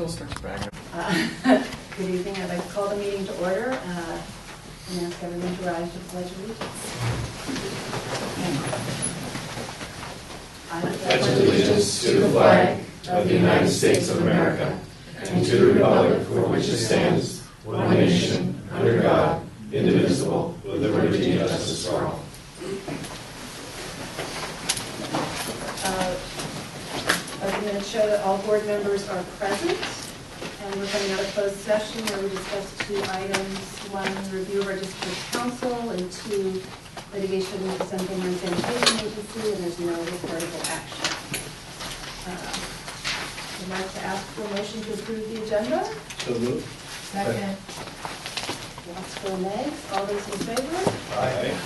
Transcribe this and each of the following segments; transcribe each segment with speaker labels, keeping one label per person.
Speaker 1: Phil starts back.
Speaker 2: Good evening. I'd like to call the meeting to order and ask everyone to rise to the Pledge of Allegiance.
Speaker 3: I pledge allegiance to the flag of the United States of America and to the republic for which it stands, one nation, under God, indivisible, with liberty and justice for all.
Speaker 2: Our minutes show that all board members are present, and we're coming out of closed session where we discussed 2 items. 1, review of our district council, and 2, litigation with the Central Marin Sanitation Agency, and there's no reportable action. I'd like to ask for a motion to approve the agenda.
Speaker 3: So moved.
Speaker 2: Second. Lots for Meg. All those in favor?
Speaker 3: Aye.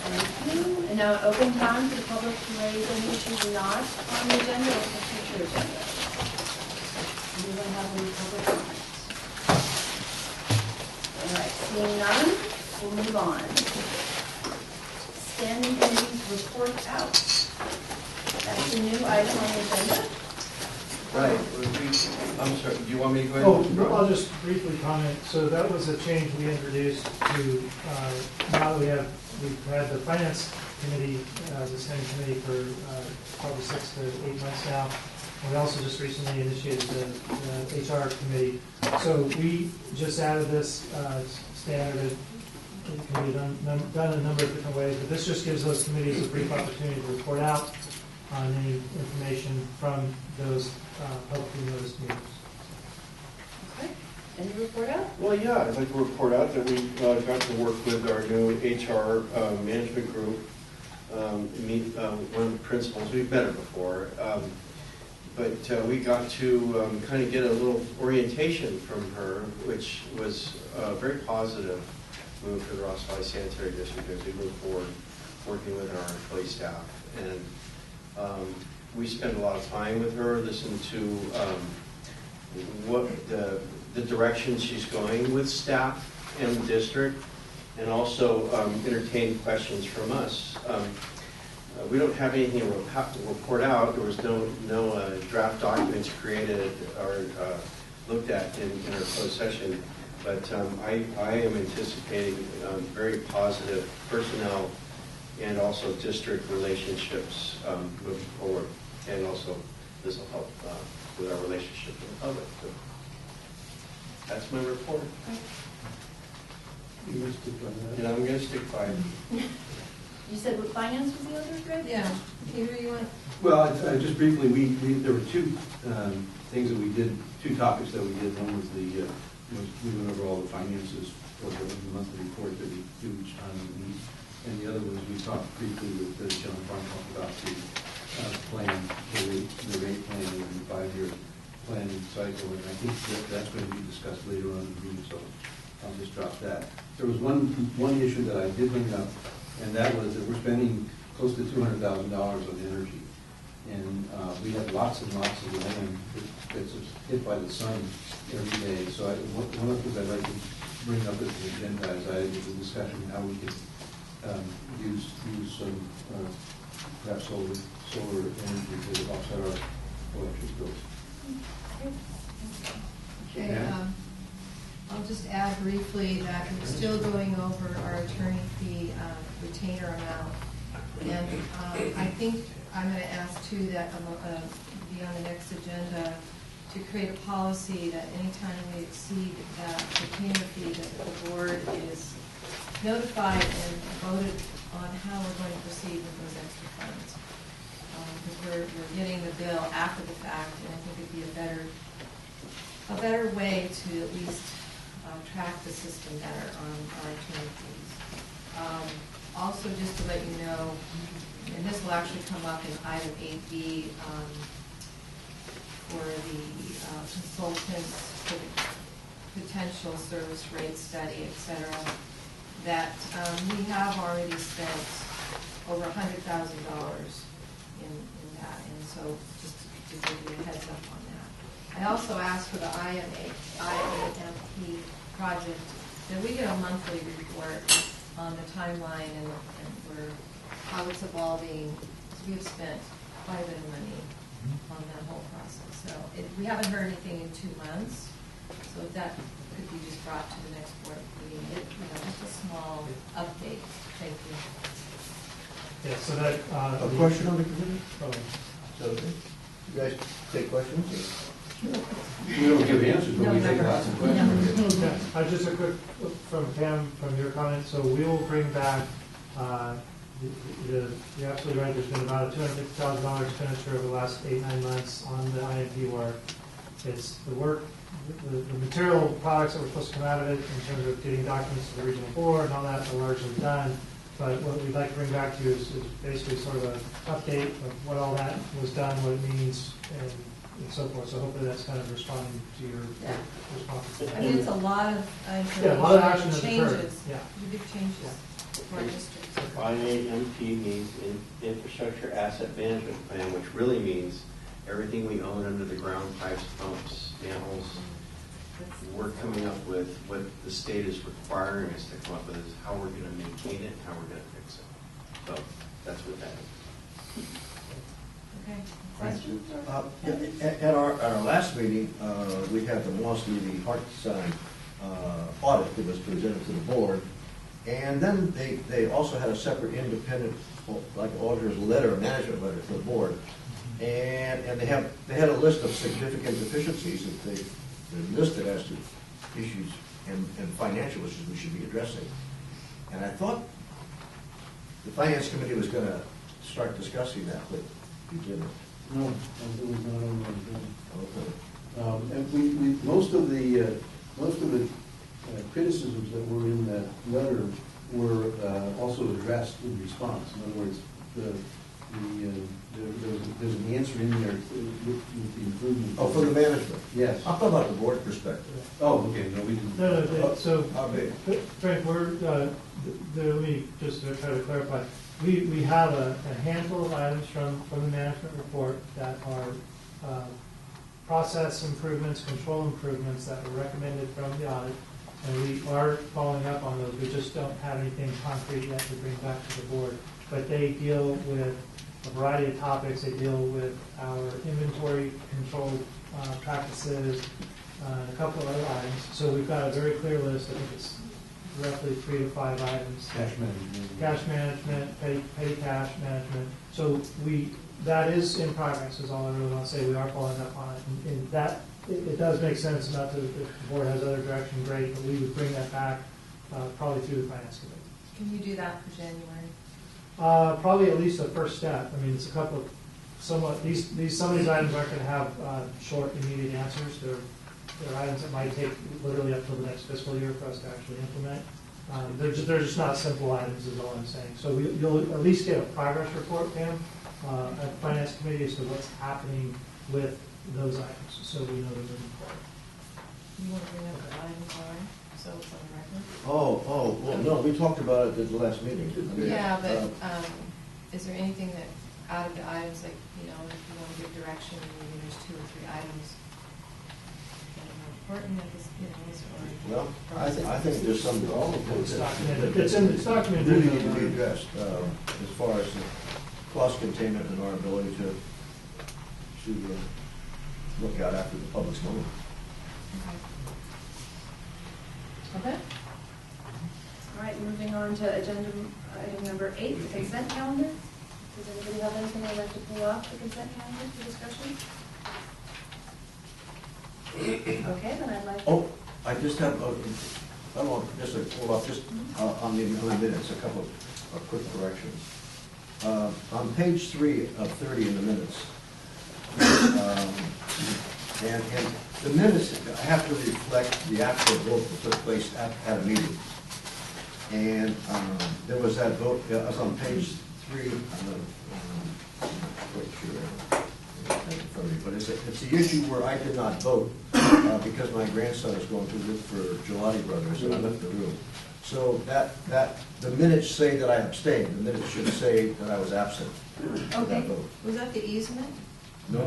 Speaker 2: Thank you. And now open time for the public to raise any issues not on the agenda or the future agenda. Anyone have any public comments? All right, seeing none, we'll move on. Standing committees report out. That's a new item on the agenda.
Speaker 4: Right. I'm sorry, do you want me to go ahead?
Speaker 5: Oh, I'll just briefly comment. So that was a change we introduced to, now that we've had the Finance Committee, the standing committee for probably 6 to 8 months now. And we also just recently initiated the HR committee. So we just added this standard. It can be done in a number of different ways, but this just gives those committees a brief opportunity to report out on any information from those publicly noticed meetings.
Speaker 2: Okay. Any report out?
Speaker 4: Well, yeah, I'd like to report out that we got to work with our new HR management group, meet one of the principals. We've met her before, but we got to kind of get a little orientation from her, which was a very positive move for the Ross Valley Sanitary District as we move forward working with our employee staff. And we spent a lot of time with her, listened to what the direction she's going with staff and the district, and also entertained questions from us. We don't have anything to report out. There was no draft documents created or looked at in our closed session, but I am anticipating very positive personnel and also district relationships moving forward. And also, this will help with our relationship with the public. So that's my report.
Speaker 3: You're going to stick by that?
Speaker 4: And I'm going to stick by it.
Speaker 2: You said what finance was the other, Greg? Yeah. Peter, you want?
Speaker 6: Well, just briefly, there were 2 things that we did, 2 topics that we did. One was we went over all the finances for the monthly report that we do each time we meet. And the other was we talked briefly with John Farnhoff about the plan, the rate plan and the 5-year planning cycle. And I think that's going to be discussed later on in the meeting, so I'll just drop that. There was one issue that I did bring up, and that was that we're spending close to $200,000 on energy. And we have lots and lots of land that's hit by the sun every day. So one of the things I'd like to bring up as an agenda is a discussion how we could use some perhaps solar energy to offset our electric bills.
Speaker 7: Okay, I'll just add briefly that we're still going over our attorney fee retainer amount. And I think I'm going to ask too that be on the next agenda to create a policy that anytime we exceed that retainer fee that the board is notified and voted on how we're going to proceed with those extra funds. Because we're getting the bill after the fact, and I think it'd be a better way to at least track the system better on our attorney fees. Also, just to let you know, and this will actually come up in item 8B for the consultants for the potential service rate study, etc., that we have already spent over $100,000 in that, and so just to give you a heads up on that. I also asked for the IMP project that we get a monthly report on the timeline and how it's evolving. We have spent quite a bit of money on that whole process. So we haven't heard anything in 2 months, so that could be just brought to the next board meeting, just a small update. Thank you.
Speaker 5: Yeah, so that.
Speaker 6: A question on the committee?
Speaker 5: Oh,
Speaker 6: So, you guys take questions? We don't give answers, but we take lots of questions.
Speaker 5: yeah, just a quick, from Pam, from your comment, so we will bring back, you're absolutely right, there's been about a $250,000 expenditure over the last 8-9 months on the IMP work. It's the work, the material products that were supposed to come out of it in terms of getting documents to the regional board and all that are largely done. But what we'd like to bring back to you is basically sort of an update of what all that was done, what it means, and so forth. So hopefully that's kind of responding to your responses.
Speaker 7: I mean, it's a lot of
Speaker 5: Yeah, a lot of action has
Speaker 7: changes,
Speaker 5: occurred. Yeah.
Speaker 7: big changes for our district.
Speaker 4: IAMP means Infrastructure Asset Management Plan, which really means everything we own under the ground, pipes, pumps, manholes. We're coming up with what the state is requiring us to come up with is how we're going to maintain it, and how we're going to fix it. So that's what that is.
Speaker 7: Okay, questions?
Speaker 1: At our last meeting, we had the Moss Levy Hartstein audit that was presented to the board. And then they also had a separate independent, like auditor's letter, management letter to the board. And they had a list of significant deficiencies that they listed as to issues and financial issues we should be addressing. And I thought the finance committee was going to start discussing that, but you didn't.
Speaker 6: No, it was not on the agenda.
Speaker 1: Okay.
Speaker 6: And we most of the criticisms that were in that letter were also addressed in response. In other words, there's an answer in there with the improvement.
Speaker 1: Oh, for the management?
Speaker 6: Yes.
Speaker 1: I'm talking about the board perspective.
Speaker 6: Oh, okay, no, we didn't.
Speaker 5: No, so,
Speaker 1: Okay.
Speaker 5: Frank, let me just try to clarify. We have a handful of items from the management report that are process improvements, control improvements that were recommended from the audit, and we are following up on those. We just don't have anything concrete yet to bring back to the board. But they deal with a variety of topics. They deal with our inventory control practices, a couple of other items. So we've got a very clear list. I think it's roughly 3 to 5 items.
Speaker 6: Cash management.
Speaker 5: Cash management, petty cash management. So that is in progress, is all I really want to say. We are following up on it. And that, it does make sense not to, if the board has other direction, great, but we would bring that back probably through the finance committee.
Speaker 7: Can you do that for January?
Speaker 5: Probably at least a first step. I mean, it's a couple of some of these items aren't going to have short, immediate answers. They're items that might take literally up till the next fiscal year for us to actually implement. They're just not simple items, is all I'm saying. So you'll at least get a progress report, Pam, at the finance committee as to what's happening with those items, so we know they're moving forward.
Speaker 7: You want to bring up the items, Lauren, so it's on the record?
Speaker 1: Well, no, we talked about it at the last meeting.
Speaker 7: Yeah, but is there anything that, out of the items, like, if you want to give direction, maybe there's 2 or 3 items that are more important at this, or?
Speaker 1: Well, I think there's some
Speaker 5: It's documented. It's documented.
Speaker 1: really need to be addressed as far as the cost containment and our ability to look out after the public's money.
Speaker 2: Okay. All right, moving on to agenda item number 8, the consent calendar. Does anybody have anything they'd like to pull off the consent calendar for discussion? Okay, then I'd like.
Speaker 1: Oh, I just have, just a hold off, just on the minutes, a couple of quick corrections. On page 3 of 30 in the minutes, and the minutes have to reflect the actual vote that took place at a meeting. And there was that vote, it was on page 3, I'm not quite sure, but it's the issue where I did not vote because my grandson is going to live for Gelati Brothers, and I left the room. So the minutes say that I abstained. The minutes should say that I was absent for that vote.
Speaker 7: Was that the easement?
Speaker 1: No.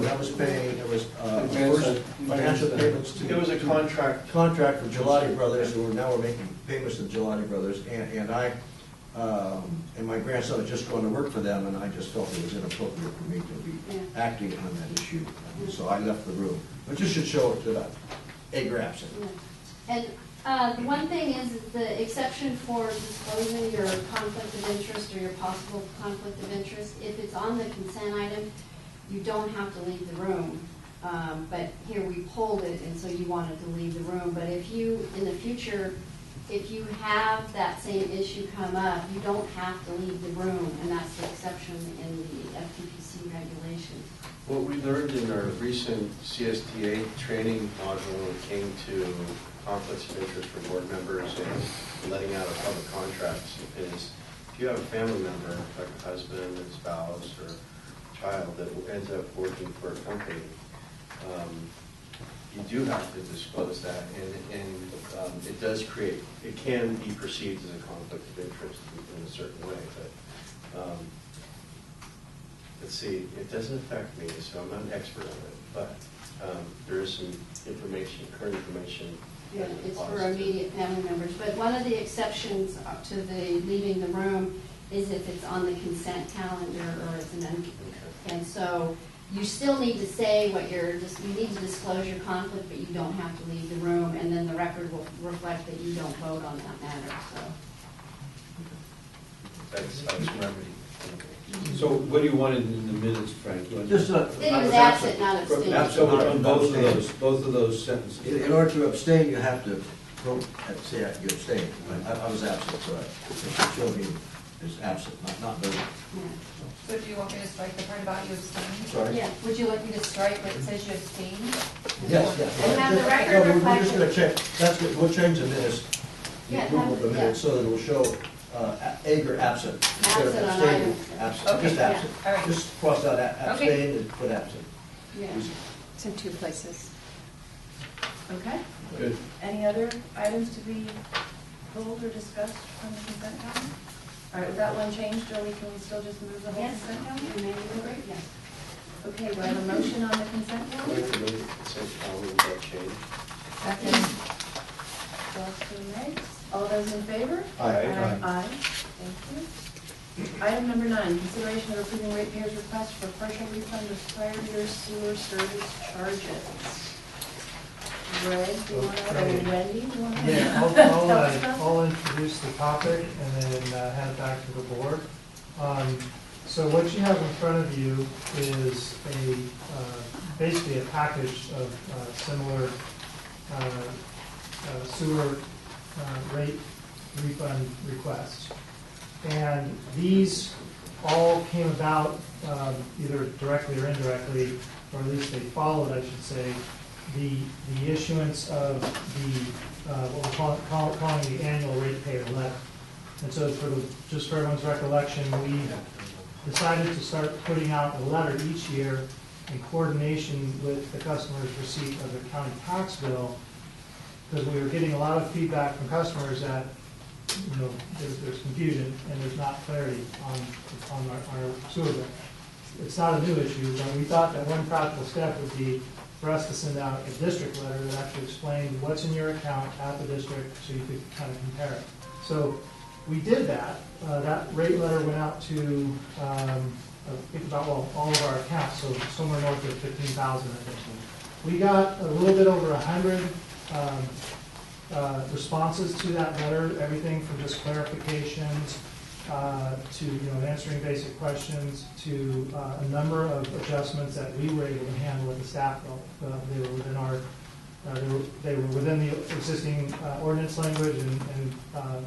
Speaker 1: That was paying, there was first financial payments to.
Speaker 4: There was a contract.
Speaker 1: Contract for Gelati Brothers, who now we're making payments to Gelati Brothers, and I And my grandson was just going to work for them, and I just felt it was inappropriate for me to be acting on that issue. So I left the room. But you should show it to that Ager absent.
Speaker 8: And one thing is the exception for disclosing your conflict of interest or your possible conflict of interest, if it's on the consent item, you don't have to leave the room. But here we pulled it, and so you wanted to leave the room. But if you, in the future, if you have that same issue come up, you don't have to leave the room, and that's the exception in the FTPC regulations.
Speaker 4: What we learned in our recent CSTA training module when it came to conflicts of interest for board members and letting out of public contracts is if you have a family member, like a husband, a spouse, or child that ends up working for a company, you do have to disclose that, and it does create, it can be perceived as a conflict of interest in a certain way, but let's see, it doesn't affect me, so I'm not an expert on it, but there is some information, current information.
Speaker 8: Yeah, it's for immediate family members. But one of the exceptions to the leaving the room is if it's on the consent calendar or it's an and so you still need to say what you need to disclose your conflict, but you don't have to leave the room, and then the record will reflect that you don't vote on that matter. So
Speaker 4: That's remedy.
Speaker 6: So what do you want in the minutes, Frank? You want-
Speaker 1: Just
Speaker 8: that he was absent, not abstained.
Speaker 6: So on both of those sentences.
Speaker 1: In order to abstain, you have to vote, say you abstain. I was absent, so it should show me as absent, not voting.
Speaker 8: Yeah.
Speaker 9: So do you want me to strike the part about you abstaining?
Speaker 1: Sorry?
Speaker 8: Yeah.
Speaker 9: Would you like me to strike what says you abstained?
Speaker 1: Yes, yes.
Speaker 8: And have the record
Speaker 1: No, we're
Speaker 8: reflect
Speaker 1: just gonna check, that's good, we'll change the minutes, the
Speaker 8: Yeah,
Speaker 1: approval of the
Speaker 8: yeah.
Speaker 1: minutes, so that it will show Ager absent. Instead of
Speaker 8: Absent on
Speaker 1: abstaining,
Speaker 8: items.
Speaker 1: absent,
Speaker 9: Okay,
Speaker 1: just
Speaker 9: yeah,
Speaker 1: absent.
Speaker 9: all right.
Speaker 1: Just cross out abstain
Speaker 9: Okay.
Speaker 1: and put absent.
Speaker 8: Yeah.
Speaker 1: Easy.
Speaker 2: It's in two places.
Speaker 9: Okay.
Speaker 6: Good.
Speaker 9: Any other items to be pulled or discussed from the consent calendar? All right, with that one changed, Joey, can we still just move the whole
Speaker 8: Yes.
Speaker 9: consent calendar?
Speaker 8: You may agree. Yes.
Speaker 9: Okay, do I have a motion on the consent
Speaker 4: I'd like
Speaker 9: calendar?
Speaker 4: to move the consent calendar without change.
Speaker 9: Second. Jocelyn Meggs. All those in favor?
Speaker 1: Aye.
Speaker 9: Aye. Thank you. Item number 9, consideration of approving ratepayers' request for partial refund of prior year's sewer service charges. Greg, do you want to, or Wendy, do you want to?
Speaker 5: Yeah,
Speaker 9: tell us about
Speaker 5: I'll introduce the topic and then hand it back to the board. So what you have in front of you is basically a package of similar sewer rate refund requests. And these all came about either directly or indirectly, or at least they followed, I should say, the issuance of the what we're calling the annual ratepayer letter. And so just for everyone's recollection, we decided to start putting out a letter each year in coordination with the customer's receipt of the county tax bill, because we were getting a lot of feedback from customers that there's confusion and there's not clarity on our sewer bill. It's not a new issue, but we thought that one practical step would be for us to send out a district letter that actually explained what's in your account at the district so you could kind of compare it. So we did that. That rate letter went out to, I think about all of our accounts, so somewhere north of 15,000, I think. We got a little bit over 100 responses to that letter, everything from just clarifications to answering basic questions to a number of adjustments that we were able to handle at the staff level. They were within our they were within the existing ordinance language, and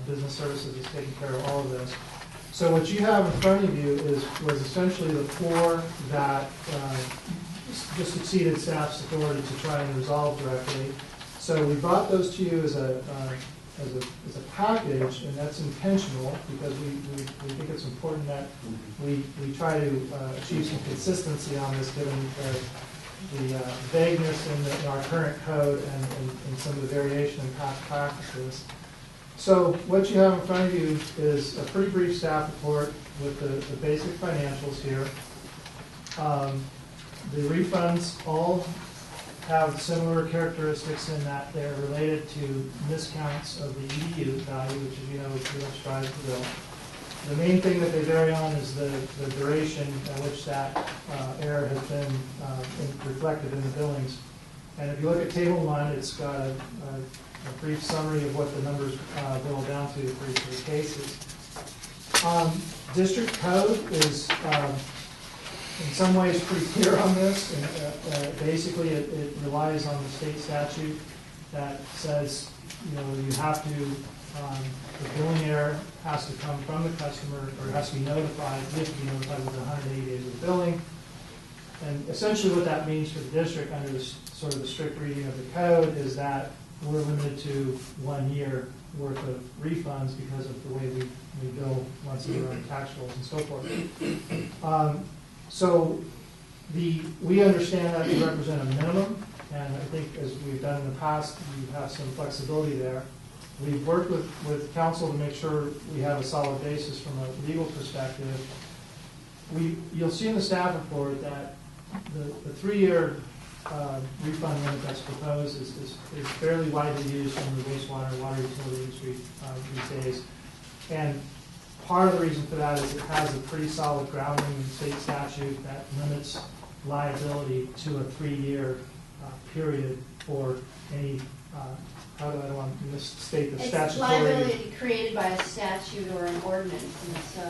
Speaker 5: business services is taking care of all of this. So what you have in front of you was essentially the 4 that just exceeded staff's authority to try and resolve directly. So we brought those to you as a package, and that's intentional because we think it's important that we try to achieve some consistency on this, given the vagueness in our current code and some of the variation in past practices. So what you have in front of you is a pretty brief staff report with the basic financials here. The refunds all have similar characteristics in that they're related to miscounts of the EDU value, which, as you know, is pretty much drives the bill. The main thing that they vary on is the duration at which that error has been reflected in the billings. And if you look at table 1, it's got a brief summary of what the numbers boil down to for each of the cases. District code is in some ways pretty clear on this. And, basically, it relies on the state statute that says, you have to, the billing error has to come from the customer, or has to be notified, you have to be notified within 180 days of the billing. And essentially what that means for the district under the, sort of the strict reading of the code is that we're limited to 1 year worth of refunds because of the way we bill once a year on tax rolls and so forth. So we understand that to represent a minimum, and I think as we've done in the past, we have some flexibility there. We've worked with counsel to make sure we have a solid basis from a legal perspective. You'll see in the staff report that the 3-year refund limit that's proposed is fairly widely used in the wastewater and water utility industry these days. And part of the reason for that is it has a pretty solid grounding in state statute that limits liability to a 3-year period for any, how do I want to misstate the statutory?
Speaker 8: It's liability created by a statute or an ordinance, and so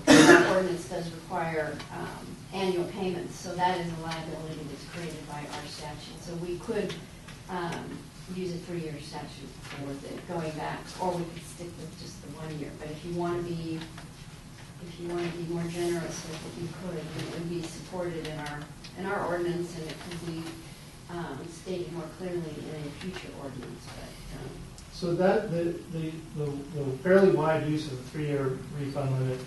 Speaker 8: our ordinance does require annual payments, so that is a liability that's created by our statute. So we could use a 3-year statute for it going back, or we could stick with just the 1 year. But if you want to be more generous with it, you could. And it would be supported in our ordinance, and it could be stated more clearly in a future ordinance. But,
Speaker 5: so that the fairly wide use of the 3-year refund limit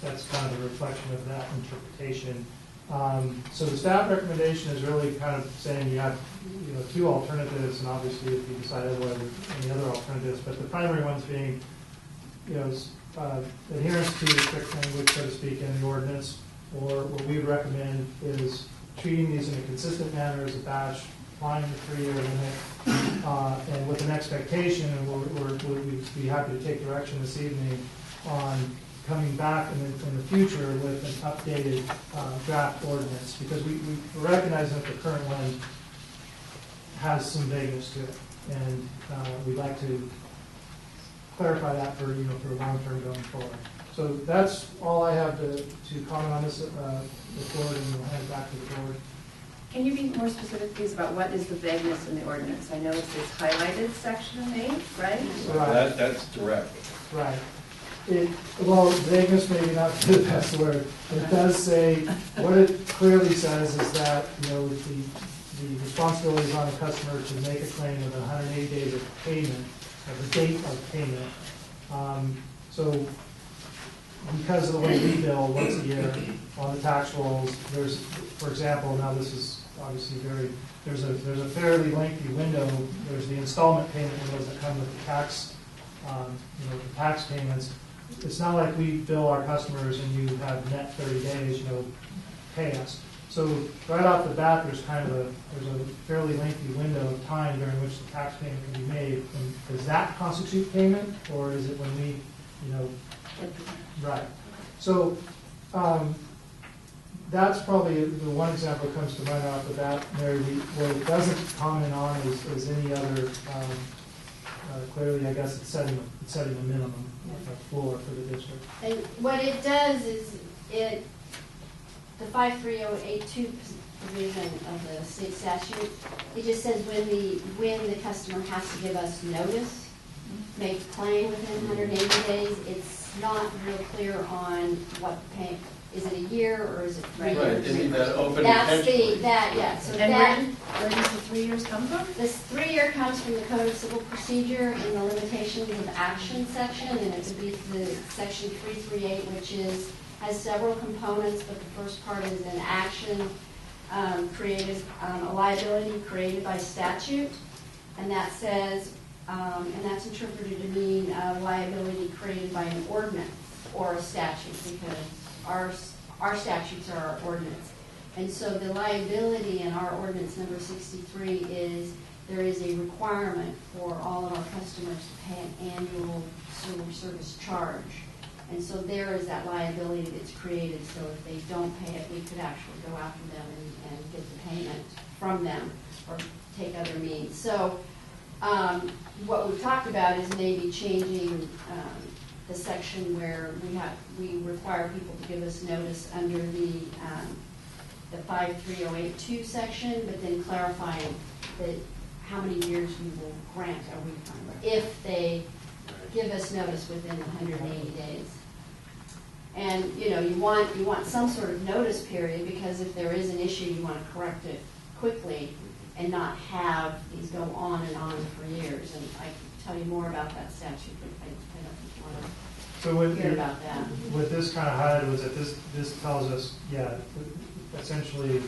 Speaker 5: that's kind of a reflection of that interpretation. So the staff recommendation is really kind of saying you have 2 alternatives, and obviously if you decide otherwise, any other alternatives. But the primary ones being adherence to the strict language, so to speak, in the ordinance, or what we would recommend is treating these in a consistent manner as a batch, applying the 3-year limit, and with an expectation, and we'd be happy to take direction this evening on coming back in the future with an updated draft ordinance, because we recognize that the current one has some vagueness to it, and we'd like to clarify that for long term going forward. So that's all I have to comment on this report, and we'll hand it back to the board.
Speaker 9: Can you be more specific, please, about what is the vagueness in the ordinance? I know it's this highlighted section 8, right?
Speaker 5: Right.
Speaker 4: That's direct.
Speaker 5: Right. Well, vagueness maybe not the best word. It does say, what it clearly says is that, the responsibility is on the customer to make a claim within 180 days of payment, of the date of payment. So because of the way we bill once a year on the tax rolls, there's, for example, now this is obviously there's a fairly lengthy window. There's the installment payment windows that come with the tax, the tax payments. It's not like we bill our customers and you have net 30 days, pay us. So right off the bat, there's a fairly lengthy window of time during which the tax payment can be made. And does that constitute payment, or is it when we, right? So that's probably the one example that comes to mind off the bat, Mary. What it doesn't comment on is any other. Clearly, I guess it's setting a minimum, a floor for the district.
Speaker 8: and what it does is the 53082 provision of the state statute, it just says when the customer has to give us notice, make a claim within 180 days. It's not real clear on what the payment. Is it a year or is it 3 years?
Speaker 4: Right, they need that open
Speaker 8: That's
Speaker 4: intentionally.
Speaker 8: So
Speaker 9: And
Speaker 8: that,
Speaker 9: where does the 3 years come from?
Speaker 8: this 3-year comes from the Code of Civil Procedure in the limitations of action section, and it would be the section 338, which has several components, but the first part is an action created, a liability created by statute, and that says, and that's interpreted to mean a liability created by an ordinance or a statute, because our statutes are our ordinance. And so the liability in our ordinance number 63 is there is a requirement for all of our customers to pay an annual sewer service charge. And so there is that liability that's created, so if they don't pay it, we could actually go after them and get the payment from them or take other means. So what we've talked about is maybe changing the section where we require people to give us notice under the 53082 section, but then clarifying that how many years we will grant a refund if they give us notice within 180 days. And you want some sort of notice period, because if there is an issue, you want to correct it quickly and not have these go on and on for years. And I can tell you more about that statute, but I don't think you want
Speaker 5: So
Speaker 8: to
Speaker 5: with,
Speaker 8: hear about that.
Speaker 5: what this kind of highlighted was that this tells us, essentially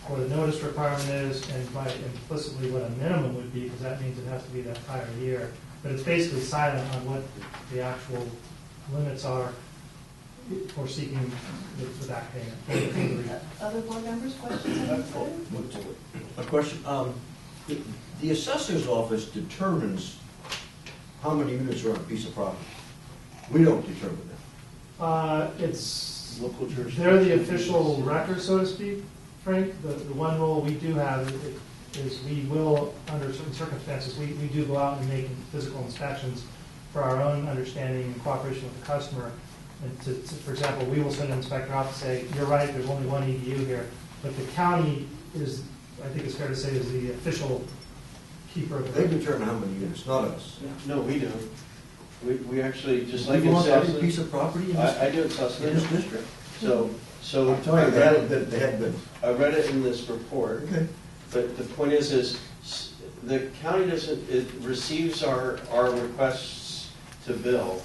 Speaker 5: what a notice requirement is, and by implicitly what a minimum would be, because that means it has to be that prior year. But it's basically silent on what the actual limits are for seeking the back payment.
Speaker 9: Other board members, questions on this item?
Speaker 1: A question, the assessor's office determines how many units are on a piece of property. We don't determine that.
Speaker 5: It's,
Speaker 4: Local jurisdiction.
Speaker 5: they're the official record, so to speak, Frank. The one rule we do have is we will, under certain circumstances, we do go out and make physical inspections for our own understanding and cooperation with the customer. And for example, we will send an inspector out to say, you're right, there's only one EDU here, but the county is, I think it's fair to say, is the official keeper of the
Speaker 1: They
Speaker 5: record.
Speaker 1: determine how many units, not us.
Speaker 4: No, we don't. We actually, just
Speaker 1: Do
Speaker 4: like
Speaker 1: you
Speaker 4: in
Speaker 1: want every
Speaker 4: Sausalito.
Speaker 1: piece of property in this,
Speaker 4: I do in Sausalito.
Speaker 1: in this district?
Speaker 4: So
Speaker 1: I'm telling you, they had been.
Speaker 4: I read it in this report.
Speaker 1: Okay.
Speaker 4: But the point is the county it receives our requests to bill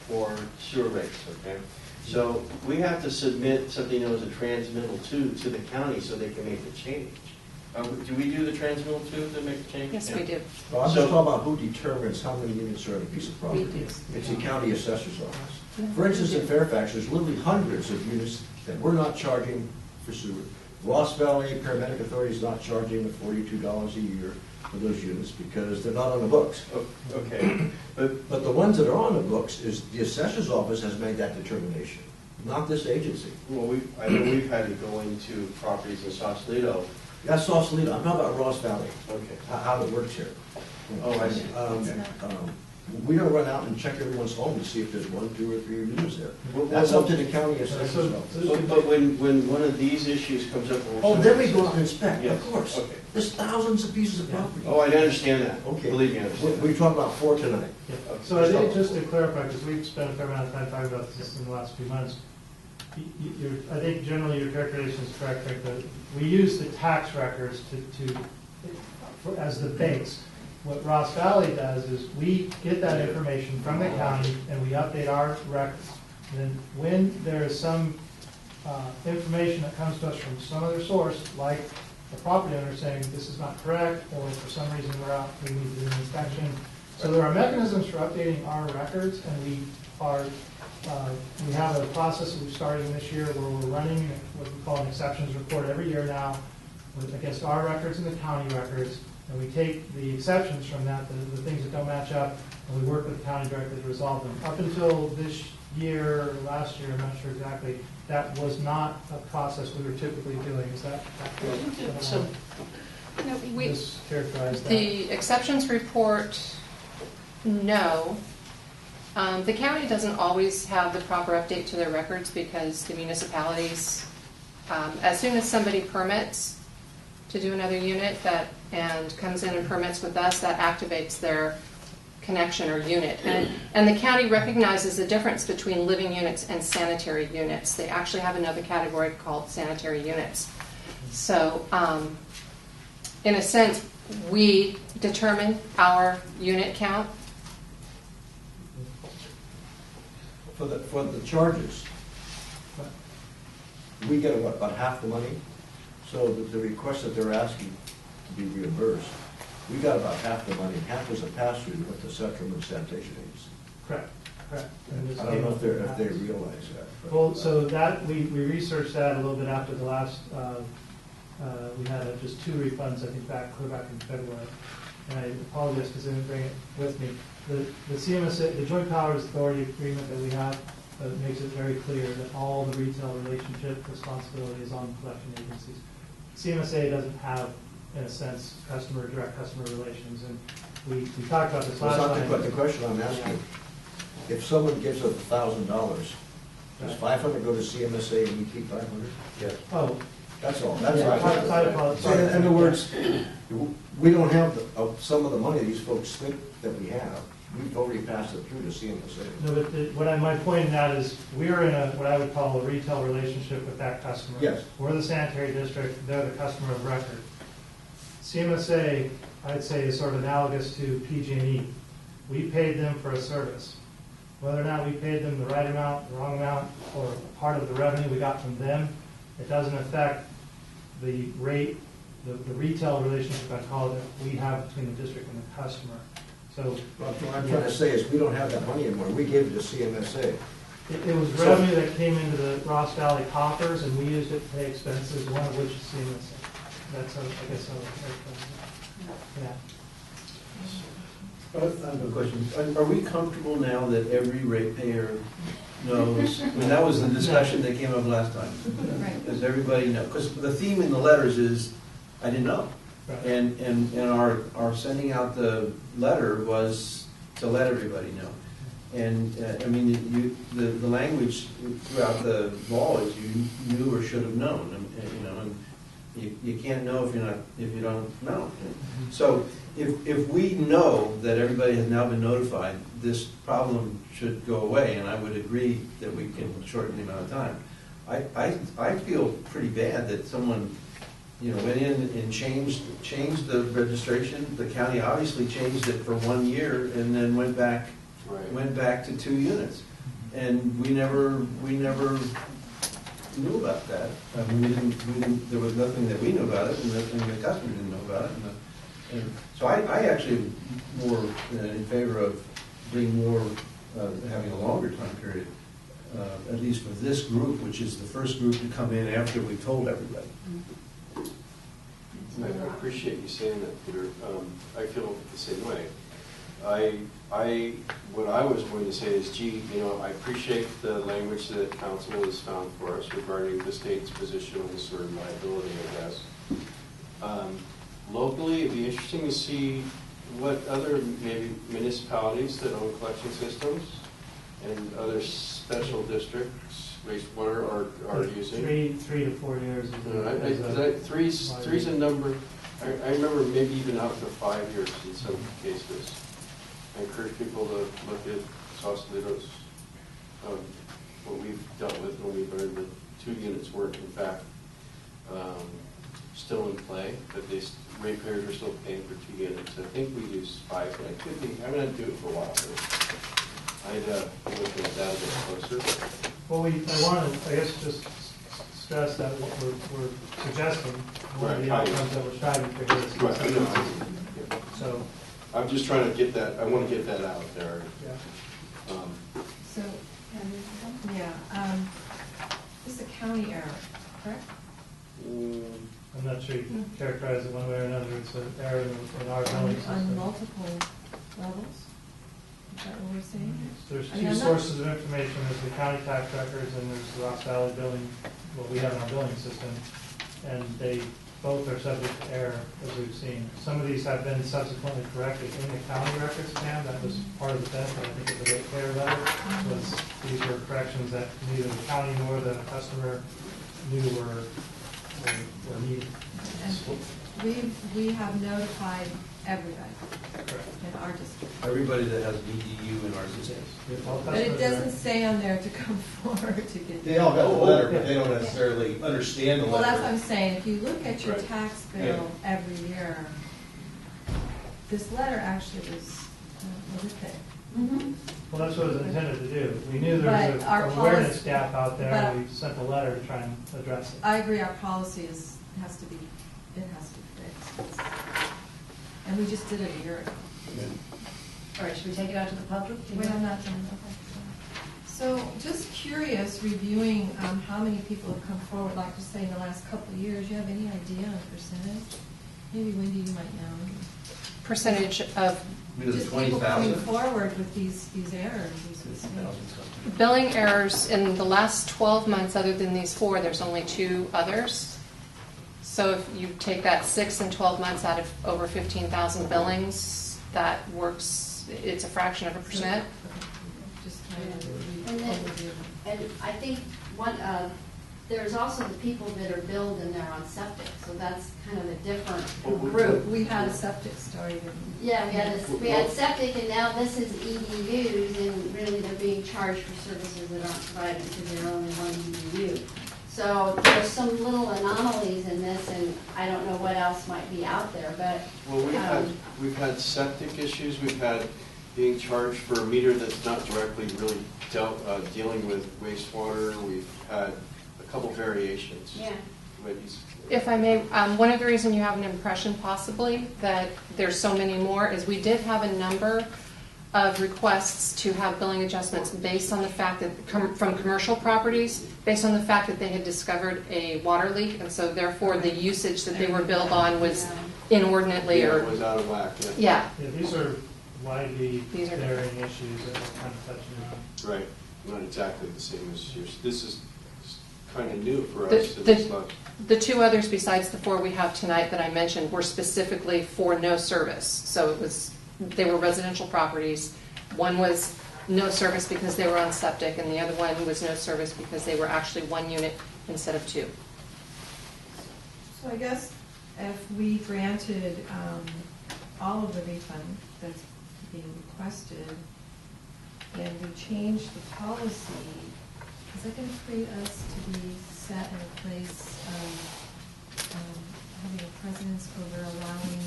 Speaker 4: for sewer rates, okay? So we have to submit something known as a transmittal tube to the county so they can make the change. Do we do the transmittal tube to make the change?
Speaker 7: Yes,
Speaker 4: Yeah.
Speaker 7: we do.
Speaker 1: Well, I'm
Speaker 4: So-
Speaker 1: just talking about who determines how many units are on a piece of property.
Speaker 7: We do.
Speaker 1: It's the county assessor's office. For instance, in Fairfax, there's literally hundreds of units that we're not charging for sewer. Ross Valley Paramedic Authority is not charging the $42 a year for those units because they're not on the books.
Speaker 4: Okay,
Speaker 1: But the ones that are on the books is the assessor's office has made that determination, not this agency.
Speaker 4: well, I know we've had to go into properties in Sausalito.
Speaker 1: That's Sausalito, I'm talking about Ross Valley,
Speaker 4: Okay.
Speaker 1: how it works here.
Speaker 4: Oh, I see.
Speaker 1: We don't run out and check everyone's home to see if there's 1, 2, or 3 units there.
Speaker 4: Well,
Speaker 1: That's
Speaker 4: well,
Speaker 1: up to the county assessor's office.
Speaker 4: But when one of these issues comes up.
Speaker 1: Oh, then we go out and inspect,
Speaker 4: Yes,
Speaker 1: of course.
Speaker 4: okay.
Speaker 1: There's thousands of pieces of property.
Speaker 4: Oh, I understand that.
Speaker 1: Okay.
Speaker 4: Believe me, I understand.
Speaker 1: We talked about 4 tonight.
Speaker 5: Yeah. So I think just to clarify, because we've spent a fair amount of time talking about this in the last few months, I think generally your characterization is correct, Rick, that we use the tax records as the base. What Ross Valley does is we get that information from the county and we update our records. And then when there is some information that comes to us from some other source, like the property owner saying this is not correct, or for some reason we're out, we need to do an inspection. So there are mechanisms for updating our records, and we have a process that we've started this year where we're running what we call an exceptions report every year now against our records and the county records. And we take the exceptions from that, the things that don't match up, and we work with the county directly to resolve them. Up until this year, or last year, I'm not sure exactly, that was not a process we were typically doing. Is that correct?
Speaker 7: So, no, we,
Speaker 5: Mischaracterized that.
Speaker 7: the exceptions report, no. The county doesn't always have the proper update to their records because the municipalities, as soon as somebody permits to do another unit and comes in and permits with us, that activates their connection or unit. And the county recognizes the difference between living units and sanitary units. They actually have another category called sanitary units. So, in a sense, we determine our unit count.
Speaker 1: For the charges, we get about half the money. So the request that they're asking to be reimbursed, we got about half the money. Half was a pass-through to what the Central and Sanitation Agency.
Speaker 5: Correct. And this
Speaker 1: I don't know if they
Speaker 5: came-
Speaker 1: realize that. but-
Speaker 5: Well, so that, we researched that a little bit after the last We had just 2 refunds, I think, clear back in February. And I apologize because I didn't bring it with me. The CMSA, the Joint Powers Authority agreement that we have, makes it very clear that all the retail relationship responsibility is on collection agencies. CMSA doesn't have, in a sense, direct customer relations, and we talked about this last time.
Speaker 1: But the question I'm asking, if someone gives us $1,000, does 500 go to CMSA and we keep 500?
Speaker 6: Yes.
Speaker 5: Oh,
Speaker 1: That's all, that's
Speaker 5: yeah,
Speaker 1: all.
Speaker 5: I apologize.
Speaker 1: So in other words, we don't have some of the money these folks think that we have. We've already passed it through to CMSA.
Speaker 5: No, but my point in that is, we're in what I would call a retail relationship with that customer.
Speaker 1: Yes.
Speaker 5: We're the sanitary district, they're the customer of record. CMSA, I'd say, is sort of analogous to PG&E. We paid them for a service. Whether or not we paid them the right amount, the wrong amount, or part of the revenue we got from them, it doesn't affect the rate, the retail relationship, I call it, that we have between the district and the customer. So
Speaker 1: What I'm trying to say is, we don't have that money anymore. We gave it to CMSA.
Speaker 5: it was revenue that came into the Ross Valley coffers, and we used it to pay expenses, one of which is CMSA. That's, I guess, yeah.
Speaker 6: I have a question. Are we comfortable now that every ratepayer knows? I mean, that was the discussion that came up last time.
Speaker 7: Right.
Speaker 6: Does everybody know? Because the theme in the letters is, I didn't know.
Speaker 5: Right.
Speaker 6: And our sending out the letter was to let everybody know. And, I mean, the language throughout the law is you knew or should have known, and you can't know if you don't know. So if we know that everybody has now been notified, this problem should go away, and I would agree that we can shorten the amount of time. I feel pretty bad that someone, went in and changed the registration. The county obviously changed it for 1 year and then went back to 2 units, and we never knew about that. I mean, we didn't. There was nothing that we knew about it, and the customer didn't know about it. And so I actually am more in favor of being more having a longer time period, at least for this group, which is the first group to come in after we told everybody.
Speaker 4: I appreciate you saying that, Peter. I feel the same way. What I was going to say is, I appreciate the language that council has found for us regarding the state's position on this sort of liability, I guess. Locally, it'd be interesting to see what other maybe municipalities that own collection systems and other special districts, wastewater, are using.
Speaker 5: 3 to 4 years.
Speaker 4: Three's a number. I remember maybe even out to 5 years in some cases. I encourage people to look at Sausalito's, what we've dealt with when we learned that 2 units weren't in fact still in play, but ratepayers are still paying for 2 units. I think we use 5, but I could be, I haven't had to do it for a while, but I'd look at that a bit closer.
Speaker 5: Well, I want to, I guess, just stress that what we're suggesting, one of the outcomes that we're striving for is.
Speaker 4: Right.
Speaker 5: So.
Speaker 4: I'm just trying to get that, I want to get that out there.
Speaker 5: Yeah.
Speaker 7: So, this is a county error, correct?
Speaker 5: I'm not sure you can characterize it one way or another. It's an error in our billing system.
Speaker 7: On multiple levels? Is that what we're saying?
Speaker 5: There's
Speaker 7: I mean,
Speaker 5: 2 sources of information. There's the county tax records and there's the Ross Valley billing, what we have in our billing system. And they both are subject to error, as we've seen. Some of these have been subsequently corrected in the county records, Pam. That was part of the benefit, I think, of the ratepayer letter, was these were corrections that neither the county nor the customer knew were needed.
Speaker 7: And we have notified everybody
Speaker 5: Correct.
Speaker 7: in our district.
Speaker 6: Everybody that has an EDU in our system.
Speaker 7: But it doesn't say on there to come forward to get.
Speaker 3: They all got the letter, but they don't necessarily understand the letter.
Speaker 7: Well, that's what I'm saying. If you look at your
Speaker 3: Right.
Speaker 7: tax bill every year, this letter actually was a good thing.
Speaker 5: Well, that's what it was intended to do. We knew there was
Speaker 7: But our
Speaker 5: an awareness
Speaker 7: policy-
Speaker 5: gap out there, and
Speaker 7: but-
Speaker 5: we sent a letter to try and address it.
Speaker 7: I agree, our policy has to be fixed. And we just did it a year ago.
Speaker 9: All right, should we take it out to the public?
Speaker 7: Wait, I'm not done. Okay. So just curious, reviewing how many people have come forward, like to say in the last couple of years, you have any idea on percentage? Maybe Wendy, you might know.
Speaker 10: Percentage of
Speaker 7: Just people coming forward with these errors, these mistakes.
Speaker 10: billing errors in the last 12 months, other than these 4, there's only 2 others. So if you take that 6 and 12 months out of over 15,000 billings, that works, it's a fraction of a percent.
Speaker 7: Just kind of
Speaker 8: And then-
Speaker 7: overview.
Speaker 8: And I think there's also the people that are billed and they're on septic, so that's kind of a different group.
Speaker 7: We had a septic story.
Speaker 8: Yeah, we had septic, and now this is EDUs, and really they're being charged for services that aren't provided because they're only one EDU. So there's some little anomalies in this, and I don't know what else might be out there, but.
Speaker 4: Well, we've had septic issues, we've had being charged for a meter that's not directly really dealing with wastewater, we've had a couple variations.
Speaker 8: Yeah.
Speaker 10: If I may, one of the reasons you have an impression possibly that there's so many more is we did have a number of requests to have billing adjustments based on the fact that, from commercial properties, based on the fact that they had discovered a water leak, and so therefore the usage that they were billed on was inordinately
Speaker 4: Yeah,
Speaker 10: or.
Speaker 4: it was out of whack, yeah.
Speaker 10: Yeah.
Speaker 5: Yeah, these are widely
Speaker 10: These are
Speaker 5: varying issues that we're kind of touching on.
Speaker 4: Right, not exactly the same as yours. This is kind of new for
Speaker 10: The-
Speaker 4: us.
Speaker 10: the-
Speaker 4: It's not-
Speaker 10: The 2 others besides the 4 we have tonight that I mentioned were specifically for no service. So they were residential properties. One was no service because they were on septic, and the other one was no service because they were actually 1 unit instead of 2.
Speaker 7: So I guess if we granted all of the refund that's being requested, and we changed the policy, is that going to create us to be set in a place of having a precedence over allowing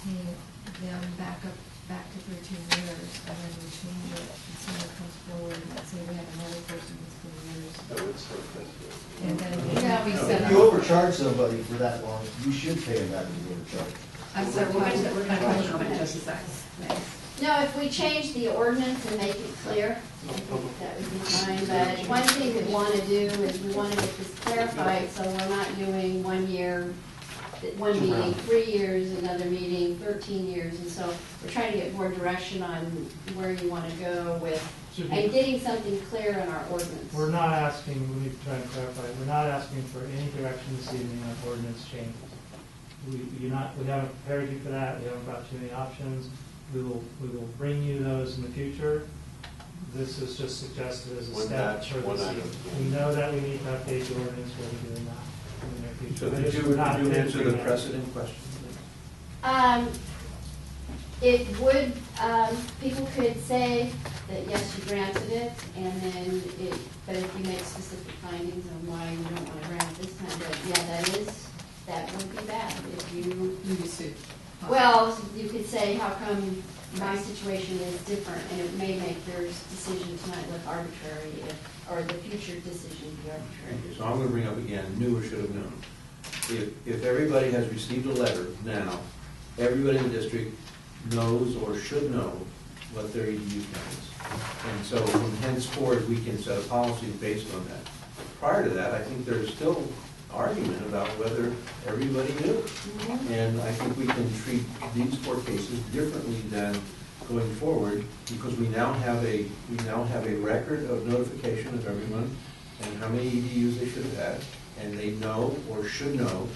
Speaker 7: paying them back to 13 years, and then we change it, and someone comes forward, and let's say we have another person that's 20 years,
Speaker 4: I would say that's
Speaker 7: and then
Speaker 8: Yeah,
Speaker 7: we
Speaker 8: we
Speaker 7: set
Speaker 1: If
Speaker 7: up.
Speaker 1: you overcharge somebody for that long, you should pay them back if you overcharge.
Speaker 7: I'm sorry,
Speaker 9: We're
Speaker 7: what
Speaker 9: going
Speaker 7: was
Speaker 9: to,
Speaker 7: it?
Speaker 9: we're going to touch on it just a second.
Speaker 8: No, if we change the ordinance and make it clear, I think that would be fine. But one thing we want to do is we want to get this clarified, so we're not doing 1 year, one meeting, 3 years, another meeting, 13 years. And so we're trying to get more direction on where you want to go with,
Speaker 5: Should
Speaker 8: and
Speaker 5: be-
Speaker 8: getting something clear in our ordinance.
Speaker 5: We're not asking, let me try and clarify, we're not asking for any direction this evening on ordinance changes. We haven't prepared you for that, we haven't brought you any options. We will bring you those in the future. This is just suggested as a
Speaker 4: One
Speaker 5: step
Speaker 4: batch,
Speaker 5: for
Speaker 4: one
Speaker 5: this
Speaker 4: item.
Speaker 5: evening. We know that we need to update the ordinance, we'll be doing that in the near future.
Speaker 6: So
Speaker 5: But
Speaker 6: could
Speaker 5: it's
Speaker 6: you
Speaker 5: not
Speaker 6: answer the
Speaker 5: big for
Speaker 6: precedent question?
Speaker 8: It would, people could say that yes, you granted it, and then but if you make specific findings on why you don't want to grant it this time, but yeah, that would be bad if you.
Speaker 7: You be sued.
Speaker 8: Well, you could say, how come my situation is different, and it may make your decision tonight look arbitrary, or the future decision be arbitrary.
Speaker 6: Okay, so I'm going to bring up again, knew or should have known. If everybody has received a letter now, everybody in the district knows or should know what their EDU count is. And so from henceforth, we can set a policy based on that. Prior to that, I think there's still argument about whether everybody knew. And I think we can treat these 4 cases differently than going forward, because we now have a record of notification of everyone and how many EDUs they should have had, and they know or should know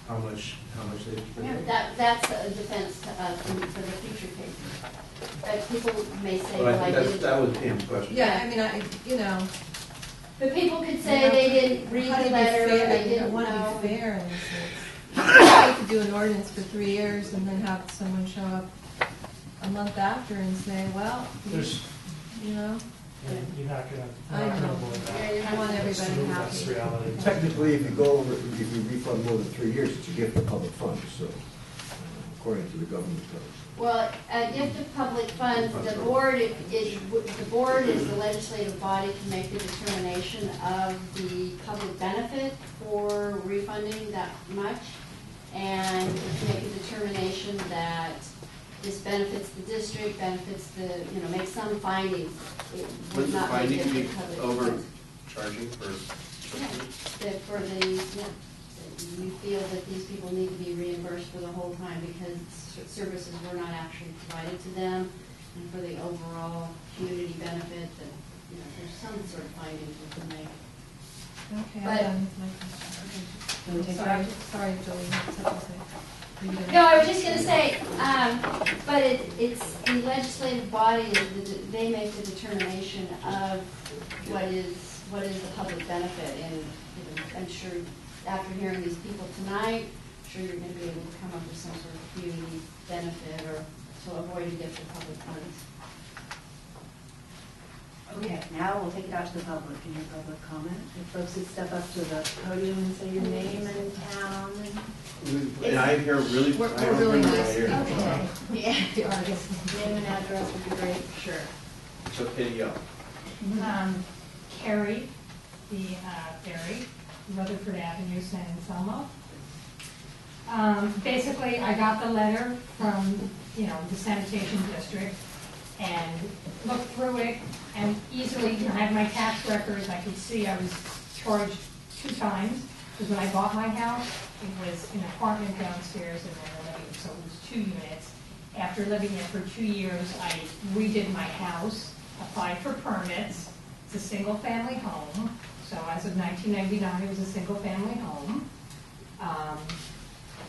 Speaker 6: how much they've
Speaker 8: Yeah,
Speaker 6: paid.
Speaker 8: that's a defense to us for the future cases. But people may say,
Speaker 6: But I
Speaker 8: well, I
Speaker 6: think
Speaker 8: didn't.
Speaker 6: that was Pam's question.
Speaker 7: Yeah, I mean,
Speaker 8: But people could say they didn't read
Speaker 7: how to
Speaker 8: the
Speaker 7: be
Speaker 8: letter,
Speaker 7: fair,
Speaker 8: they
Speaker 7: I
Speaker 8: didn't
Speaker 7: want to
Speaker 8: know.
Speaker 7: be fair in this sense. I hate to do an ordinance for 3 years and then have someone show up a month after and say, well,
Speaker 5: There's,
Speaker 7: you know,
Speaker 5: you're not going
Speaker 7: I
Speaker 5: to
Speaker 7: know.
Speaker 5: avoid that.
Speaker 8: Yeah,
Speaker 7: I want everybody
Speaker 5: That's
Speaker 7: happy.
Speaker 5: reality.
Speaker 1: Technically, if you refund more than 3 years, it's a gift of public funds, so, according to the government code.
Speaker 8: Well, a gift of public funds, the board is the legislative body to make the determination of the public benefit for refunding that much, and to make a determination that this benefits the district, benefits the, you know, make some findings. It would
Speaker 4: Would the
Speaker 8: not make
Speaker 4: finding
Speaker 8: it
Speaker 4: be
Speaker 8: for public.
Speaker 4: overcharging for
Speaker 8: Yeah, that for the, yeah, that you feel that these people need to be reimbursed for the whole time because services were not actually provided to them, and for the overall community benefit, that, you know, there's some sort of findings we can make.
Speaker 7: Okay,
Speaker 8: But-
Speaker 7: I'm done with my question.
Speaker 9: Can we take
Speaker 7: Sorry,
Speaker 9: that?
Speaker 7: sorry, Julie, you had something to say. Are you done?
Speaker 8: No, I was just gonna say, but it's the legislative body, they make the determination of what is the public benefit, and, you know, I'm sure after hearing these people tonight, I'm sure you're gonna be able to come up with some sort of community benefit or to avoid a gift of public funds.
Speaker 9: Okay, now we'll take it out to the public in your public comment. If folks would step up to the podium and say your name and town and
Speaker 4: And I hear really,
Speaker 7: We're
Speaker 4: I don't
Speaker 7: really
Speaker 4: remember
Speaker 7: nice.
Speaker 4: I hear.
Speaker 9: Okay.
Speaker 7: Yeah, you are, I guess.
Speaker 9: name and address would be great.
Speaker 7: Sure.
Speaker 4: It's okay to yell.
Speaker 11: Carrie, the Ferry, Rutherford Avenue, San Anselmo. Basically, I got the letter from, the sanitation district and looked through it and easily, I have my tax records, I could see I was charged 2 times. Because when I bought my house, it was an apartment downstairs and then a living, so it was 2 units. After living there for 2 years, I redid my house, applied for permits. It's a single-family home, so as of 1999, it was a single-family home.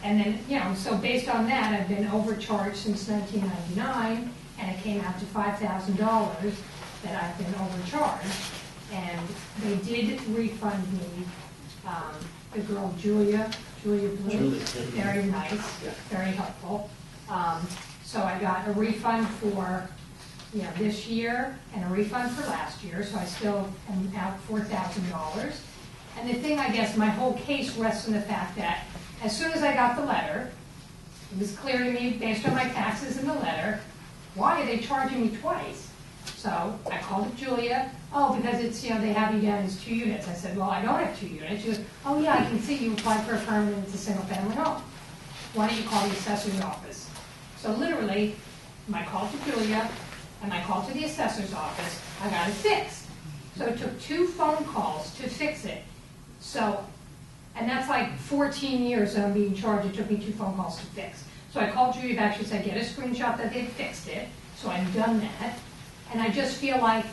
Speaker 11: And then, so based on that, I've been overcharged since 1999, and it came out to $5,000 that I've been overcharged. And they did refund me, the girl Julia Blue, very nice, very helpful. So I got a refund for this year and a refund for last year, so I still am out $4,000. And the thing, I guess, my whole case rests on the fact that as soon as I got the letter, it was clear to me, based on my taxes in the letter, why are they charging me twice? So I called up Julia, because it's, they have you down as 2 units. I said, well, I don't have 2 units. She goes, oh yeah, I can see you applied for a permit and it's a single family home. Why don't you call the assessor's office? So literally, my call to Julia, and I called to the assessor's office, I got it fixed. So it took 2 phone calls to fix it. So, and that's like 14 years that I'm being charged, it took me 2 phone calls to fix. So I called Julia back, she said, get a screenshot that they fixed it. So I've done that. And I just feel like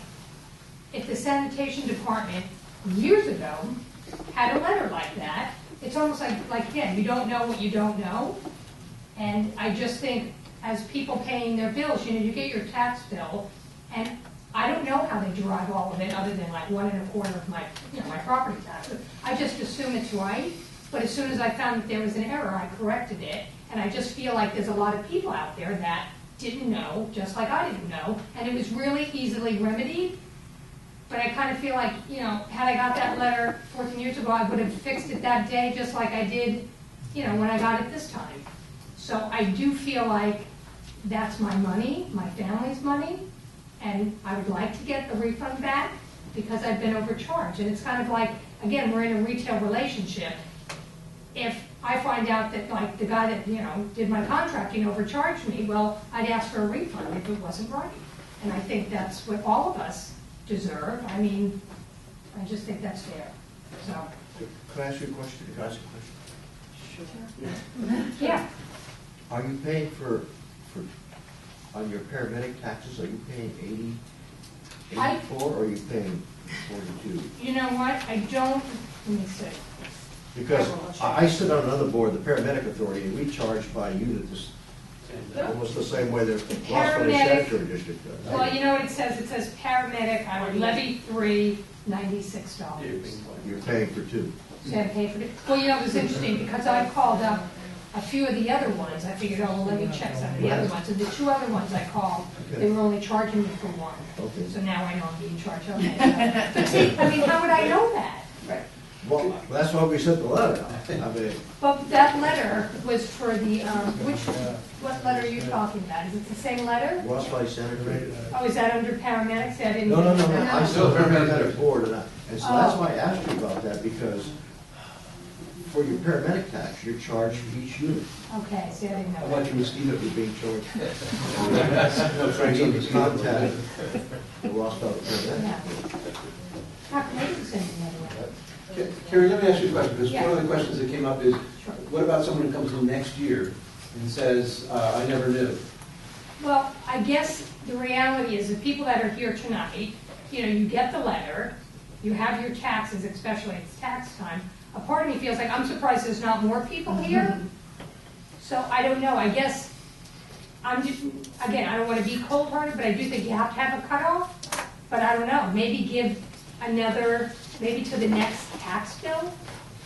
Speaker 11: if the sanitation department years ago had a letter like that, it's almost like again, you don't know what you don't know. And I just think, as people paying their bills, you get your tax bill, and I don't know how they derive all of it, other than like 1 1/4 of my, my property taxes. I just assume it's right, but as soon as I found that there was an error, I corrected it, and I just feel like there's a lot of people out there that didn't know, just like I didn't know, and it was really easily remedied. But I kind of feel like, had I got that letter 14 years ago, I would have fixed it that day, just like I did, when I got it this time. So I do feel like that's my money, my family's money, and I would like to get a refund back because I've been overcharged. And it's kind of like, again, we're in a retail relationship. If I find out that, like, the guy that, did my contracting overcharged me, well, I'd ask for a refund if it wasn't right. And I think that's what all of us deserve. I mean, I just think that's fair. So,
Speaker 1: Can I ask you a question? Can I ask you a question?
Speaker 11: yeah.
Speaker 1: Are you paying for, on your paramedic taxes, are you paying 84, or are you paying 42?
Speaker 11: You know what? I don't, let me see.
Speaker 1: Because I sit on another board, the paramedic authority, and we charge by unit, almost the same way that the Los Angeles
Speaker 11: Paramedic-
Speaker 1: Sanitary District does.
Speaker 11: Well, you know what it says? It says paramedic, I would levy $96.
Speaker 1: You're paying for 2.
Speaker 11: So I paid for it. Well, it was interesting because I called up a few of the other ones. I figured, well, let me check some of the other ones. And the 2 other ones I called, they were only charging me for 1.
Speaker 1: Okay.
Speaker 11: So now I know I'm being charged. Okay. But see, I mean, how would I know that?
Speaker 1: Well, that's why we sent the letter out. I mean,
Speaker 11: But that letter was for the, what letter are you talking about? Is it the same letter?
Speaker 1: Ross Valley Sanitary.
Speaker 11: Oh, is that under paramedics? I didn't.
Speaker 1: No. I sit on the paramedic board, and so
Speaker 11: Oh.
Speaker 1: that's why I asked you about that, because for your paramedic tax, you're charged for each unit.
Speaker 11: Okay, see, I didn't
Speaker 6: How
Speaker 11: know
Speaker 6: about
Speaker 11: that.
Speaker 6: your mosquito?
Speaker 1: You're being charged.
Speaker 6: No, Frank's on
Speaker 1: You need to
Speaker 6: mosquito.
Speaker 1: contact the Rossville paramedic.
Speaker 11: Yeah. How come they didn't send me another one?
Speaker 6: Carrie, let me ask you a question, because
Speaker 11: Yeah.
Speaker 6: one of the questions that came up is,
Speaker 11: Sure.
Speaker 6: what about someone who comes in next year and says, I never knew?
Speaker 11: Well, I guess the reality is the people that are here tonight, you get the letter, you have your taxes, especially it's tax time. A part of me feels like I'm surprised there's not more people here. So I don't know, I guess, again, I don't want to be cold-hearted, but I do think you have to have a cutoff. But I don't know, maybe give maybe to the next tax bill,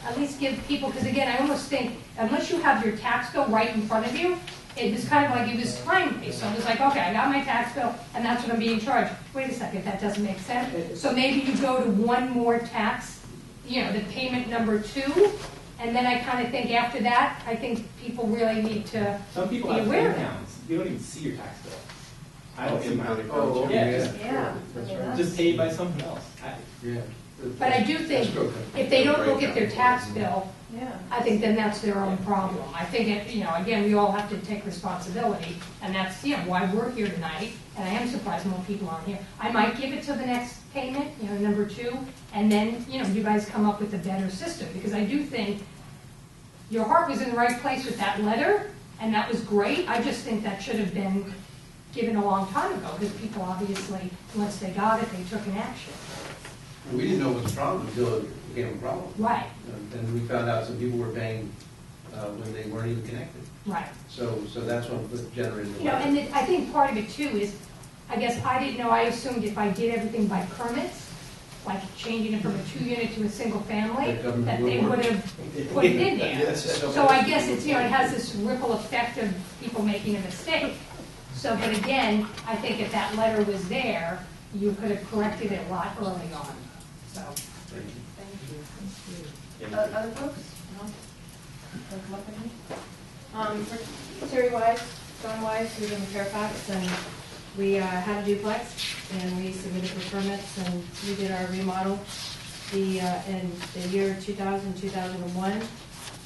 Speaker 11: at least give people, because again, I almost think, unless you have your tax bill right in front of you, it was kind of like it was time-based. So it was like, okay, I got my tax bill, and that's what I'm being charged. Wait a second, that doesn't make sense. So maybe you go to one more tax, the payment number 2, and then I kind of think after that, I think people really need to
Speaker 3: Some people
Speaker 11: be
Speaker 3: have
Speaker 11: aware
Speaker 3: bank
Speaker 11: of it.
Speaker 3: accounts. You don't even see your tax bill. I
Speaker 4: Oh,
Speaker 3: don't see mine.
Speaker 4: in-county
Speaker 3: Oh,
Speaker 4: funds,
Speaker 3: yeah,
Speaker 4: yeah.
Speaker 3: just-
Speaker 2: Yeah.
Speaker 6: That's
Speaker 2: I mean,
Speaker 6: right.
Speaker 3: just paid by someone else.
Speaker 6: Yeah.
Speaker 11: But I do think if they don't look at their tax bill,
Speaker 2: Yeah.
Speaker 11: I think then that's their own problem. I think, again, we all have to take responsibility, and that's, why we're here tonight, and I am surprised more people aren't here. I might give it to the next payment, number 2, and then, you guys come up with a better system, because I do think your heart was in the right place with that letter, and that was great. I just think that should have been given a long time ago, because people obviously, once they got it, they took an action.
Speaker 6: We didn't know it was a problem until it became a problem.
Speaker 11: Right,
Speaker 6: And we found out some people were paying when they weren't even connected.
Speaker 11: right.
Speaker 6: So that's what generated the.
Speaker 11: And I think part of it too is, I guess I didn't know, I assumed if I did everything by permits, like changing it from a 2-unit to a single family,
Speaker 6: The government
Speaker 11: that
Speaker 6: would
Speaker 11: they
Speaker 6: work.
Speaker 11: would have put it in there.
Speaker 4: Yes.
Speaker 11: So I guess it's, it has this ripple effect of people making a mistake. So, but again, I think if that letter was there, you could have corrected it a lot early on, so.
Speaker 6: Thank you.
Speaker 2: Thank you. Other folks? No? Wanna come up with me? For Terry Wise, John Wise, who live in Fairfax, and we had a duplex, and we submitted for permits, and we did our remodel. In the year 2000, 2001,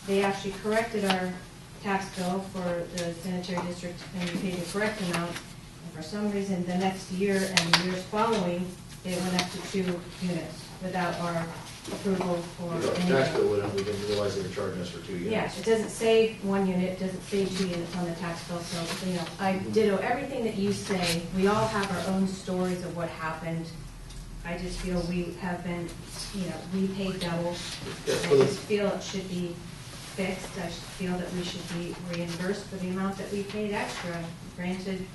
Speaker 2: they actually corrected our tax bill for the sanitary district, and we paid the correct amount. And for some reason, the next year and the years following, it went up to 2 units without our approval or
Speaker 12: The
Speaker 2: anything.
Speaker 12: tax bill went up, we didn't realize they were charging us for 2 units.
Speaker 2: Yeah, it doesn't say 1 unit, it doesn't say 2 units on the tax bill, so, I ditto everything that you say. We all have our own stories of what happened. I just feel we have been, we paid double.
Speaker 12: Yes,
Speaker 2: I
Speaker 12: for the-
Speaker 2: just feel it should be fixed. I feel that we should be reimbursed for the amount that we paid extra. Granted,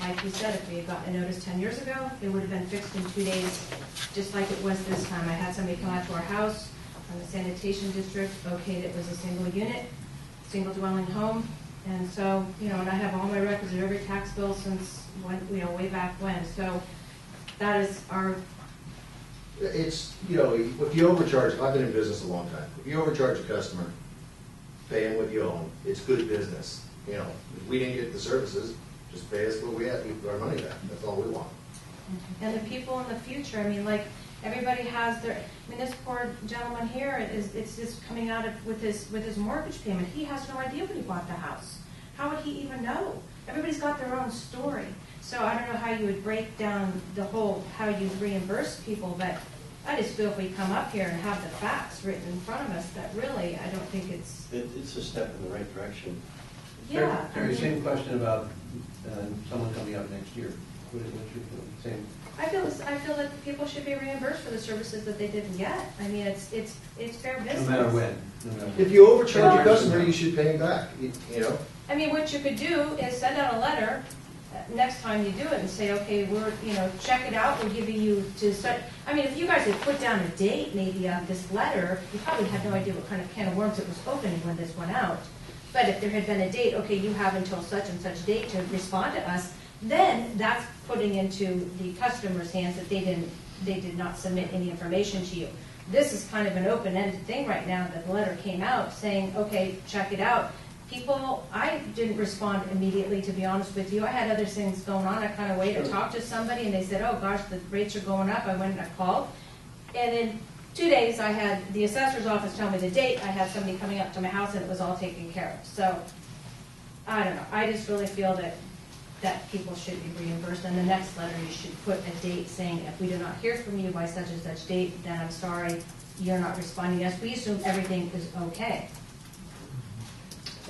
Speaker 2: like you said, if we had gotten a notice 10 years ago, it would have been fixed in 2 days, just like it was this time. I had somebody come out to our house from the sanitation district, okayed it was a single unit, single dwelling home. And so, and I have all my records of every tax bill since when, way back when. So that is our,
Speaker 12: It's, if you overcharge, I've been in business a long time. If you overcharge a customer, pay them what you own, it's good business. If we didn't get the services, just pay us what we have, our money back. That's all we want.
Speaker 2: and the people in the future, like, everybody has their, this poor gentleman here, it's just coming out with his mortgage payment. He has no idea when he bought the house. How would he even know? Everybody's got their own story. So I don't know how you would break down the whole, how you reimburse people, but I just feel if we come up here and have the facts written in front of us, that really, I don't think it's,
Speaker 4: It's a step in the right direction.
Speaker 2: yeah. I
Speaker 6: Terry,
Speaker 2: mean,
Speaker 6: same question about someone coming up next year. What's your feeling? Same.
Speaker 2: I feel that people should be reimbursed for the services that they didn't get. It's fair business.
Speaker 6: No matter when. No matter when.
Speaker 12: If you overcharge a customer, you should pay him back,
Speaker 2: What you could do is send out a letter next time you do it and say, okay, we're, check it out, we're giving you to set, if you guys had put down a date maybe of this letter, you probably had no idea what kind of can of worms it was opening when this went out. But if there had been a date, okay, you have until such and such date to respond to us, then that's putting into the customer's hands that they did not submit any information to you. This is kind of an open-ended thing right now, that the letter came out saying, okay, check it out. People, I didn't respond immediately, to be honest with you. I had other things going on. I kind of waited to talk to somebody, and they said, oh gosh, the rates are going up. I went and I called. And then
Speaker 13: 2 days, I had the assessor's office tell me the date, I had somebody coming up to my house, and it was all taken care of. So, I don't know, I just really feel that people should be reimbursed. And the next letter, you should put a date saying, if we do not hear from you by such and such date, then I'm sorry, you're not responding to us. We assume everything is okay.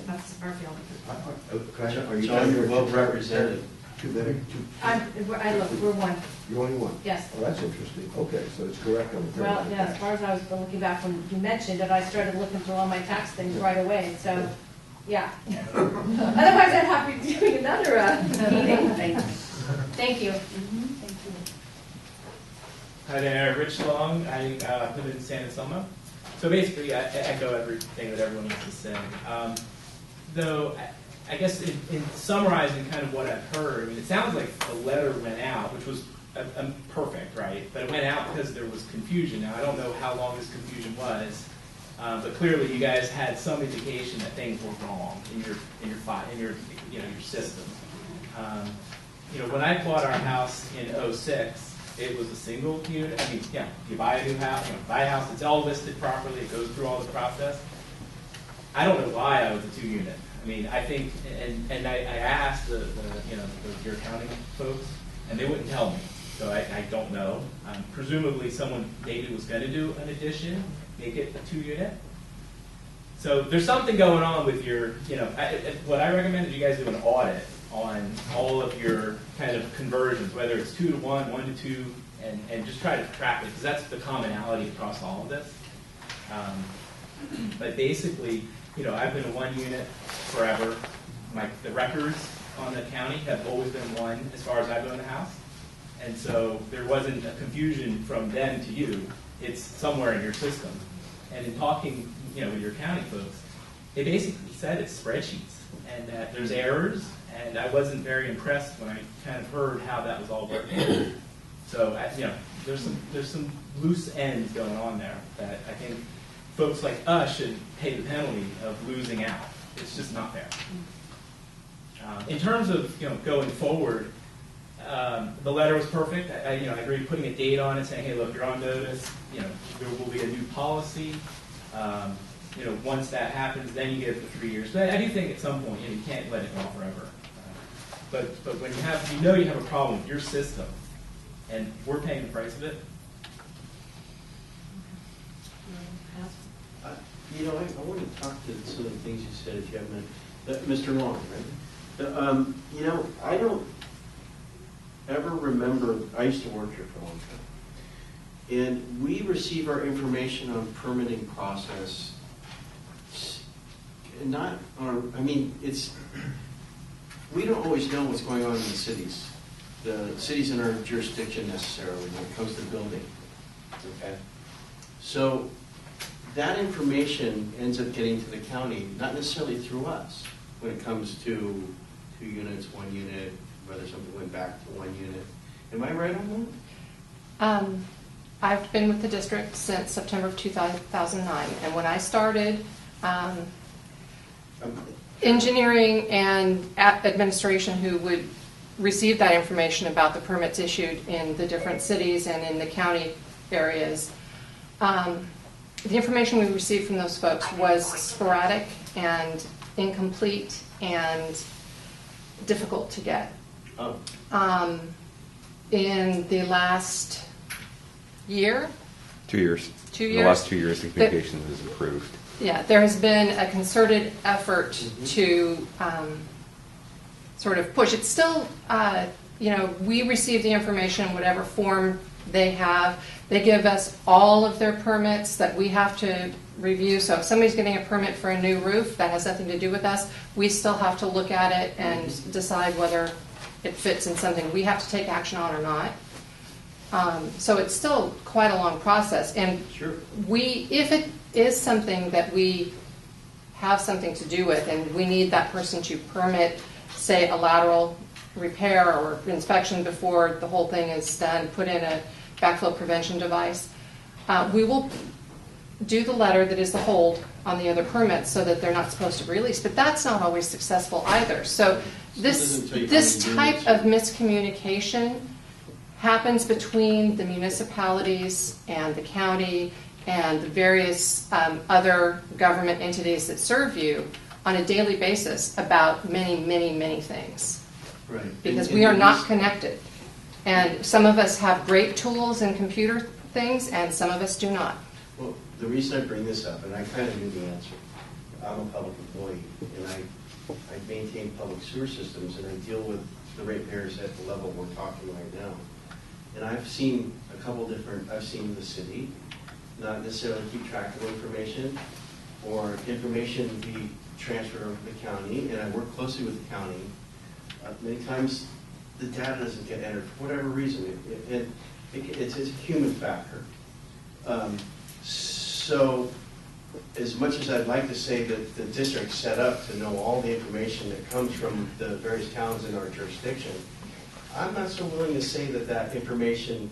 Speaker 13: That's our feeling.
Speaker 4: Are you John, you're well represented.
Speaker 1: Two better, two.
Speaker 13: We're one,
Speaker 1: You're only one?
Speaker 13: yes.
Speaker 1: Oh, that's interesting. Okay, so it's correct on the third
Speaker 13: Well,
Speaker 1: line.
Speaker 13: yeah, as far as I was looking back when you mentioned it, I started looking through all my tax things right away, so, yeah. Otherwise, I'd have to be doing another meeting. Thank you.
Speaker 3: Hi there, Rich Long. I live in San Anselmo. So basically, I echo everything that everyone else is saying. Though, I guess in summarizing kind of what I've heard, I mean, it sounds like the letter went out, which was perfect, right? But it went out because there was confusion. Now, I don't know how long this confusion was, but clearly you guys had some indication that things were wrong in your system. When I bought our house in '06, it was a single unit. I mean, yeah, you buy a new house, buy a house, it's all listed properly, it goes through all the process. I don't know why I was a 2-unit. I mean, I think, and I asked your accounting folks, and they wouldn't tell me. So I don't know. Presumably someone maybe was going to do an addition, make it a 2-unit. So there's something going on with your, what I recommend is you guys do an audit on all of your kind of conversions, whether it's 2 to 1, 1 to 2, and just try to track it, because that's the commonality across all of this. But basically, I've been a 1-unit forever. The records on the county have always been 1 as far as I've owned a house. And so there wasn't a confusion from them to you. It's somewhere in your system. And in talking, with your county folks, they basically said it's spreadsheets and that there's errors. And I wasn't very impressed when I kind of heard how that was all working. So, there's some loose ends going on there that I think folks like us should pay the penalty of losing out. It's just not fair. In terms of going forward, the letter was perfect. I agree putting a date on it, saying, hey, look, you're on notice. There will be a new policy. Once that happens, then you get it for 3 years. But I do think at some point, you can't let it go on forever. But when you have a problem with your system, and we're paying the price of it.
Speaker 4: I want to talk to some of the things you said, if you have a minute. Mr. Long, right? I don't ever remember, I used to work here for a long time, and we receive our information on permitting process, we don't always know what's going on in the cities. The cities in our jurisdiction necessarily when it comes to building, okay? So that information ends up getting to the county, not necessarily through us, when it comes to 2 units, 1 unit, whether something went back to 1 unit. Am I right on that?
Speaker 10: I've been with the district since September of 2009, and when I started, engineering and administration who would receive that information about the permits issued in the different cities and in the county areas, the information we received from those folks was sporadic and incomplete and difficult to get. In the last year?
Speaker 14: 2 years.
Speaker 10: 2 years?
Speaker 14: In the last 2 years, the communication has improved.
Speaker 10: Yeah, there has been a concerted effort to sort of push. It's still, we receive the information in whatever form they have. They give us all of their permits that we have to review. So if somebody's getting a permit for a new roof, that has nothing to do with us. We still have to look at it and decide whether it fits in something we have to take action on or not. So it's still quite a long process. And
Speaker 4: sure.
Speaker 10: If it is something that we have something to do with and we need that person to permit, say, a lateral repair or inspection before the whole thing is done, put in a backflow prevention device, we will do the letter that is the hold on the other permits so that they're not supposed to release. But that's not always successful either. So this type of miscommunication happens between the municipalities and the county and the various other government entities that serve you on a daily basis about many, many, many things.
Speaker 4: Right.
Speaker 10: Because
Speaker 4: And
Speaker 10: we are
Speaker 4: the
Speaker 10: not
Speaker 4: reason-
Speaker 10: connected. And some of us have great tools and computer things, and some of us do not.
Speaker 4: Well, the reason I bring this up, and I kind of knew the answer, I'm a public employee, and I maintain public sewer systems, and I deal with the ratepayers at the level we're talking right now. And I've seen a couple different, I've seen the city not necessarily keep track of information, or information be transferred over to the county, and I work closely with the county. Many times, the data doesn't get entered for whatever reason. It's a human factor. So, as much as I'd like to say that the district's set up to know all the information that comes from the various towns in our jurisdiction, I'm not so willing to say that that information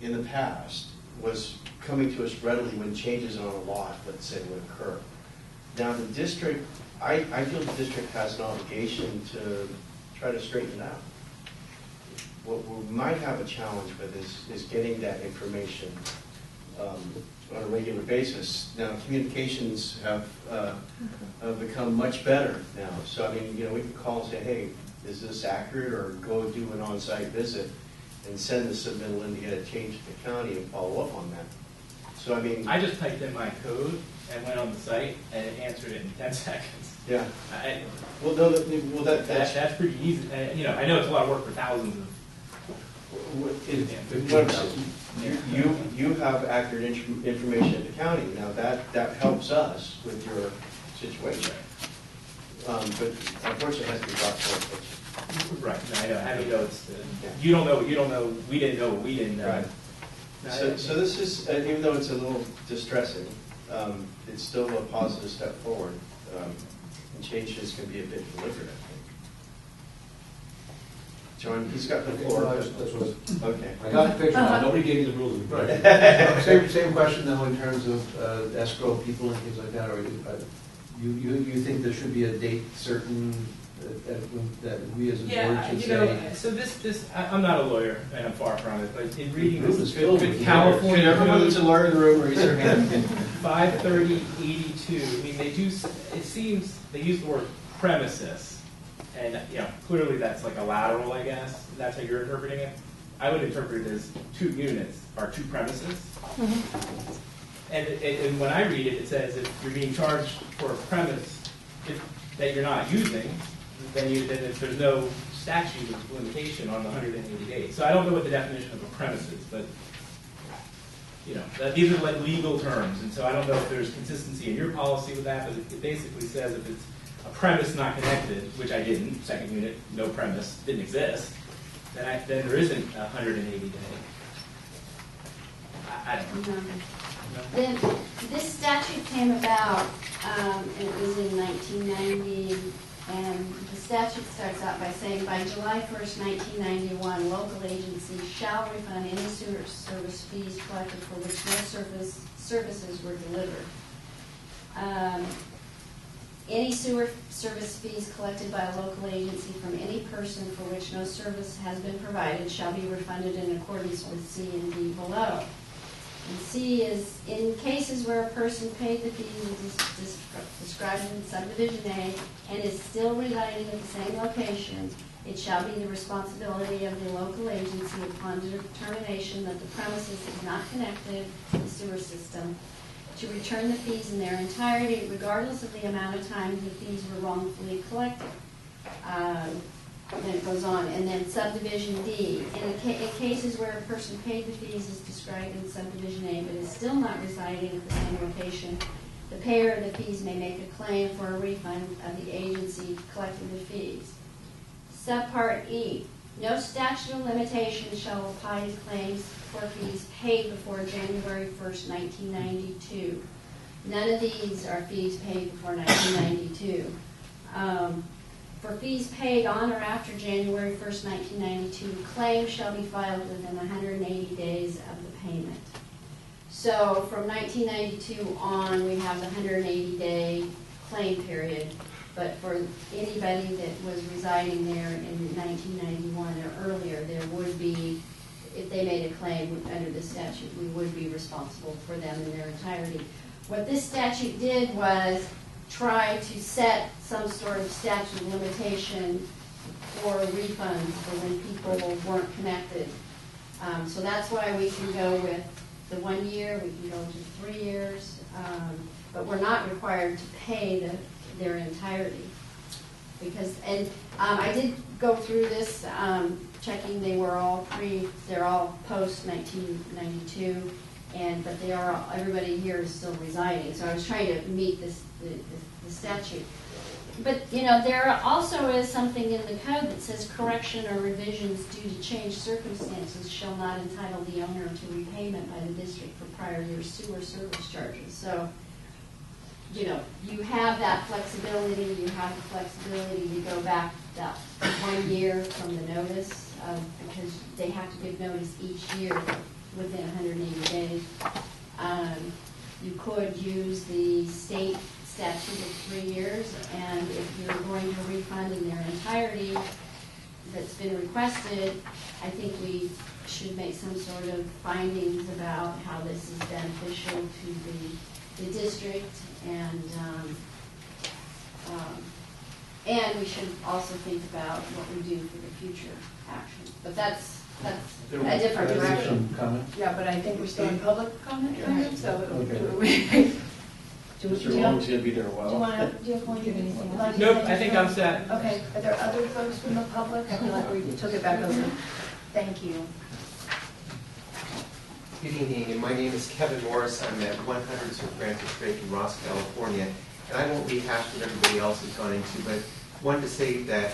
Speaker 4: in the past was coming to us readily when changes on a lot, let's say, would occur. Now, the district, I feel the district has an obligation to try to straighten it out. What we might have a challenge with is getting that information on a regular basis. Now, communications have become much better now. So, I mean, we can call and say, hey, is this accurate? Or go do an on-site visit and send the submittal in to get it changed to the county and follow up on that. So, I mean...
Speaker 15: I just typed in my code and went on the site, and it answered it in 10 seconds.
Speaker 4: Yeah.
Speaker 15: Well,
Speaker 4: no,
Speaker 15: that's pretty easy. I know it's a lot of work for thousands of...
Speaker 4: You have accurate information at the county. Now, that helps us with your situation. But unfortunately, it has to be brought to our attention.
Speaker 15: Right. No, I know. How do you know it's... You don't know what you don't know. We didn't know what we didn't know.
Speaker 4: Right. So this is, even though it's a little distressing, it's still a positive step forward. And changes can be a bit deliberate, I think. John, he's got the floor. Okay.
Speaker 6: I got the picture, nobody gave you the rules. Right. Same question though in terms of escrow people and things like that, or you think there should be a date certain that we as a board should say?
Speaker 15: So this I'm not a lawyer, and I'm far from it, but in reading
Speaker 6: This is filled with
Speaker 15: California,
Speaker 4: everyone that's a lawyer in the room raise their hand.
Speaker 15: 53082. I mean, they do. It seems they use the word premises, and clearly that's like a lateral, I guess. That's how you're interpreting it. I would interpret it as 2 units are 2 premises. Mm-hmm. And when I read it, it says if you're being charged for a premise that you're not using, then there's no statute of limitation on the 180 days. So I don't know what the definition of a premise is, but these are like legal terms, and so I don't know if there's consistency in your policy with that, but it basically says if it's a premise not connected, which I didn't, second unit, no premise, didn't exist, then there isn't a 180 day. I don't know.
Speaker 8: Then this statute came about, and it was in 1990, and the statute starts out by saying, by July 1st, 1991, local agencies shall refund any sewer service fees collected for which no services were delivered. Any sewer service fees collected by a local agency from any person for which no service has been provided shall be refunded in accordance with C and D below. And C is, in cases where a person paid the fees described in subdivision A and is still residing at the same location, it shall be the responsibility of the local agency upon determination that the premises is not connected to the sewer system to return the fees in their entirety, regardless of the amount of time the fees were wrongfully collected. Then it goes on, and then subdivision D. In cases where a person paid the fees as described in subdivision A but is still not residing at the same location, the payer of the fees may make a claim for a refund of the agency collecting the fees. Subpart E. No statute of limitations shall apply to claims for fees paid before January 1st, 1992. None of these are fees paid before 1992. For fees paid on or after January 1st, 1992, claims shall be filed within 180 days of the payment. So from 1992 on, we have the 180-day claim period. But for anybody that was residing there in 1991 or earlier, there would be if they made a claim under this statute, we would be responsible for them in their entirety. What this statute did was try to set some sort of statute of limitation for refunds for when people weren't connected. So that's why we can go with the 1 year, we can go to 3 years, but we're not required to pay their entirety. Because, and I did go through this, checking they were all they're all post 1992, but they are all, everybody here is still residing. So I was trying to meet the statute. But, you know, there also is something in the code that says correction or revisions due to changed circumstances shall not entitle the owner to repayment by the district for prior year's sewer service charges. So, you know, you have that flexibility, you have the flexibility to go back that 1 year from the notice, because they have to give notice each year within 180 days. You could use the state statute of 3 years, and if you're going to refund in their entirety that's been requested, I think we should make some sort of findings about how this is beneficial to the district, and we should also think about what we do for the future action. But that's a different direction.
Speaker 9: Yeah, but I think we're still in public comment, right? So
Speaker 6: Okay.
Speaker 4: Mr. Long's going to be there a
Speaker 9: Do you
Speaker 4: while.
Speaker 9: want to, do you have one? Like
Speaker 15: Nope,
Speaker 9: to say
Speaker 15: I think I'm set.
Speaker 9: Okay, are there other folks from the public? I feel like we took it back over. Thank you.
Speaker 16: Good evening, and my name is Kevin Morris. I'm at 100 Sir Francis Drake in Ross, California. And I won't rehash what everybody else has gone into, but wanted to say that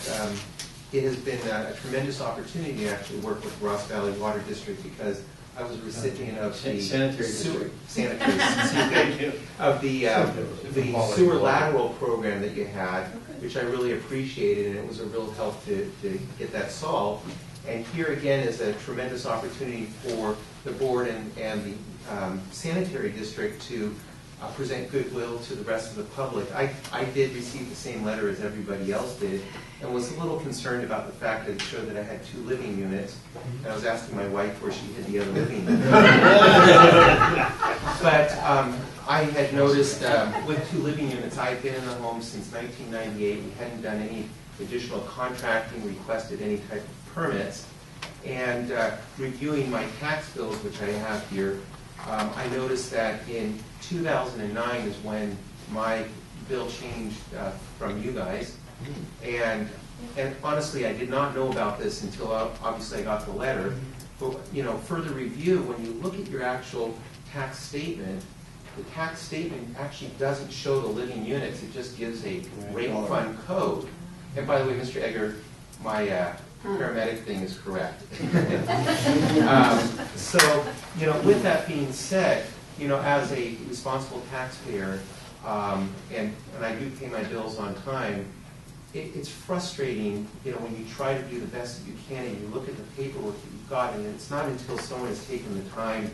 Speaker 16: it has been a tremendous opportunity to actually work with Ross Valley Water District, because I was a recipient of the
Speaker 4: Sanitary
Speaker 16: sewer,
Speaker 4: district.
Speaker 16: thank you, of the sewer lateral program that you had, which I really appreciated, and it was a real help to get that solved. And here again is a tremendous opportunity for the board and the sanitary district to present goodwill to the rest of the public. I did receive the same letter as everybody else did, and was a little concerned about the fact that it showed that I had 2 living units. And I was asking my wife where she hid the other living unit. But I had noticed with 2 living units, I've been in the home since 1998. We hadn't done any additional contracting, requested any type of permits. And reviewing my tax bills, which I have here, I noticed that in 2009 is when my bill changed from you guys. And honestly, I did not know about this until obviously I got the letter. But you know, further review, when you look at your actual tax statement, the tax statement actually doesn't show the living units. It just gives a rate fund code. And by the way, Mr. Egger, my paramedic thing is correct. So, you know, with that being said, you know, as a responsible taxpayer, and I do pay my bills on time, it's frustrating, you know, when you try to do the best that you can and you look at the paperwork that you've got, and it's not until someone has taken the time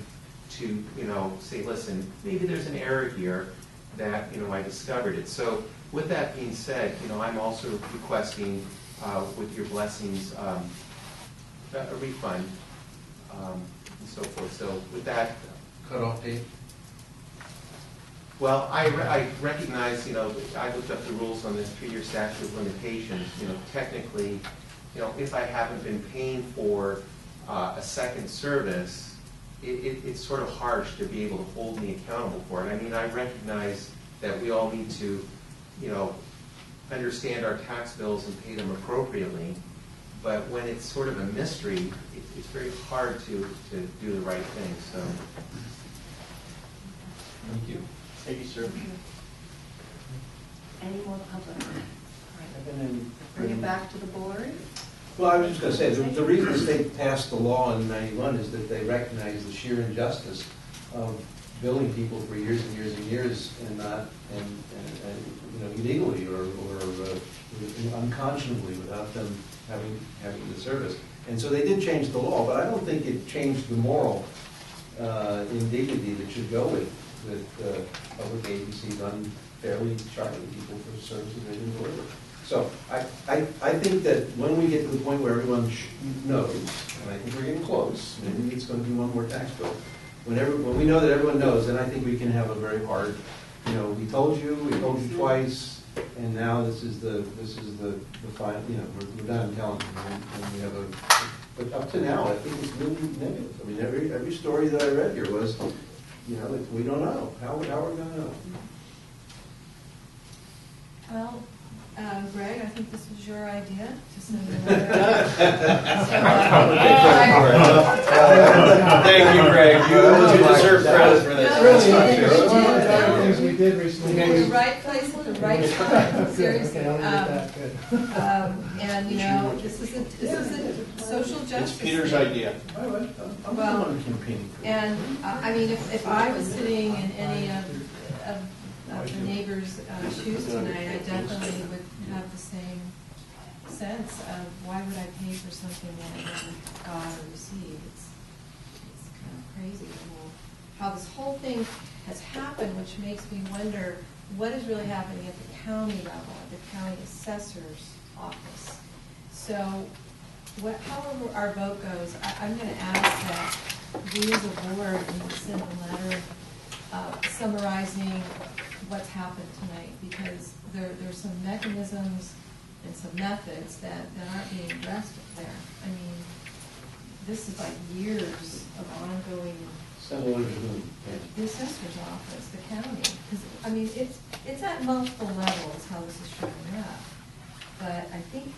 Speaker 16: to, you know, say, listen, maybe there's an error here, that, you know, I discovered it. So with that being said, you know, I'm also requesting, with your blessings, a refund, and so forth. So with that.
Speaker 6: Cutoff date?
Speaker 16: Well, I recognize, you know, I looked up the rules on this 3-year statute of limitations. You know, technically, you know, if I haven't been paying for a second service, it's sort of harsh to be able to hold me accountable for it. I mean, I recognize that we all need to, you know, understand our tax bills and pay them appropriately. But when it's sort of a mystery, it's very hard to do the right thing. So,
Speaker 6: Thank you.
Speaker 4: Thank you, sir.
Speaker 9: Any more public? All right. Bring it back to the board.
Speaker 6: Well, I was just going to say, the reason the state passed the law in '91 is that they recognized the sheer injustice of billing people for years and years and years, and not, you know, illegally or unconscionably without them having the service. And so they did change the law, but I don't think it changed the moral indignity that should go with public agencies unfairly charging people for services they didn't deliver. So I think that when we get to the point where everyone knows, and I think we're getting close, maybe it's gonna be one more tax bill. When we know that everyone knows, then I think we can have a very hard, we told you twice, and now this is the final, we're done telling you. And we have but up to now, I think it's really negative. I mean, every story that I read here was, that we don't know. How are we gonna know?
Speaker 7: Well, Greg, I think this was your idea to send a letter.
Speaker 4: Thank you, Greg. You deserve credit for this.
Speaker 5: Things we did recently.
Speaker 7: In the right place at the right time, seriously.
Speaker 5: Okay, I'll leave that, good.
Speaker 7: And, this is a social justice.
Speaker 4: It's Peter's
Speaker 7: thing.
Speaker 4: idea.
Speaker 6: I'm
Speaker 7: Well,
Speaker 6: the one campaigning for it.
Speaker 7: And, if I was sitting in any of the neighbors' shoes tonight, I definitely would have the same sense of why would I pay for something that I never got or received? It's kind of crazy how this whole thing has happened, which makes me wonder what is really happening at the county level, at the county assessor's office. So, however our vote goes, I'm going to ask that we as a board send a letter summarizing what's happened tonight, because there's some mechanisms and some methods that aren't being addressed there. I mean, this is like years of ongoing.
Speaker 6: Send a letter to whom?
Speaker 7: The assessor's office, the county, because, it's at multiple levels how this is showing up. But I think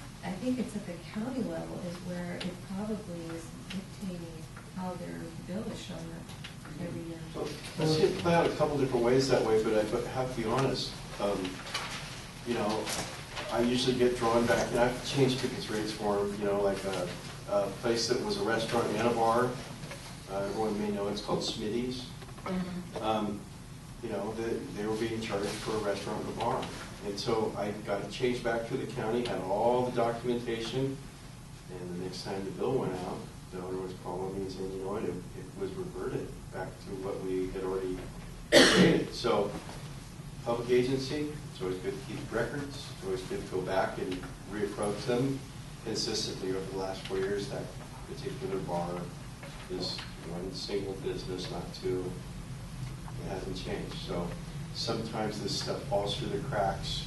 Speaker 7: it's at the county level is where it probably is dictating how their bill is showing up every year.
Speaker 4: So, I've seen it play out a couple different ways that way, but I have to be honest. I usually get drawn back, and I've changed tickets rates for them, like a place that was a restaurant and a bar. Everyone may know it's called Smitty's. They were being charged for a restaurant and a bar. And so I got it changed back to the county, had all the documentation, and the next time the bill went out, the owner was calling me and saying, it was reverted back to what we had already created. So, public agency, it's always good to keep records, it's always good to go back and reapproach them consistently over the last 4 years. That particular bar is one single business, not two. It hasn't changed. So sometimes this stuff falls through the cracks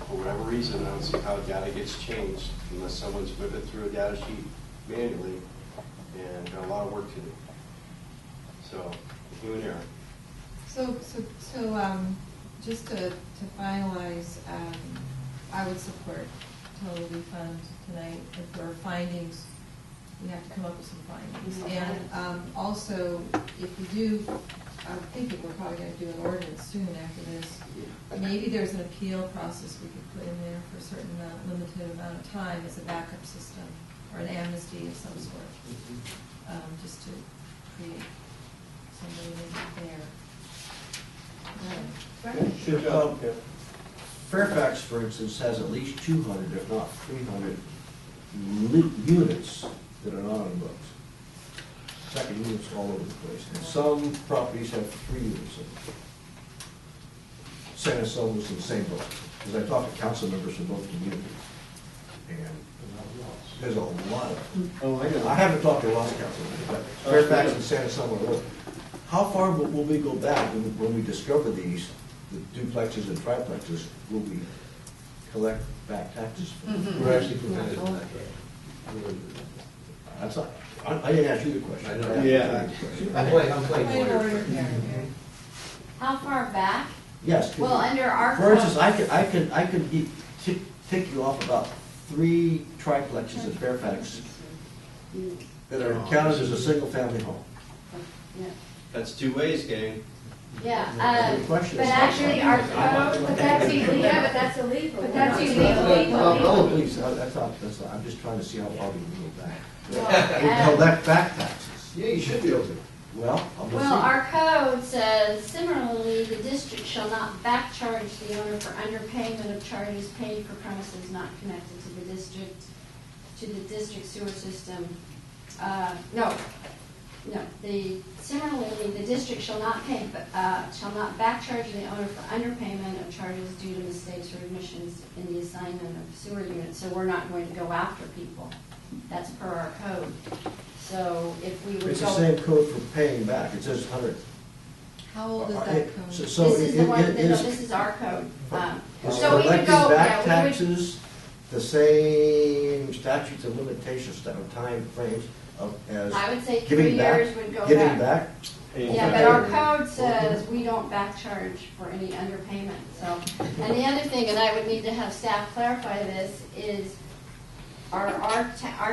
Speaker 4: for whatever reason. I don't see how data gets changed unless someone's whipped it through a data sheet manually, and got a lot of work to do. So, human error.
Speaker 7: So, just to finalize, I would support total refund tonight. If there are findings, we have to come up with some findings. And also, if we do, I'm thinking we're probably going to do an ordinance soon after this. Maybe there's an appeal process we could put in there for a certain limited amount of time as a backup system, or an amnesty of some sort, just to create somebody there.
Speaker 1: Fairfax, for instance, has at least 200, if not 300, units that are not on the books. Second units all over the place. And some properties have 3 units in them. San Anselmo was in the same boat, because I talked to council members from both communities. And there's a lot of them. I haven't talked to Ross Council, but Fairfax and San Anselmo are over. How far will we go back when we discover these, the duplexes and triplexes, will we collect back taxes?
Speaker 6: We're actually prevented from that.
Speaker 1: That's not, I didn't ask you the question.
Speaker 6: I know.
Speaker 4: Yeah.
Speaker 6: I'm playing lawyer.
Speaker 8: How far back?
Speaker 1: Yes.
Speaker 8: Well, under our
Speaker 1: For instance,
Speaker 8: code-
Speaker 1: I could tick you off about 3 triplexes in Fairfax that are counted as a single-family home.
Speaker 8: Yeah.
Speaker 4: That's 2 ways, gang.
Speaker 8: Yeah,
Speaker 1: The question
Speaker 8: but
Speaker 1: is-
Speaker 8: actually our code, but that's illegal.
Speaker 9: Yeah, but that's illegal.
Speaker 8: But that's illegal.
Speaker 1: Oh, please, that's not, I'm just trying to see how far we can go back.
Speaker 8: Well,
Speaker 1: Collect back taxes.
Speaker 12: Yeah, you should be able to.
Speaker 1: Well, I'll see.
Speaker 8: Well, our code says, similarly, the district shall not back charge the owner for underpayment of charges paid for premises not connected to the district sewer system. Similarly, the district shall not back charge the owner for underpayment of charges due to mistakes or omissions in the assignment of sewer units. So we're not going to go after people. That's per our code. So if we would
Speaker 1: It's the
Speaker 8: go.
Speaker 1: same code for paying back, it says 100.
Speaker 7: How old is that code?
Speaker 1: So
Speaker 8: This is the one, no,
Speaker 1: is
Speaker 8: this is our code.
Speaker 1: is
Speaker 8: So we would
Speaker 1: collecting
Speaker 8: go,
Speaker 1: back
Speaker 8: yeah, we would,
Speaker 1: taxes the same statutes of limitations, time frames as
Speaker 8: I would say 3
Speaker 1: giving back?
Speaker 8: years would go
Speaker 1: Giving
Speaker 8: back.
Speaker 1: back?
Speaker 8: Yeah, but our code says we don't back charge for any underpayment, so. And the other thing, and I would need to have staff clarify this, is our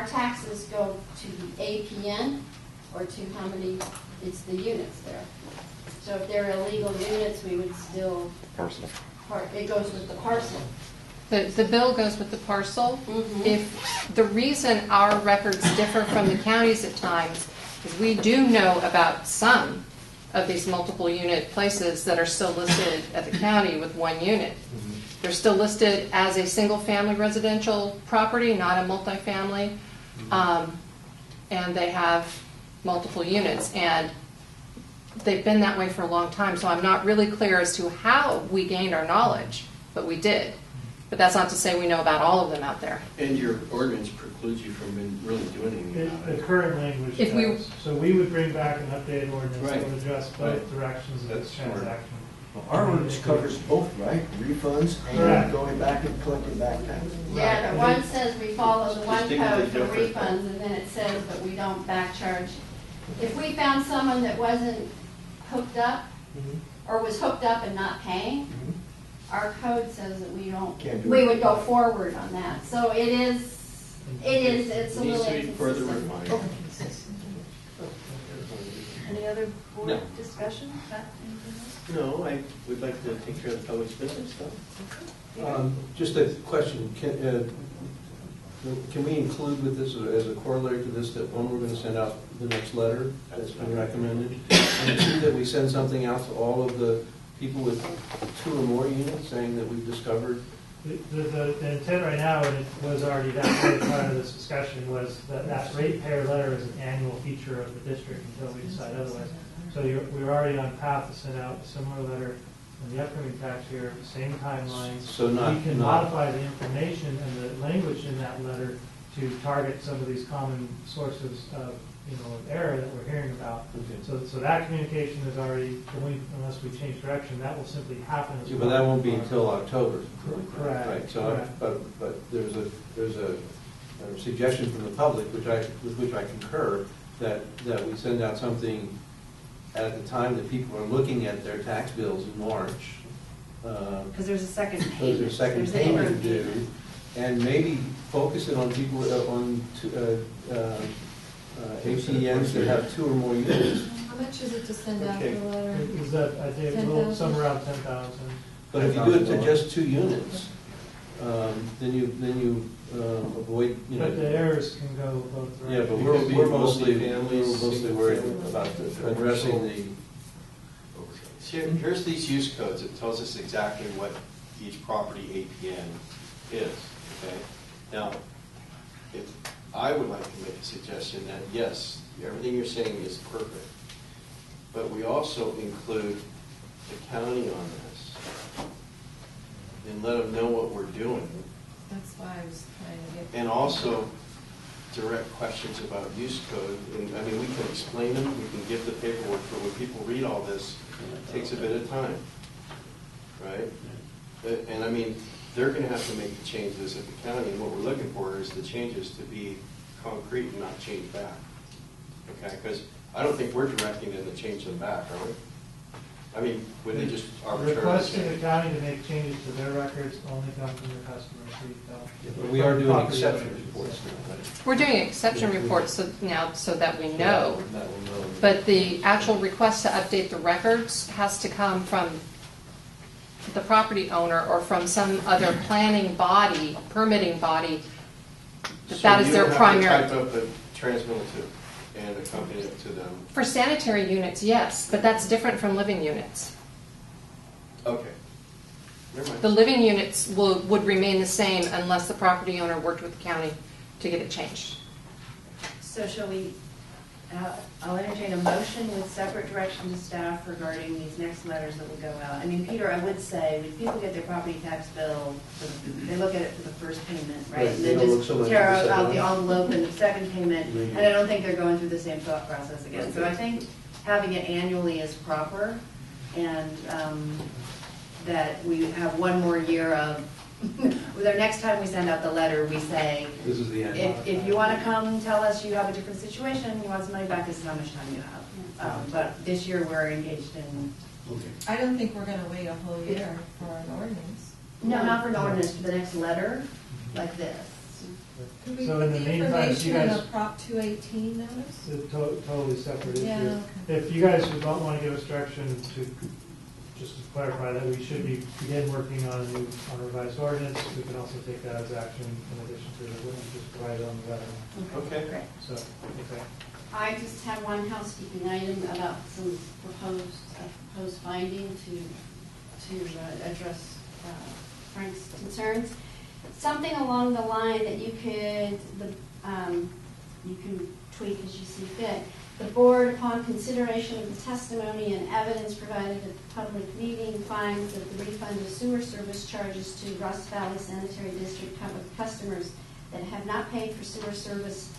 Speaker 8: taxes go to the APN or to how many, it's the units there. So if they're illegal units, we would still,
Speaker 14: Parcel.
Speaker 8: it goes with the parcel.
Speaker 10: The bill goes with the parcel.
Speaker 8: Mhm.
Speaker 10: If the reason our records differ from the counties at times is we do know about some of these multiple unit places that are still listed at the county with 1 unit. They're still listed as a single-family residential property, not a multifamily, and they have multiple units. And they've been that way for a long time, so I'm not really clear as to how we gained our knowledge, but we did. But that's not to say we know about all of them out there.
Speaker 4: And your ordinance precludes you from really doing anything about
Speaker 5: The
Speaker 4: it.
Speaker 5: current language
Speaker 10: If we-
Speaker 5: does. So we would bring back an updated ordinance that
Speaker 4: Right.
Speaker 5: would address both
Speaker 4: Right.
Speaker 5: directions of this
Speaker 4: That's smart.
Speaker 5: transaction.
Speaker 1: Well, our ordinance covers both, right? Refunds
Speaker 5: Correct.
Speaker 1: and going back and collecting back taxes.
Speaker 8: Yeah, the one says we follow the one
Speaker 4: Distinctly
Speaker 8: code for
Speaker 4: different.
Speaker 8: refunds, and then it says that we don't back charge. If we found someone that wasn't hooked up, or was hooked up and not paying, our code says that we don't,
Speaker 1: Can't do
Speaker 8: we
Speaker 1: it.
Speaker 8: would go forward on that. So it's a
Speaker 4: Needs
Speaker 8: little
Speaker 4: to be further
Speaker 8: inconsistent.
Speaker 4: refined.
Speaker 9: Any other board
Speaker 4: No.
Speaker 9: discussion? Pat, anything else?
Speaker 4: No, I would like to take care of the public's business, though.
Speaker 6: Just a question, can we include with this, as a corollary to this, that one, we're going to send out the next letter that's been recommended, and two, that we send something out to all of the people with 2 or more units saying that we've discovered?
Speaker 5: The intent right now, and it was already that way part of this discussion, was that that ratepayer letter is an annual feature of the district until we decide otherwise. So we're already on path to send out a similar letter in the upcoming tax year, same timelines.
Speaker 6: So not-
Speaker 5: We can
Speaker 6: not-
Speaker 5: modify the information and the language in that letter to target some of these common sources of, of error that we're hearing about.
Speaker 6: Okay.
Speaker 5: So that communication is already going, unless we change direction, that will simply happen as well.
Speaker 6: But that won't be until October.
Speaker 5: Correct.
Speaker 6: Right, so,
Speaker 5: correct.
Speaker 6: but there's a suggestion from the public, with which I concur, that we send out something at the time that people are looking at their tax bills in March.
Speaker 9: Because there's a second
Speaker 6: There's
Speaker 9: payment.
Speaker 6: a second
Speaker 9: There's an
Speaker 6: payment
Speaker 9: interim
Speaker 6: due,
Speaker 9: payment.
Speaker 6: and maybe focus it on people, ATMs that have 2 or more units.
Speaker 7: How much is it to send out
Speaker 4: Okay.
Speaker 7: the letter?
Speaker 5: Is that, I think, a little, somewhere around 10,000.
Speaker 6: But if you do it to just 2 units, then you avoid,
Speaker 5: But the errors can go both
Speaker 6: Yeah,
Speaker 5: directions.
Speaker 6: but
Speaker 4: It could be
Speaker 6: we're mostly
Speaker 4: multifamilies,
Speaker 6: worried
Speaker 4: single-family.
Speaker 6: about addressing the,
Speaker 17: Here's these use codes. It tells us exactly what each property APN is, okay? Now, if I would like to make a suggestion that, yes, everything you're saying is perfect, but we also include the county on this and let them know what we're doing.
Speaker 7: That's why I was trying to get.
Speaker 17: And also direct questions about use code. And, I mean, we can explain them, we can give the paperwork, but when people read all this, it takes a bit of time, right? And I mean, they're gonna have to make the changes at the county, and what we're looking for is the changes to be concrete and not change back. Okay, because I don't think we're directing them to change them back, are we? I mean, would they just arbitrarily
Speaker 5: Requesting the
Speaker 17: change?
Speaker 5: county to make changes to their records only come from the customers,
Speaker 6: we are doing
Speaker 5: Property
Speaker 6: exception
Speaker 5: owners.
Speaker 6: reports now, right?
Speaker 10: We're doing exception reports now so that we know.
Speaker 6: That will know.
Speaker 10: But the actual request to update the records has to come from the property owner or from some other planning body, permitting body. That is their primary.
Speaker 17: So you don't have to type up a transmittal to and accompany it to them?
Speaker 10: For sanitary units, yes, but that's different from living units.
Speaker 17: Okay. Never mind.
Speaker 10: The living units would remain the same unless the property owner worked with the county to get it changed.
Speaker 9: So shall we, I'll entertain a motion with separate direction to staff regarding these next letters that will go out. I mean, Peter, I would say, when people get their property tax bill, they look at it for the first payment, right?
Speaker 6: Right,
Speaker 9: And
Speaker 6: they
Speaker 9: then
Speaker 6: don't look
Speaker 9: just
Speaker 6: so much at
Speaker 9: tear
Speaker 6: the
Speaker 9: out the
Speaker 6: second.
Speaker 9: envelope and the second payment,
Speaker 6: Mhm.
Speaker 9: and I don't think they're going through the same thought process again. So I think having it annually is proper, and that we have one more year of, with our next time we send out the letter, we say,
Speaker 6: This is the end.
Speaker 9: if you want to come tell us you have a different situation, you want some money back, this is how much time you have. But this year, we're engaged in,
Speaker 6: Okay.
Speaker 7: I don't think we're gonna wait a whole year for an ordinance.
Speaker 9: no, not for an ordinance, for the next letter, like this.
Speaker 7: Could we
Speaker 5: So
Speaker 7: put
Speaker 5: in
Speaker 7: the
Speaker 5: the meantime, if you
Speaker 7: information in
Speaker 5: guys-
Speaker 7: a Prop 218 notice?
Speaker 5: It's a totally separate issue.
Speaker 7: Yeah, okay.
Speaker 5: If you guys would not want to give us direction to, just to clarify that we should begin working on a revised ordinance, we can also take that as action in addition to what we just provided on the letter.
Speaker 17: Okay.
Speaker 9: Great.
Speaker 5: So, okay.
Speaker 8: I just have one housekeeping item about some proposed finding to address Frank's concerns. Something along the line that you can tweak as you see fit. The board, upon consideration of the testimony and evidence provided at the public meeting, finds that the refund of sewer service charges to Russ Valley Sanitary District customers that have not paid for sewer service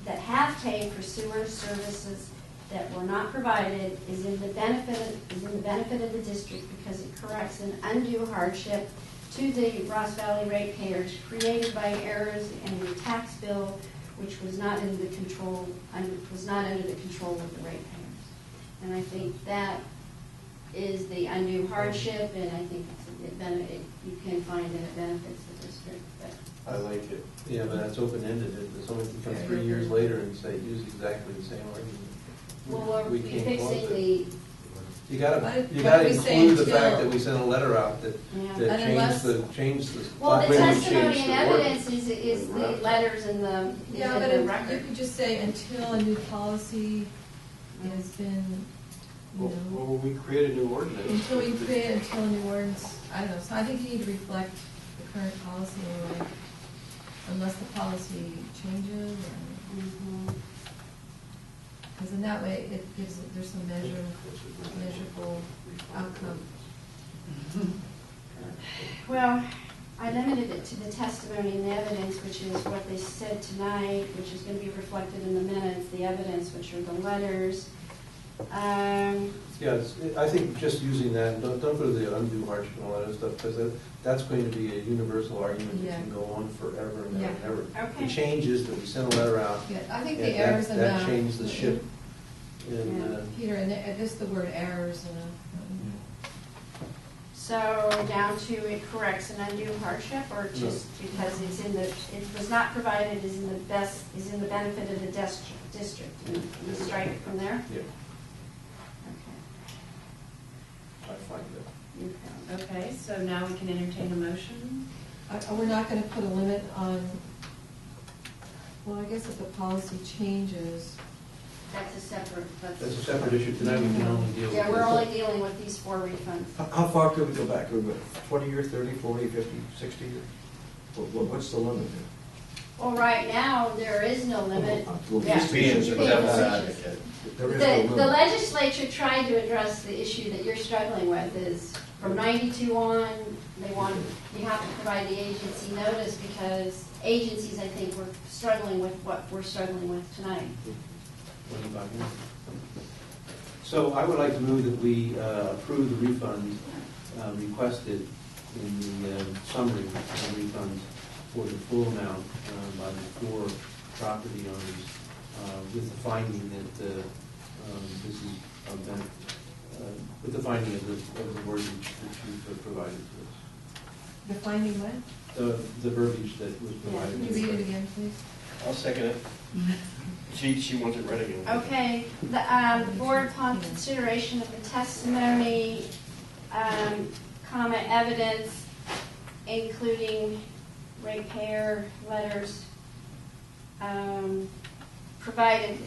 Speaker 8: that have paid for sewer services that were not provided is in the benefit of the district because it corrects an undue hardship to the Ross Valley ratepayers created by errors in the tax bill, which was not under the control of the ratepayers. And I think that is the undue hardship, and I think you can find that it benefits the district.
Speaker 17: I like it.
Speaker 6: Yeah, but that's open-ended. If someone can come 3 years later and say, use exactly the same argument.
Speaker 8: Well,
Speaker 6: We
Speaker 8: we're
Speaker 6: can't close
Speaker 8: fixing
Speaker 6: it.
Speaker 8: the,
Speaker 6: You gotta
Speaker 7: Why we say
Speaker 6: include the fact
Speaker 7: until-
Speaker 6: that we sent a letter out that
Speaker 8: Yeah.
Speaker 7: And unless-
Speaker 6: changed the.
Speaker 8: well, the
Speaker 6: when we
Speaker 8: testimony
Speaker 6: changed
Speaker 8: and
Speaker 6: the
Speaker 8: evidence
Speaker 6: ordinance.
Speaker 8: is the letters in the,
Speaker 7: Yeah,
Speaker 8: in
Speaker 7: but
Speaker 8: the
Speaker 7: you
Speaker 8: record.
Speaker 7: could just say until a new policy has been, you know,
Speaker 17: Well, we create a new ordinance.
Speaker 7: until a new ordinance, I don't know, so I think you need to reflect the current policy anyway, unless the policy changes, or,
Speaker 8: Mhm.
Speaker 7: because in that way, there's some measurable outcome.
Speaker 8: Well, I limited it to the testimony and the evidence, which is what they said tonight, which is going to be reflected in the minutes, the evidence, which are the letters.
Speaker 6: Yeah, I think just using that, don't put the undue hardship and all that other stuff, because that's going to be a universal argument that
Speaker 7: Yeah.
Speaker 6: can go on forever and
Speaker 7: Yeah.
Speaker 6: ever and ever.
Speaker 8: Okay.
Speaker 6: The change is that we sent a letter out.
Speaker 7: Yeah, I think
Speaker 6: and
Speaker 7: the errors
Speaker 6: that
Speaker 7: enough.
Speaker 6: changed the ship.
Speaker 8: Yeah.
Speaker 6: And,
Speaker 7: Peter, and just the word errors enough.
Speaker 8: So down to it corrects an undue hardship, or just because it was not provided is in the benefit of the district. And you strike it from there?
Speaker 6: yeah,
Speaker 8: Okay.
Speaker 6: I find that.
Speaker 9: Okay, so now we can entertain a motion.
Speaker 7: We're not gonna put a limit on, well, I guess if the policy changes,
Speaker 8: That's a separate,
Speaker 6: That's a separate issue. Tonight we can only deal with.
Speaker 8: yeah, we're
Speaker 6: this.
Speaker 8: only dealing with these 4 refunds.
Speaker 1: How far could we go back? Could we go 20 years, 30, 40, 50, 60 years? What's the limit here?
Speaker 8: Well, right now, there is no limit.
Speaker 1: Well,
Speaker 8: Yeah.
Speaker 1: just being a
Speaker 8: You
Speaker 1: devil's
Speaker 8: pay
Speaker 1: advocate, there is no
Speaker 8: The
Speaker 1: limit.
Speaker 8: legislature tried to address the issue that you're struggling with is from 92 on, you have to provide the agency notice because agencies, I think, were struggling with what we're struggling with tonight.
Speaker 6: So I would like to move that we approve the refund requested in the summary of refunds for the full amount by the 4 property owners with the finding that this is with the finding of the wordage that you've provided to us.
Speaker 7: the finding what?
Speaker 6: The verbiage that was provided.
Speaker 7: Can you read it again, please?
Speaker 17: I'll second it. She wants it read again.
Speaker 8: Okay, the board upon consideration of the testimony, evidence, including ratepayer letters, provided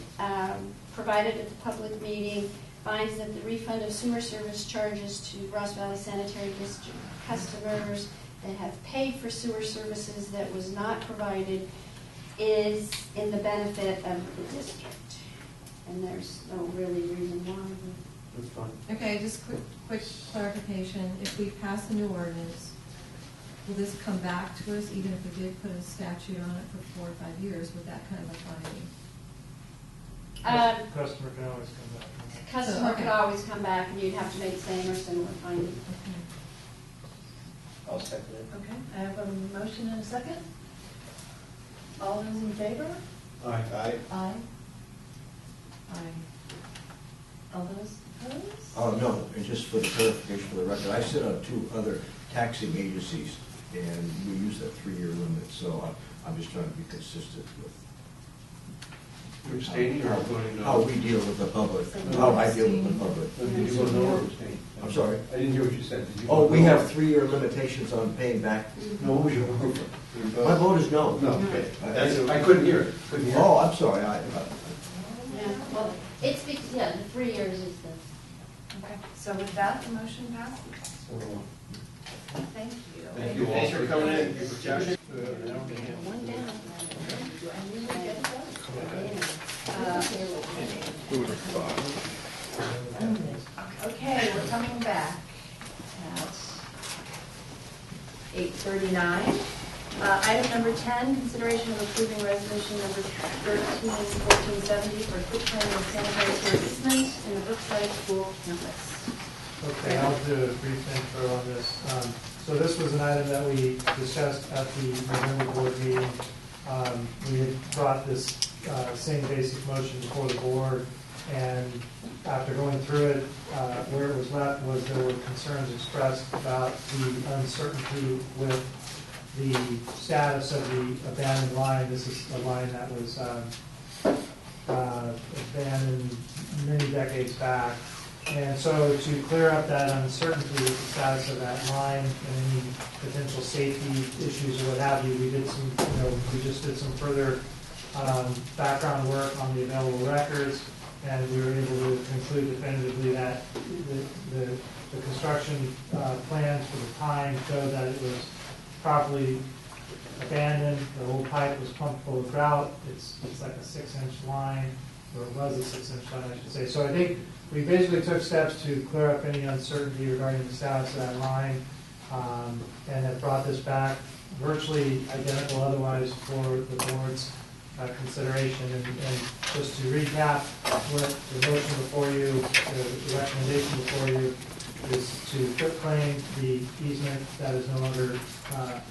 Speaker 8: at the public meeting, finds that the refund of sewer service charges to Ross Valley Sanitary District customers that have paid for sewer services that was not provided is in the benefit of the district. And and there's no really reason why.
Speaker 4: That's fine.
Speaker 7: Okay, just quick clarification. If we pass a new ordinance, will this come back to us, even if we did put a statute on it for 4 or 5 years, with that kind of a finding?
Speaker 5: Customer can always come back.
Speaker 8: Customer
Speaker 7: Okay.
Speaker 8: could always come back and you'd have to make the same or similar finding.
Speaker 7: Okay.
Speaker 4: I'll second it.
Speaker 9: Okay, I have a motion and a second. All those in favor?
Speaker 6: Aye.
Speaker 9: Aye. Aye. All those opposed?
Speaker 1: Oh, no, and just for the clarification for the record, I sit on 2 other taxing agencies, and we use that 3-year limit, so I'm just trying to be consistent with
Speaker 17: You're abstaining or voting no?
Speaker 1: how we deal with the public, how I deal with the public.
Speaker 6: Did you vote no or abstain?
Speaker 1: I'm sorry?
Speaker 6: I didn't hear what you said. Did you
Speaker 1: Oh,
Speaker 6: vote
Speaker 1: we
Speaker 6: no?
Speaker 1: have 3-year limitations on paying back.
Speaker 6: No, what was your vote?
Speaker 1: My vote is no.
Speaker 6: No, okay.
Speaker 4: That's-
Speaker 6: I couldn't hear it. Couldn't hear it.
Speaker 1: Oh, I'm sorry,
Speaker 8: Yeah, well, it's, yeah, the 3 years is the.
Speaker 9: Okay, so with that, the motion passes. Thank you.
Speaker 6: Thank you all.
Speaker 4: Thanks for coming in.
Speaker 8: One down.
Speaker 9: And you will get it done. Okay, we're coming back at 8:39. Item number 10, consideration of approving resolution number 131470 for quick claim and sanitary sewer easement in the Brookside School campus.
Speaker 5: Okay, I'll do a brief intro on this. So this was an item that we discussed at the November board meeting. We had brought this same basic motion before the board, and after going through it, where it was left was there were concerns expressed about the uncertainty with the status of the abandoned line. This is a line that was abandoned many decades back. And so to clear up that uncertainty with the status of that line and any potential safety issues or what have you, we did some, we just did some further background work on the available records, and we were able to conclude definitively that the construction plans for the time showed that it was properly abandoned. The whole pipe was pumped full of grout. It's like a 6-inch line, or it was a 6-inch line, I should say. So I think we basically took steps to clear up any uncertainty regarding the status of that line, and have brought this back virtually identical otherwise for the board's consideration. And just to recap, what the motion before you, the recommendation before you, is to quit claim the easement that is no longer, our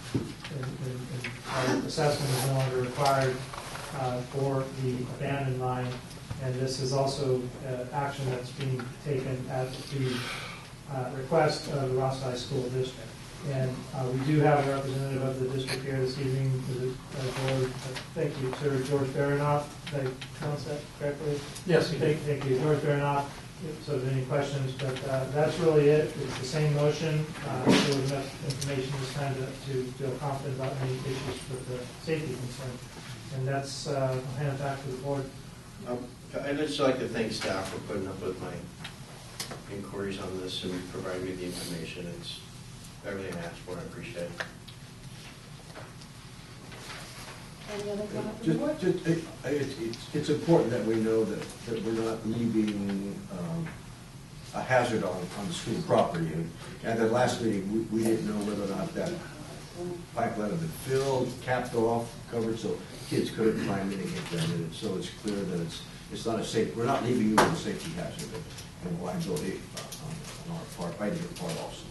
Speaker 5: assessment is no longer required for the abandoned line. And this is also action that's being taken at the request of the Ross High School District. And we do have a representative of the district here this evening, the board. Thank you, Sir George Baranoff. Did I pronounce that correctly? Yes, you did. Thank you, George Baranoff. So if there's any questions, but that's really it. It's the same motion. There was enough information this time to feel confident about any issues with the safety concern. And that's, I'll hand it back to the board.
Speaker 4: I'd just like to thank staff for putting up with my inquiries on this and providing me the information. It's everything I asked for. I appreciate it.
Speaker 2: Any other comment from the board?
Speaker 1: It's important that we know that we're not leaving a hazard on the school property. And then lastly, we didn't know whether or not that pipeline had been filled, capped off, covered, so kids couldn't climb in and get down in it. So it's clear that it's not a safe, we're not leaving you with a safety hazard and liability on our part, by your part also.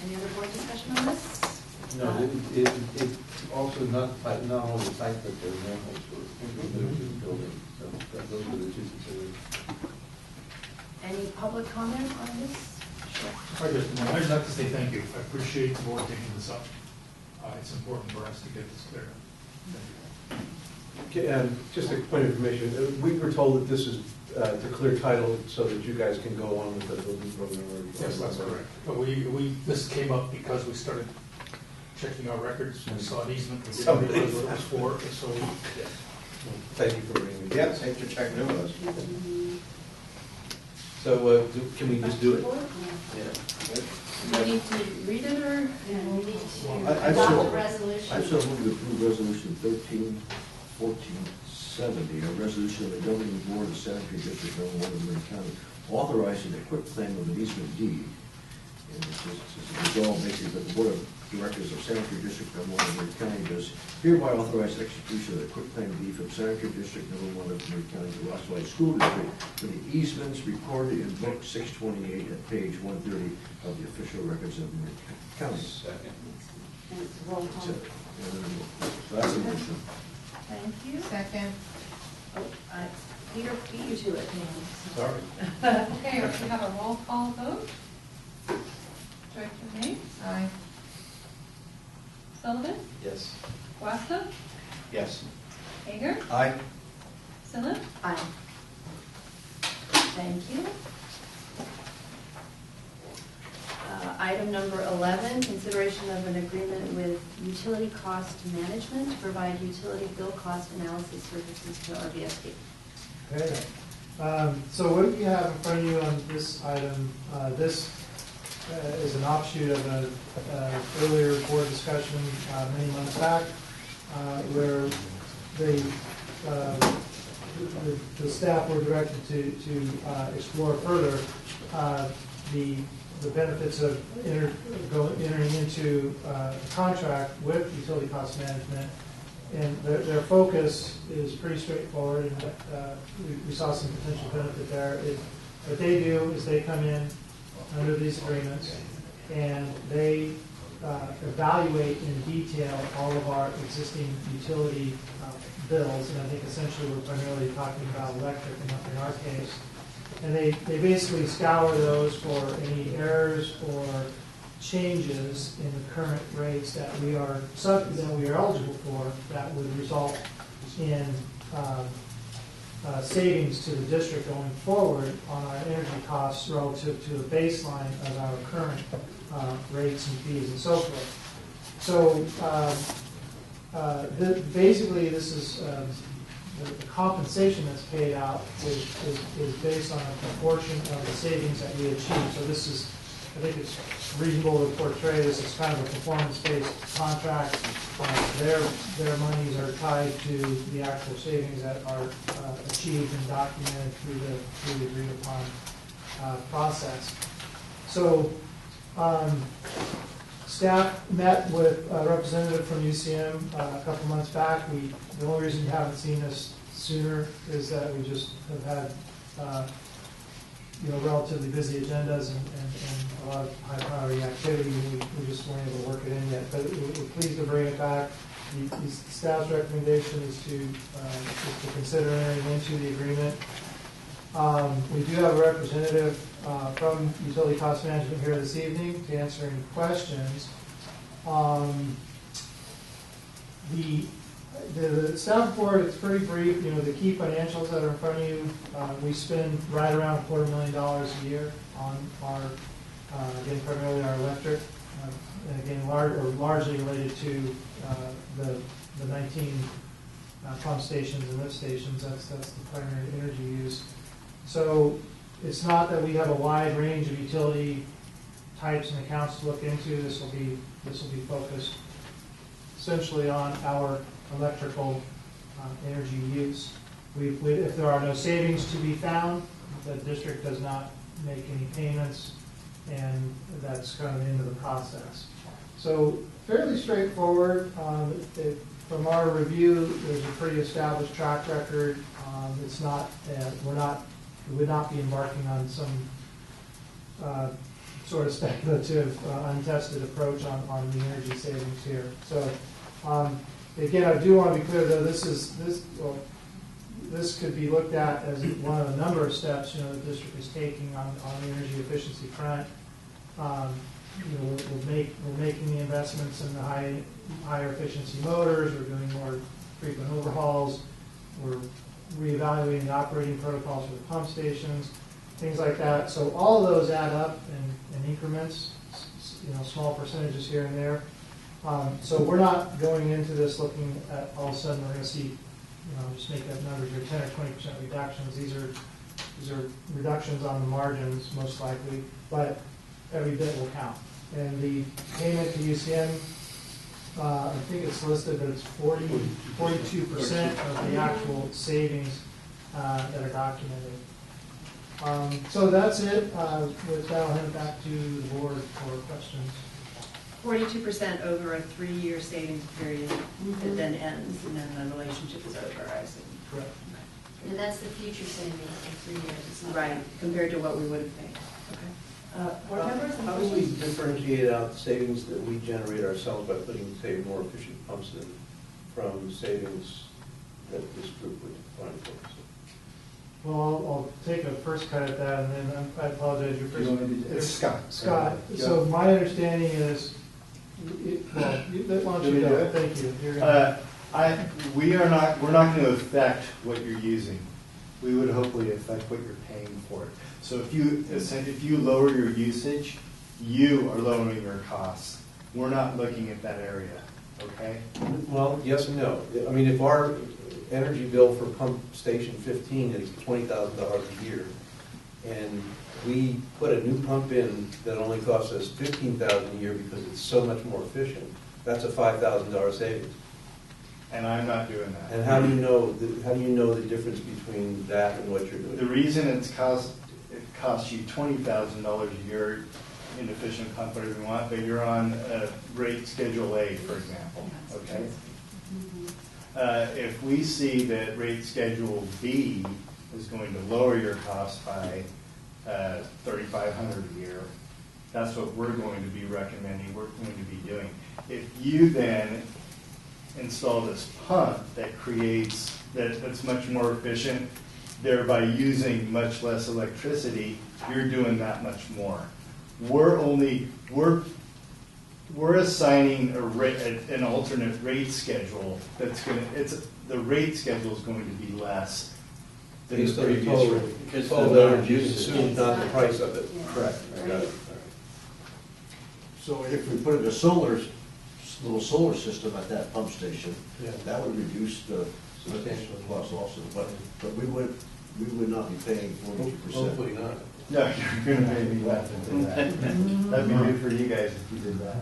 Speaker 9: Any other board discussion on this?
Speaker 6: No, it also not only the site, but the manholes were included in the building. So those are the two considerations.
Speaker 9: Any public comment on this?
Speaker 18: I'd like to say thank you. I appreciate the board taking this up. It's important for us to get this clear.
Speaker 6: Okay, just a point of information, we were told that this is to clear title so that you guys can go on with the building program.
Speaker 18: Yes, that's correct. But this came up because we started checking our records, we saw an easement, we didn't realize what it was for, so we.
Speaker 6: Thank you for bringing it.
Speaker 4: Yeah, thanks for checking in with us.
Speaker 6: So can we just do it?
Speaker 4: Yeah.
Speaker 9: Do we need to read it or?
Speaker 8: And we need to
Speaker 1: I
Speaker 8: adopt
Speaker 1: saw-
Speaker 8: a resolution.
Speaker 1: I so move to approve resolution 1470, a resolution of the governing board of Sanitary District Number 1 of Marin County authorizing the quick claim of an easement deed. And it's resolved basically that the board of directors of Sanitary District Number 1 of Marin County does hereby authorize execution of the quick claim deed from Sanitary District Number 1 of Marin County to Rossville School District for the easements recorded in book 628 at page 130 of the official records of Marin County.
Speaker 2: And it's roll call.
Speaker 1: So that's a motion.
Speaker 2: Thank you.
Speaker 7: Second.
Speaker 2: Oh, Peter beat you to it, Pam.
Speaker 1: Sorry.
Speaker 10: Okay, we have a roll call vote. Director Hay,
Speaker 7: Aye.
Speaker 10: Sullivan,
Speaker 17: Yes.
Speaker 10: Wasta,
Speaker 17: Yes.
Speaker 10: Hager,
Speaker 1: Aye.
Speaker 10: Silla.
Speaker 2: Aye. Thank you. Item number 11, consideration of an agreement with Utility Cost Management to provide utility bill cost analysis services to RBSD.
Speaker 5: Okay. So what you have in front of you on this item, this is an offshoot of an earlier board discussion many months back, where the staff were directed to explore further the benefits of entering into a contract with utility cost management. And their focus is pretty straightforward, and we saw some potential benefit there. What they do is they come in under these agreements, and they evaluate in detail all of our existing utility bills, and I think essentially we're primarily talking about electric in our case. And they basically scour those for any errors or changes in the current rates that we are eligible for that would result in savings to the district going forward on our energy costs relative to the baseline of our current rates and fees and so forth. So basically this is the compensation that's paid out is based on a proportion of the savings that we achieve. So this is, I think it's reasonable to portray this as kind of a performance-based contract. Their monies are tied to the actual savings that are achieved and documented through the agreed upon process. So staff met with a representative from UCM a couple months back. The only reason you haven't seen us sooner is that we just have had relatively busy agendas and a lot of high priority activity. We just weren't able to work it in yet, but we're pleased to bring it back. The staff's recommendation is to consider entering into the agreement. We do have a representative from Utility Cost Management here this evening to answer any questions. The staff report, it's pretty brief. The key financials that are in front of you, we spend right around $250,000 a year on our, again, primarily our electric, and again, largely related to the 19 pump stations and lift stations. That's the primary energy use. So it's not that we have a wide range of utility types and accounts to look into. This will be focused essentially on our electrical energy use. If there are no savings to be found, the district does not make any payments, and that's kind of the end of the process. So fairly straightforward. From our review, there's a pretty established track record. It's not we would not be embarking on some sort of speculative, untested approach on the energy savings here. So again, I do want to be clear though, this could be looked at as one of a number of steps the district is taking on the energy efficiency front. We're making the investments in the higher efficiency motors. We're doing more frequent overhauls. We're reevaluating the operating protocols for the pump stations, things like that. So all of those add up in increments, small percentages here and there. So we're not going into this looking at all of a sudden we're going to see, just make up numbers here, 10 or 20% reductions. These are reductions on the margins most likely, but every bit will count. And the payment to UCM I think it's listed that it's 42% of the actual savings that are documented. So that's it. With that, I'll hand it back to the board for questions.
Speaker 9: 42% over a 3-year savings period that then ends, and then the relationship is over, I assume.
Speaker 5: Correct.
Speaker 8: And that's the future savings for 3 years. It's not-
Speaker 9: Right, compared to what we would have paid. Okay. Board members, any
Speaker 6: How do we
Speaker 9: questions?
Speaker 6: differentiate out savings that we generate ourselves by putting, say, more efficient pumps in from savings that this group would find for us?
Speaker 5: Well, I'll take a first cut at that, and then I apologize. Your first.
Speaker 12: It's Scott.
Speaker 5: Scott. So my understanding is, well, why don't you go? Thank you. You're gonna-
Speaker 19: We're not going to affect what you're using. We would hopefully affect what you're paying for it. So if you lower your usage, you are lowering your costs. We're not looking at that area, okay?
Speaker 6: Well, yes and no. I mean, if our energy bill for pump station 15 is $20,000 a year, and we put a new pump in that only costs us $15,000 a year because it's so much more efficient, that's a $5,000 savings.
Speaker 19: And I'm not doing that.
Speaker 6: And how do you know the difference between that and what you're doing?
Speaker 19: The reason it costs you $20,000 a year in efficient pump, whatever you want, but you're on rate Schedule A, for example, okay? If we see that rate Schedule B is going to lower your cost by $3,500 a year, that's what we're going to be recommending, we're going to be doing. If you then install this pump that's much more efficient, thereby using much less electricity, you're doing that much more. We're assigning an alternate rate schedule the rate schedule is going to be less than
Speaker 6: Based
Speaker 19: the
Speaker 6: on the
Speaker 19: previous
Speaker 6: total,
Speaker 19: rate.
Speaker 6: total energy usage, not the price of it.
Speaker 19: Correct.
Speaker 6: I got it.
Speaker 1: So if we put in a little solar system at that pump station,
Speaker 6: Yeah.
Speaker 1: that would reduce the cost also, but we would not be paying 42%.
Speaker 6: Hopefully not.
Speaker 19: No, you're going to pay me less than that. That'd be good for you guys if you did that.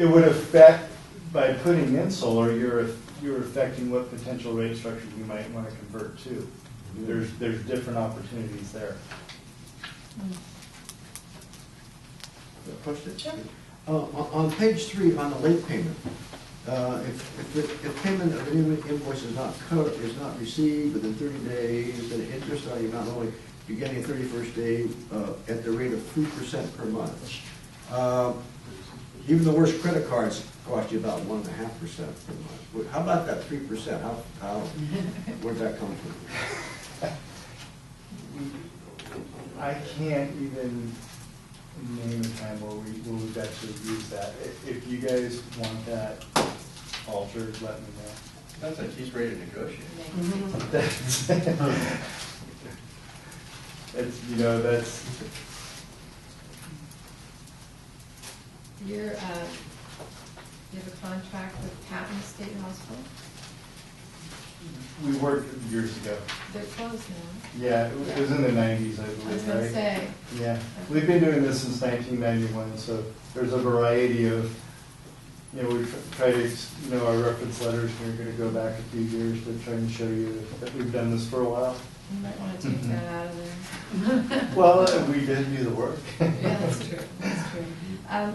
Speaker 19: It would affect, by putting in solar, you're affecting what potential rate structure you might want to convert to. There's different opportunities there.
Speaker 1: Question? On page 3, on the late payment, if payment of an invoice is not received within 30 days, then interest on the amount only beginning 31st day at the rate of 3% per month. Even the worst credit cards cost you about 1.5% per month. How about that 3%? Where'd that come from?
Speaker 19: I can't even name a time where we've actually used that. If you guys want that altered, let me know.
Speaker 12: That's like he's ready to negotiate.
Speaker 19: That's.
Speaker 7: You have a contract with Patton State Hospital?
Speaker 19: We worked years ago.
Speaker 7: They're closed now.
Speaker 19: Yeah, it was in the 90s, I believe,
Speaker 7: I was gonna
Speaker 19: right?
Speaker 7: say.
Speaker 19: Yeah, we've been doing this since 1991, so there's a variety of, we try to, our reference letters, we're going to go back a few years to try and show you that we've done this for a while.
Speaker 7: You might want to take that out of there.
Speaker 19: Well, we did do the work.
Speaker 7: Yeah, that's true, that's true.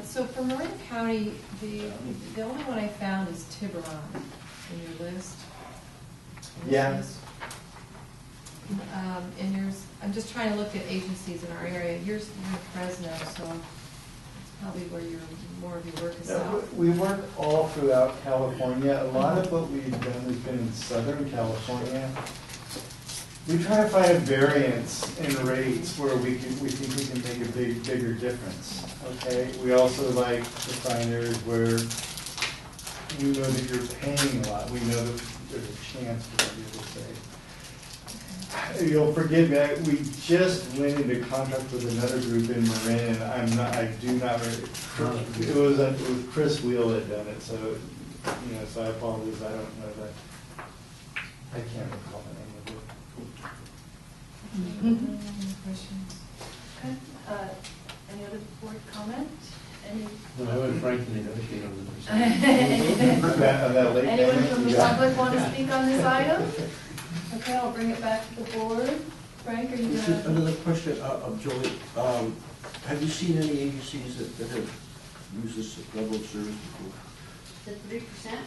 Speaker 7: So for Marin County, the only one I found is Tiburon in your list.
Speaker 19: Yeah.
Speaker 7: And I'm just trying to look at agencies in our area. You're in Fresno, so it's probably where more of your work is out.
Speaker 19: We work all throughout California. A lot of what we've done has been in Southern California. We try to find a variance in rates where we think we can make a bigger difference. Okay. We also like to find areas where we know that you're paying a lot. We know that there's a chance we're going to be able to save. You'll forgive me. We just went into contract with another group in Marin, and I do not. It was Chris Wheel that done it, so so I apologize. I don't know that. I can't recall the name of it.
Speaker 7: Any questions?
Speaker 9: Okay. Any other board comment?
Speaker 6: No, I would frankly negotiate on the percentage.
Speaker 19: on that late
Speaker 9: Anyone
Speaker 19: payment?
Speaker 9: from the
Speaker 19: Yeah.
Speaker 9: public want to speak on this item? Okay, I'll bring it back to the board. Frank, are you
Speaker 1: Just
Speaker 9: gonna?
Speaker 1: another question of Jolie. Have you seen any agencies that have used this level of service before?
Speaker 8: The 3%?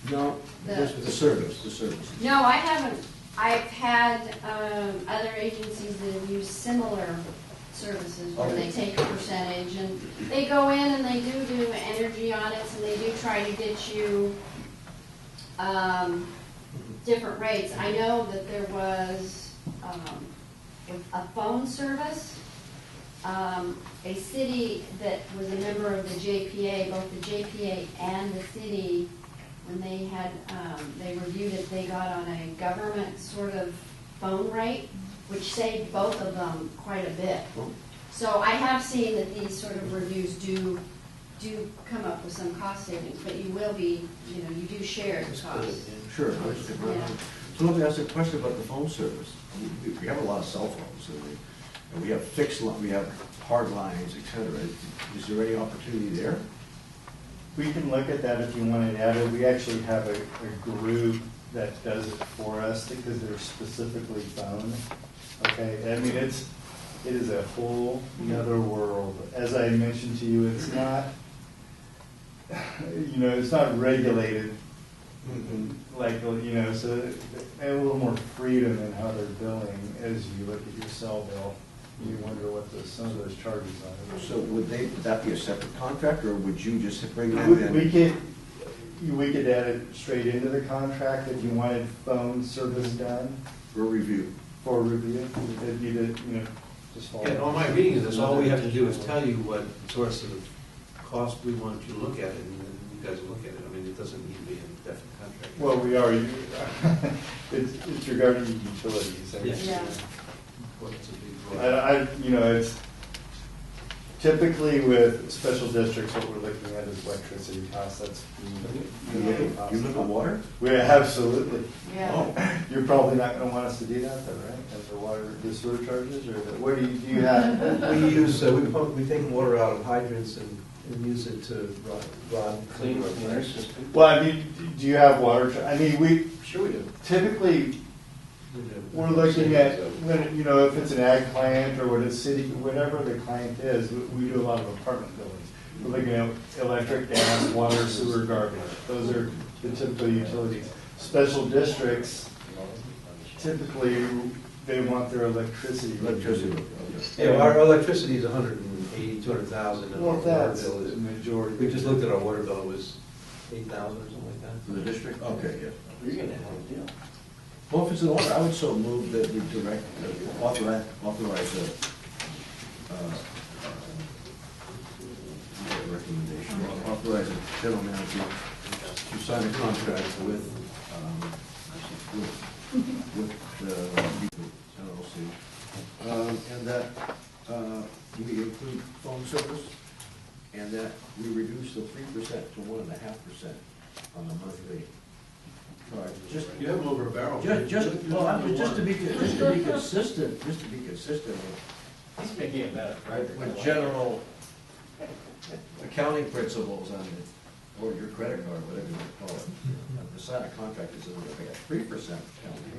Speaker 1: No, just the service.
Speaker 8: No, I haven't. I've had other agencies that have used similar services where they take a percentage and they go in and they do energy audits and they do try to get you different rates. I know that there was a phone service, a city that was a member of the JPA, both the JPA and the city, when they had, they reviewed it, they got on a government sort of phone rate, which saved both of them quite a bit. So I have seen that these sort of reviews do come up with some cost savings, but you will be, you do share the cost.
Speaker 1: Sure.
Speaker 8: Yeah.
Speaker 1: So let me ask a question about the phone service. We have a lot of cell phones, and we have fixed, we have hard lines, et cetera. Is there any opportunity there?
Speaker 19: We can look at that if you want it added. We actually have a group that does it for us because they're specifically phone. Okay, I mean, it is a whole other world. As I mentioned to you, it's not, it's not regulated. Like, so they have a little more freedom in how they're billing as you look at your cell bill. You wonder what some of those charges are.
Speaker 1: So would that be a separate contract, or would you just bring that in?
Speaker 19: We could add it straight into the contract if you wanted phone service done.
Speaker 1: For review.
Speaker 19: For review. It'd be just follow.
Speaker 6: Yeah, all my reading of this, all we have to do is tell you what source of cost we want you to look at it, and then you guys will look at it. I mean, it doesn't need to be a definite contract.
Speaker 19: Well, we are. It's regarding utilities.
Speaker 6: Yes.
Speaker 8: Yeah.
Speaker 6: Well, it's a big
Speaker 19: it's typically with special districts, what we're looking at is electricity costs. That's
Speaker 1: You look at water?
Speaker 19: We absolutely.
Speaker 8: Yeah.
Speaker 1: Oh.
Speaker 19: You're probably not going to want us to do that, though, right? As the water, the sewer charges, or what do you have?
Speaker 6: We use, we take water out of hydrants and use it to run
Speaker 17: Clean
Speaker 6: our
Speaker 17: water
Speaker 6: plants.
Speaker 19: Well, I mean, do you have water? I mean,
Speaker 6: Sure we do.
Speaker 19: typically, we're looking at, if it's an ag client or what a city, whatever the client is, we do a lot of apartment buildings. We're looking at electric, gas, water, sewer, garbage. Those are the typical utilities. Special districts, typically, they want their electricity.
Speaker 6: Yeah, our electricity is 180, 200,000, and our
Speaker 19: Well,
Speaker 6: water
Speaker 19: that's
Speaker 6: bill
Speaker 19: the
Speaker 6: is,
Speaker 19: majority.
Speaker 6: we just looked at our water bill, it was 8,000 or something like that.
Speaker 1: For the district? Okay, yeah.
Speaker 17: You're gonna have a deal.
Speaker 1: Well, if it's an order, I would so move that we authorize recommendation, authorize the general manager to sign a contract with the LLC. And that we include phone service, and that we reduce the 3% to 1.5% on the monthly charge. Just
Speaker 6: You have them over a barrel.
Speaker 1: just to be consistent,
Speaker 15: He's making it better.
Speaker 1: with general accounting principles on it, or your credit card, whatever you want to call it. The sign of contract is going to pay a 3% penalty.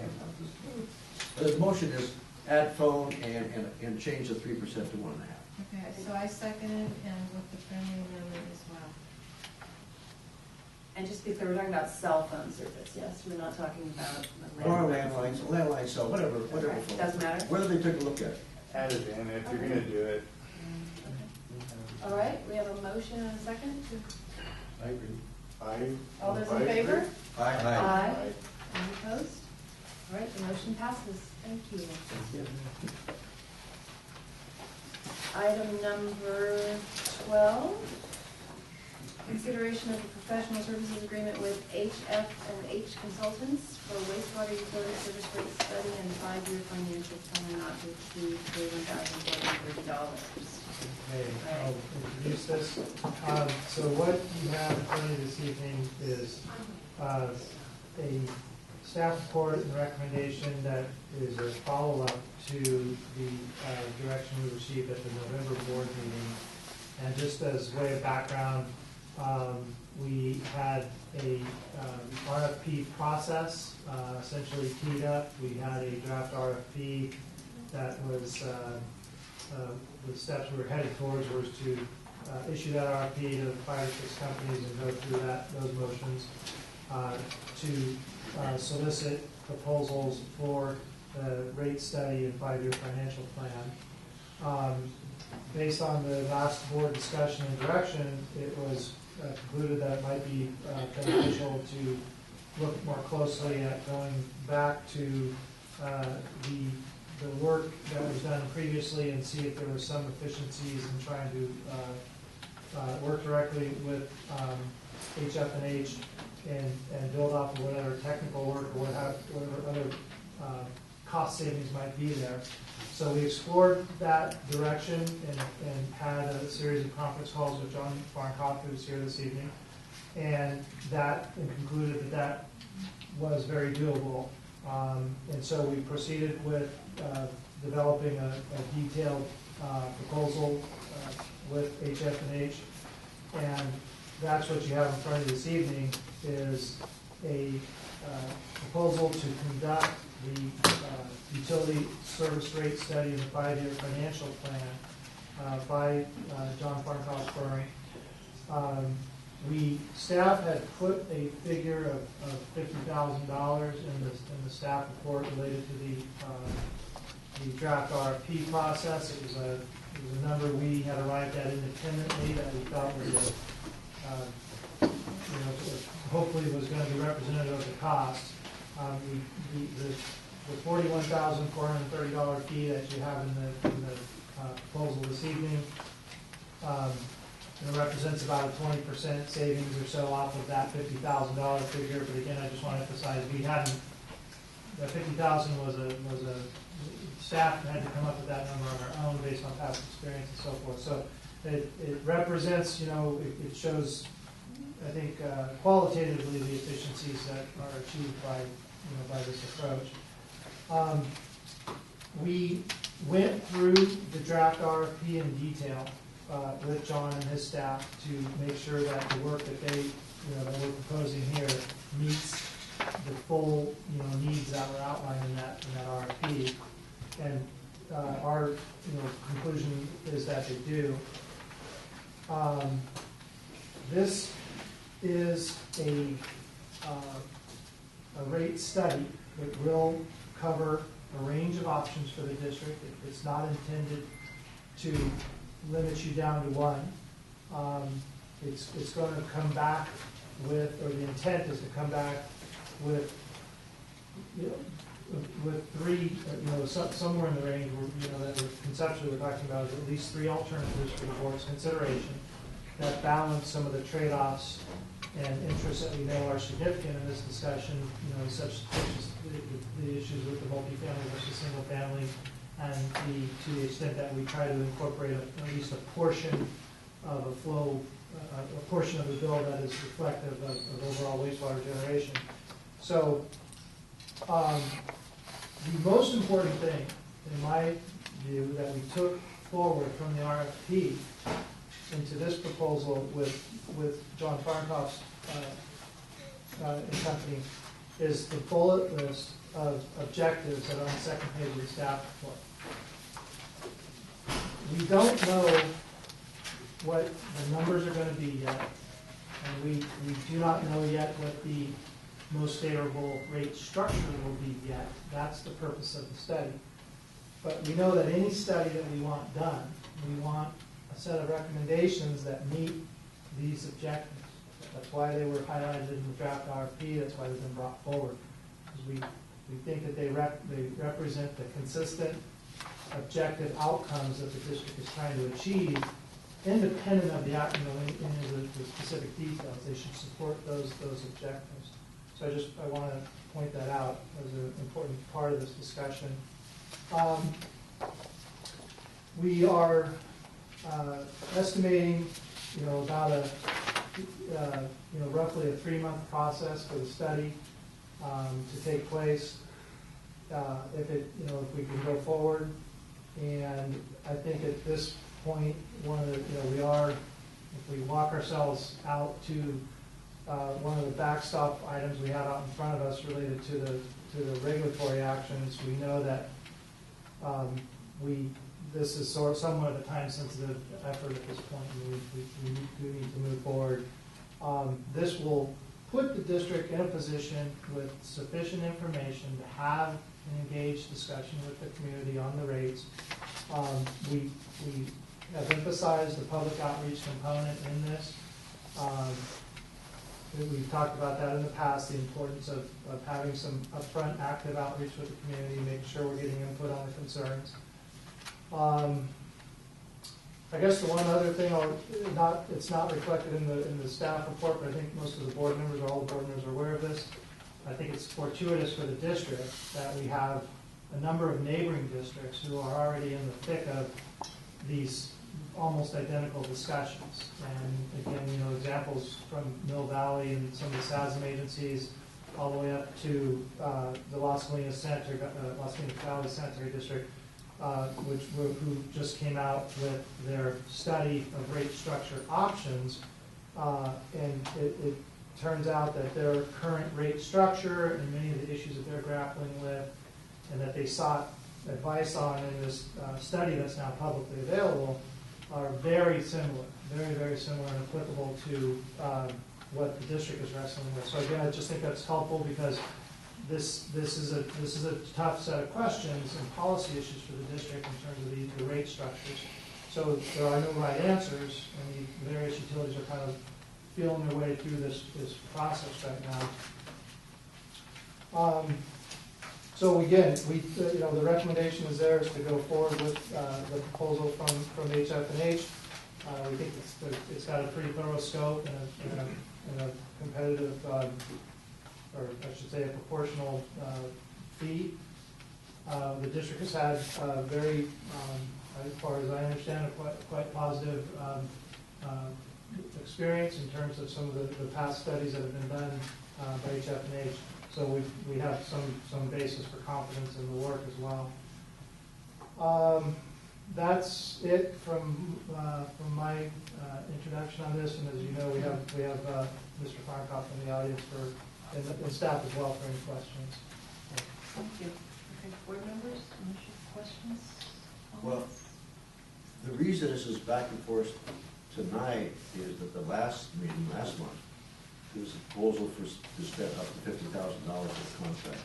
Speaker 1: The motion is add phone and change the 3% to 1.5%.
Speaker 7: Okay, so I second it and with the friendly amendment as well.
Speaker 9: And just because we're talking about cell phone service, yes, we're not talking about. the
Speaker 1: Or landline cell, whatever.
Speaker 9: Okay, doesn't matter.
Speaker 1: Whether they take a look at it.
Speaker 19: Add it in if you're going to do it.
Speaker 9: All right, we have a motion and a second.
Speaker 6: I agree.
Speaker 9: All those in favor?
Speaker 1: Aye.
Speaker 9: Aye. Any opposed? All right, the motion passes. Thank you. Item number 12, consideration of a professional services agreement with HF&H Consultants for wastewater utility service rate study and 5-year financial plan not to exceed $1,430.
Speaker 5: Okay, I'll introduce this. So what you have in front of you this evening is a staff report and recommendation that is a follow-up to the direction we received at the November board meeting. And just as way of background, We had a RFP process essentially teed up. We had a draft RFP that was, the steps we were headed towards was to issue that RFP to 5 or 6 companies and go through those motions to solicit proposals for the rate study and 5-year financial plan. Based on the last board discussion and direction, it was concluded that it might be beneficial to look more closely at going back to the work that was done previously and see if there were some efficiencies in trying to work directly with HF&H and build off of whatever technical work or whatever other cost savings might be there. So we explored that direction and had a series of conference calls with John Farncroft, who's here this evening, and concluded that was very doable. And so we proceeded with developing a detailed proposal with HF&H, and that's what you have in front of you this evening is a proposal to conduct the utility service rate study and the 5-year financial plan by John Farncroft Firm. Staff had put a figure of $50,000 in the staff report related to the draft RFP process. It was a number we had arrived at independently that we thought was hopefully was going to be representative of the cost. The $41,430 fee that you have in the proposal this evening represents about a 20% savings or so off of that $50,000 figure. But again, I just want to emphasize that $50,000 was a staff had to come up with that number on our own based on past experience and so forth. So it represents, it shows, I think, qualitatively the efficiencies that are achieved by this approach. We went through the draft RFP in detail with John and his staff to make sure that the work that that we're proposing here meets the full, needs that were outlined in that RFP. And our, conclusion is that they do. This is a rate study. It will cover a range of options for the district. It's not intended to limit you down to one. It's going to come back with, or the intent is to come back with, with 3, somewhere in the range where, that conceptually we're talking about is at least 3 alternatives for the board's consideration that balance some of the trade-offs and interests that we know are significant in this discussion, such as the issues with the multifamily versus single family, and to the extent that we try to incorporate at least a portion of a flow, a portion of the bill that is reflective of overall wastewater generation. So the most important thing, in my view, that we took forward from the RFP into this proposal with John Farncroft's company is the bullet list of objectives that are on the second page of the staff report. We don't know what the numbers are going to be yet, and we do not know yet what the most favorable rate structure will be yet. That's the purpose of the study. But we know that any study that we want done, we want a set of recommendations that meet these objectives. That's why they were highlighted in the draft RFP. That's why they've been brought forward. Because we think that they represent the consistent, objective outcomes that the district is trying to achieve, independent of the the specific details. They should support those objectives. So I want to point that out as an important part of this discussion. We are estimating, about roughly a 3-month process for the study to take place. If we can go forward, and I think at this point, we are if we walk ourselves out to one of the backstop items we have out in front of us related to the regulatory actions, we know that this is somewhat of a time-sensitive effort at this point, and we do need to move forward. This will put the district in a position with sufficient information to have an engaged discussion with the community on the rates. We have emphasized the public outreach component in this. We've talked about that in the past, the importance of having some upfront active outreach with the community, making sure we're getting input on the concerns. I guess the one other thing, it's not reflected in the staff report, but I think most of the board members, or all the board members are aware of this. I think it's fortuitous for the district that we have a number of neighboring districts who are already in the thick of these almost identical discussions. And again, examples from Mill Valley and some of the SASM agencies, all the way up to the Las Colinas Valley Sanitary District, who just came out with their study of rate structure options, and it turns out that their current rate structure and many of the issues that they're grappling with and that they sought advice on in this study that's now publicly available are very similar, very, very similar and applicable to what the district is wrestling with. So again, I just think that's helpful because this is a tough set of questions and policy issues for the district in terms of the rate structures. So there are no right answers, and the various utilities are kind of feeling their way through this process right now. So again, the recommendation is there is to go forward with the proposal from HF&H. We think it's got a pretty thorough scope and a competitive, or I should say a proportional fee. The district has had very, as far as I understand, a quite positive experience in terms of some of the past studies that have been done by HF&H. So we have some basis for confidence in the work as well. That's it from my introduction on this, and as you know, we have Mr. Farncroft in the audience and staff as well for any questions.
Speaker 9: Thank you. Okay, board members, any questions?
Speaker 1: Well, the reason this is back and forth tonight is that the last meeting, last month, there was a proposal to spend up to $50,000 for the contract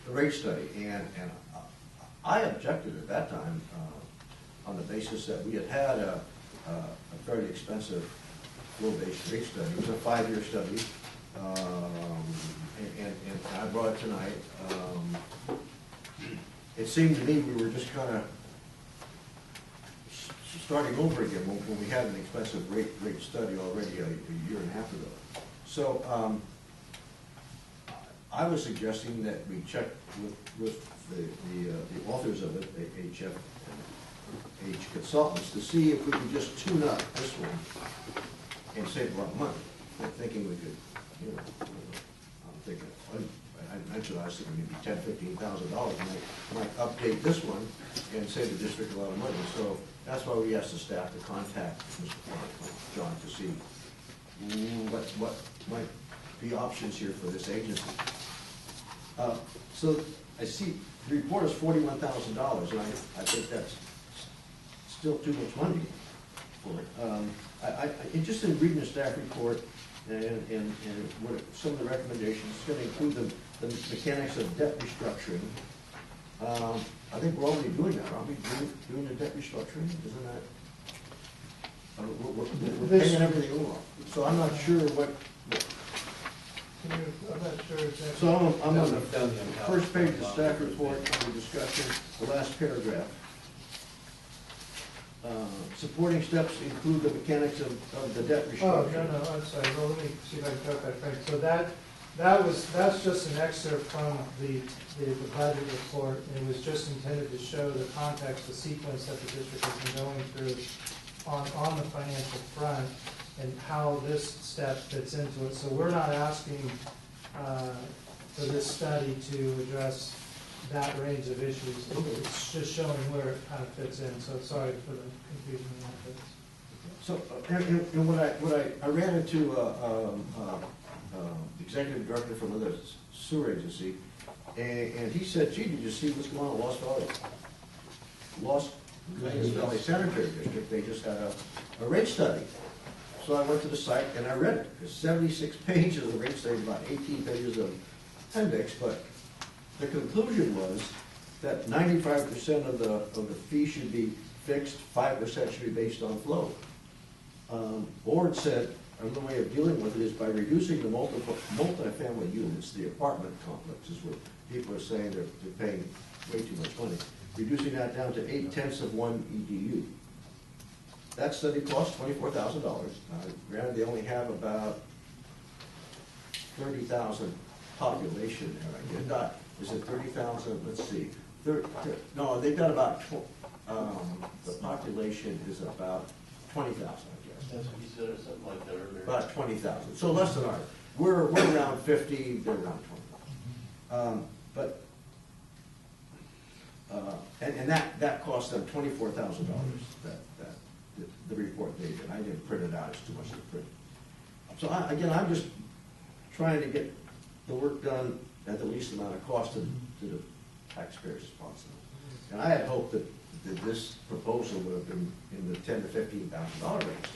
Speaker 1: for the rate study, and I objected at that time on the basis that we had a fairly expensive flow-based rate study. It was a 5-year study, and I brought it tonight. It seemed to me we were just kind of starting over again when we had an expensive rate study already a year and a half ago. So I was suggesting that we check with the authors of it, the HF and H consultants, to see if we could just tune up this one and save a lot of money. I'm thinking we could, I'm thinking, I mentioned I was thinking maybe $10,000, $15,000 might update this one and save the district a lot of money. So that's why we asked the staff to contact Mr. John to see what might be options here for this agency. So I see the report is $41,000, and I think that's still too much money for it. Just in reading the staff report and what some of the recommendations, it's going to include the mechanics of debt restructuring. I think we're already doing that, aren't we? Doing the debt restructuring, isn't that? We're paying everything over. So I'm not sure what.
Speaker 5: I'm not sure exactly.
Speaker 1: So I'm on the first page of the staff report, under discussion, the last paragraph. Supporting steps include the mechanics of the debt restructuring.
Speaker 5: Oh, no, I'm sorry. Well, let me see if I can got that right. So that's just an excerpt from the budget report, and it was just intended to show the context, the sequence that the district has been going through on the financial front and how this step fits into it. So we're not asking for this study to address that range of issues. It's just showing where it kind of fits in. So sorry for the confusion in that case.
Speaker 1: So, and when I ran into executive director from another sewer agency, and he said, gee, did you see what's going on in Lost Valley? Lost Valley Sanitary District, they just had a rate study. So I went to the site and I read it. There's 76 pages of rate study, about 18 pages of appendix, but the conclusion was that 95% of the fee should be fixed, 5% should be based on flow. Board said, another way of dealing with it is by reducing the multifamily units, the apartment complexes where people are saying they're paying way too much money, reducing that down to 0.8 of 1 EDU. That study cost $24,000. Granted, they only have about 30,000 population there. Is it 30,000? Let's see. No, they've got about, the population is about 20,000, I guess.
Speaker 17: That's what he said, or something like that earlier.
Speaker 1: About 20,000, so less than ours. We're around 50, they're around 20. And that cost them $24,000, the report they did. I didn't print it out, it's too much to print. So again, I'm just trying to get the work done at the least amount of cost to the taxpayers as possible. And I had hoped that this proposal would have been in the $10,000 to $15,000 range.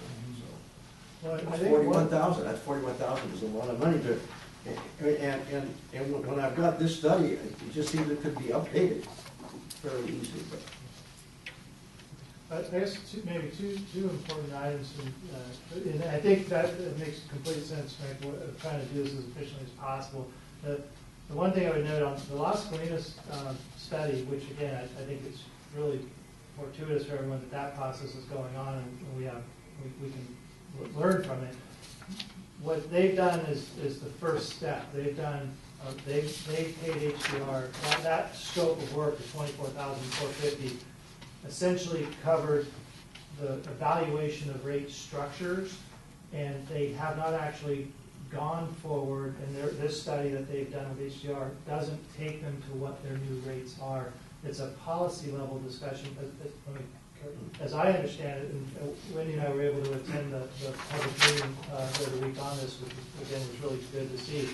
Speaker 1: So
Speaker 5: Well,
Speaker 1: that's 41,000. That's 41,000 is a lot of money to. And when I've got this study, it just seems it could be updated fairly easily.
Speaker 5: I guess maybe two important items, and I think that makes complete sense, Frank, of trying to do this as efficiently as possible. The one thing I would note on the Las Colinas study, which again, I think it's really fortuitous for everyone that process is going on, and we can learn from it. What they've done is the first step. They've paid HDR. That scope of work of $24,450 essentially covered the evaluation of rate structures, and they have not actually gone forward, and this study that they've done with HDR doesn't take them to what their new rates are. It's a policy level discussion. As I understand it, and Wendy and I were able to attend the public meeting the other week on this, which again was really good to see.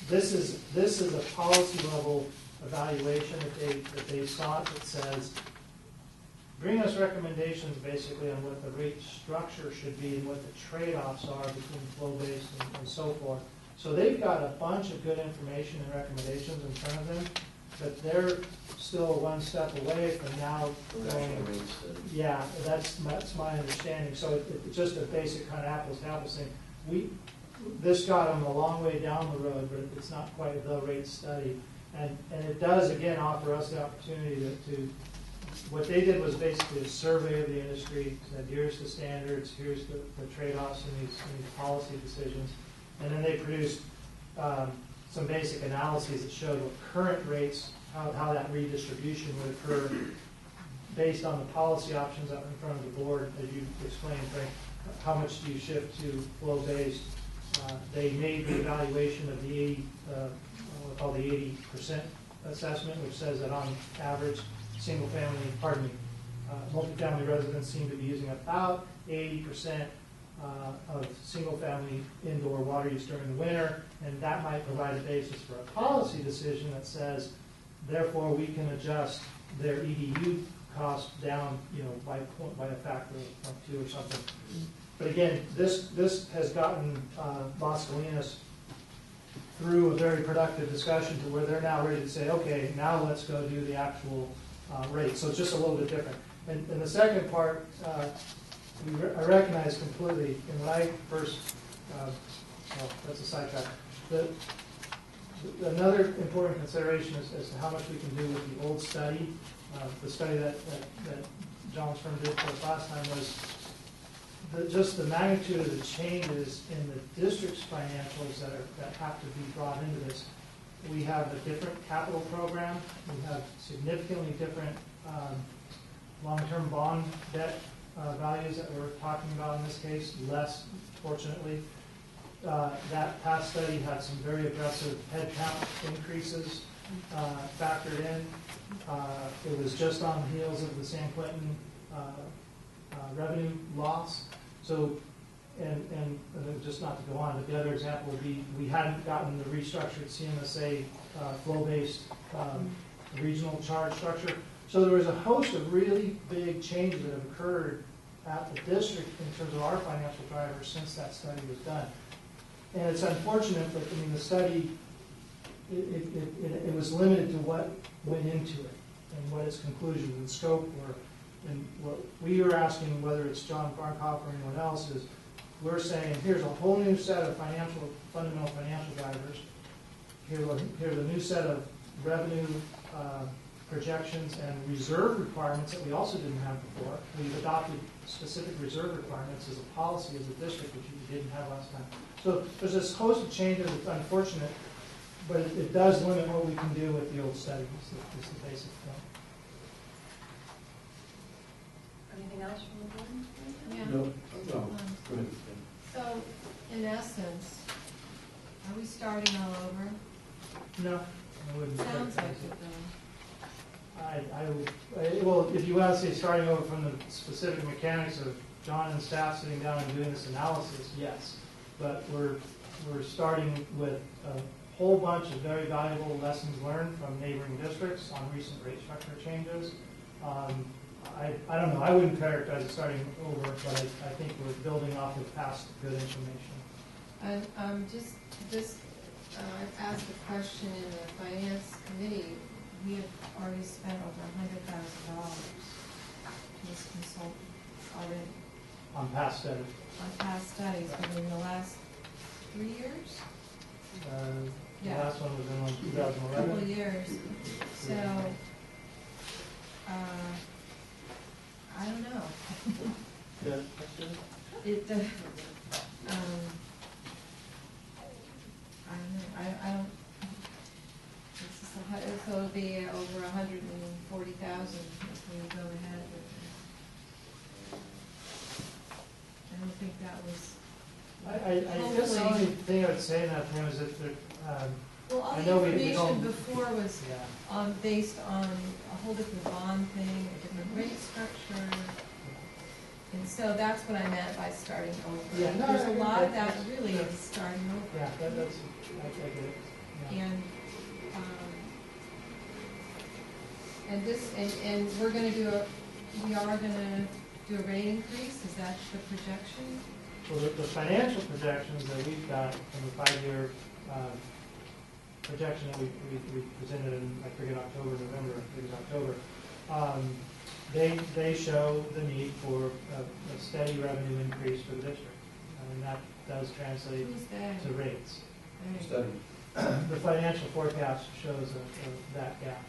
Speaker 5: This is a policy level evaluation that they sought that says, bring us recommendations basically on what the rate structure should be and what the trade-offs are between flow-based and so forth. So they've got a bunch of good information and recommendations in front of them, but they're still one step away from now going, yeah, that's my understanding. So it's just a basic kind of apples to apples thing. This got them a long way down the road, but it's not quite the rate study. And it does, again, offer us the opportunity to what they did was basically a survey of the industry, said here's the standards, here's the trade-offs in these policy decisions. And then they produced some basic analyses that showed what current rates, how that redistribution would occur based on the policy options up in front of the board, as you explained, Frank. How much do you shift to flow-based? They made the evaluation of the 80% assessment, which says that on average, multifamily residents seem to be using about 80% of single-family indoor water use during the winter, and that might provide a basis for a policy decision that says, therefore, we can adjust their EDU cost down, by a factor of 2 or something. But again, this has gotten Las Colinas through a very productive discussion to where they're now ready to say, okay, now let's go do the actual rate. So it's just a little bit different. And the second part, I recognize completely, and when I first, that's a sidetrack. Another important consideration as to how much we can do with the old study, the study that John's firm did for us last time was just the magnitude of the changes in the district's financials that have to be brought into this. We have a different capital program. We have significantly different long-term bond debt values that we're talking about in this case, less, fortunately. That past study had some very aggressive headcount increases factored in. It was just on the heels of the San Quentin revenue loss. So, and just not to go on, but the other example would be, we hadn't gotten the restructured CMSA flow-based regional charge structure. So there was a host of really big changes that have occurred at the district in terms of our financial drivers since that study was done. And it's unfortunate, but I mean, the study, it was limited to what went into it and what its conclusions and scope were. And what we are asking, whether it's John Barnkoff or anyone else, is we're saying, here's a whole new set of fundamental financial drivers. Here's a new set of revenue projections and reserve requirements that we also didn't have before. We've adopted specific reserve requirements as a policy as a district, which we didn't have last time. So there's this host of changes. It's unfortunate, but it does limit what we can do with the old study. Is the basic point.
Speaker 9: Anything else from the board?
Speaker 7: Yeah.
Speaker 6: No, go ahead.
Speaker 7: So, in essence, are we starting all over?
Speaker 5: No, I wouldn't.
Speaker 7: Sounds like it, though.
Speaker 5: Well, if you want to say starting over from the specific mechanics of John and staff sitting down and doing this analysis, yes. But we're starting with a whole bunch of very valuable lessons learned from neighboring districts on recent rate structure changes. I don't know, I wouldn't characterize it starting over, but I think we're building off of past good information.
Speaker 7: And I've asked a question in the finance committee. We have already spent over $100,000 to this consultant already.
Speaker 5: On past studies.
Speaker 7: On past studies within the last 3 years?
Speaker 5: The last one was in 2011.
Speaker 7: A couple of years. So, I don't know.
Speaker 5: Yeah.
Speaker 7: It, I don't know. I don't. So it'll be over 140,000 if we go ahead. I don't think that was.
Speaker 5: I guess the only thing I would say in that term is that
Speaker 7: well, all
Speaker 5: I
Speaker 7: the
Speaker 5: know we
Speaker 7: information
Speaker 5: don't.
Speaker 7: before was based on a whole different bond thing, a different rate structure. And so that's what I meant by starting over.
Speaker 5: Yeah, no,
Speaker 7: there's
Speaker 5: I
Speaker 7: a lot of that
Speaker 5: that's-
Speaker 7: really is starting over.
Speaker 5: Yeah, that's I get it. Yeah.
Speaker 7: And we're going to we are going to do a rate increase. Is that the projection?
Speaker 5: Well, the financial projections that we've got from the 5-year projection that we presented in, I forget, October, November, I think it was October, they show the need for a steady revenue increase for the district. And that does translate to rates.
Speaker 6: Study.
Speaker 5: The financial forecast shows that gap.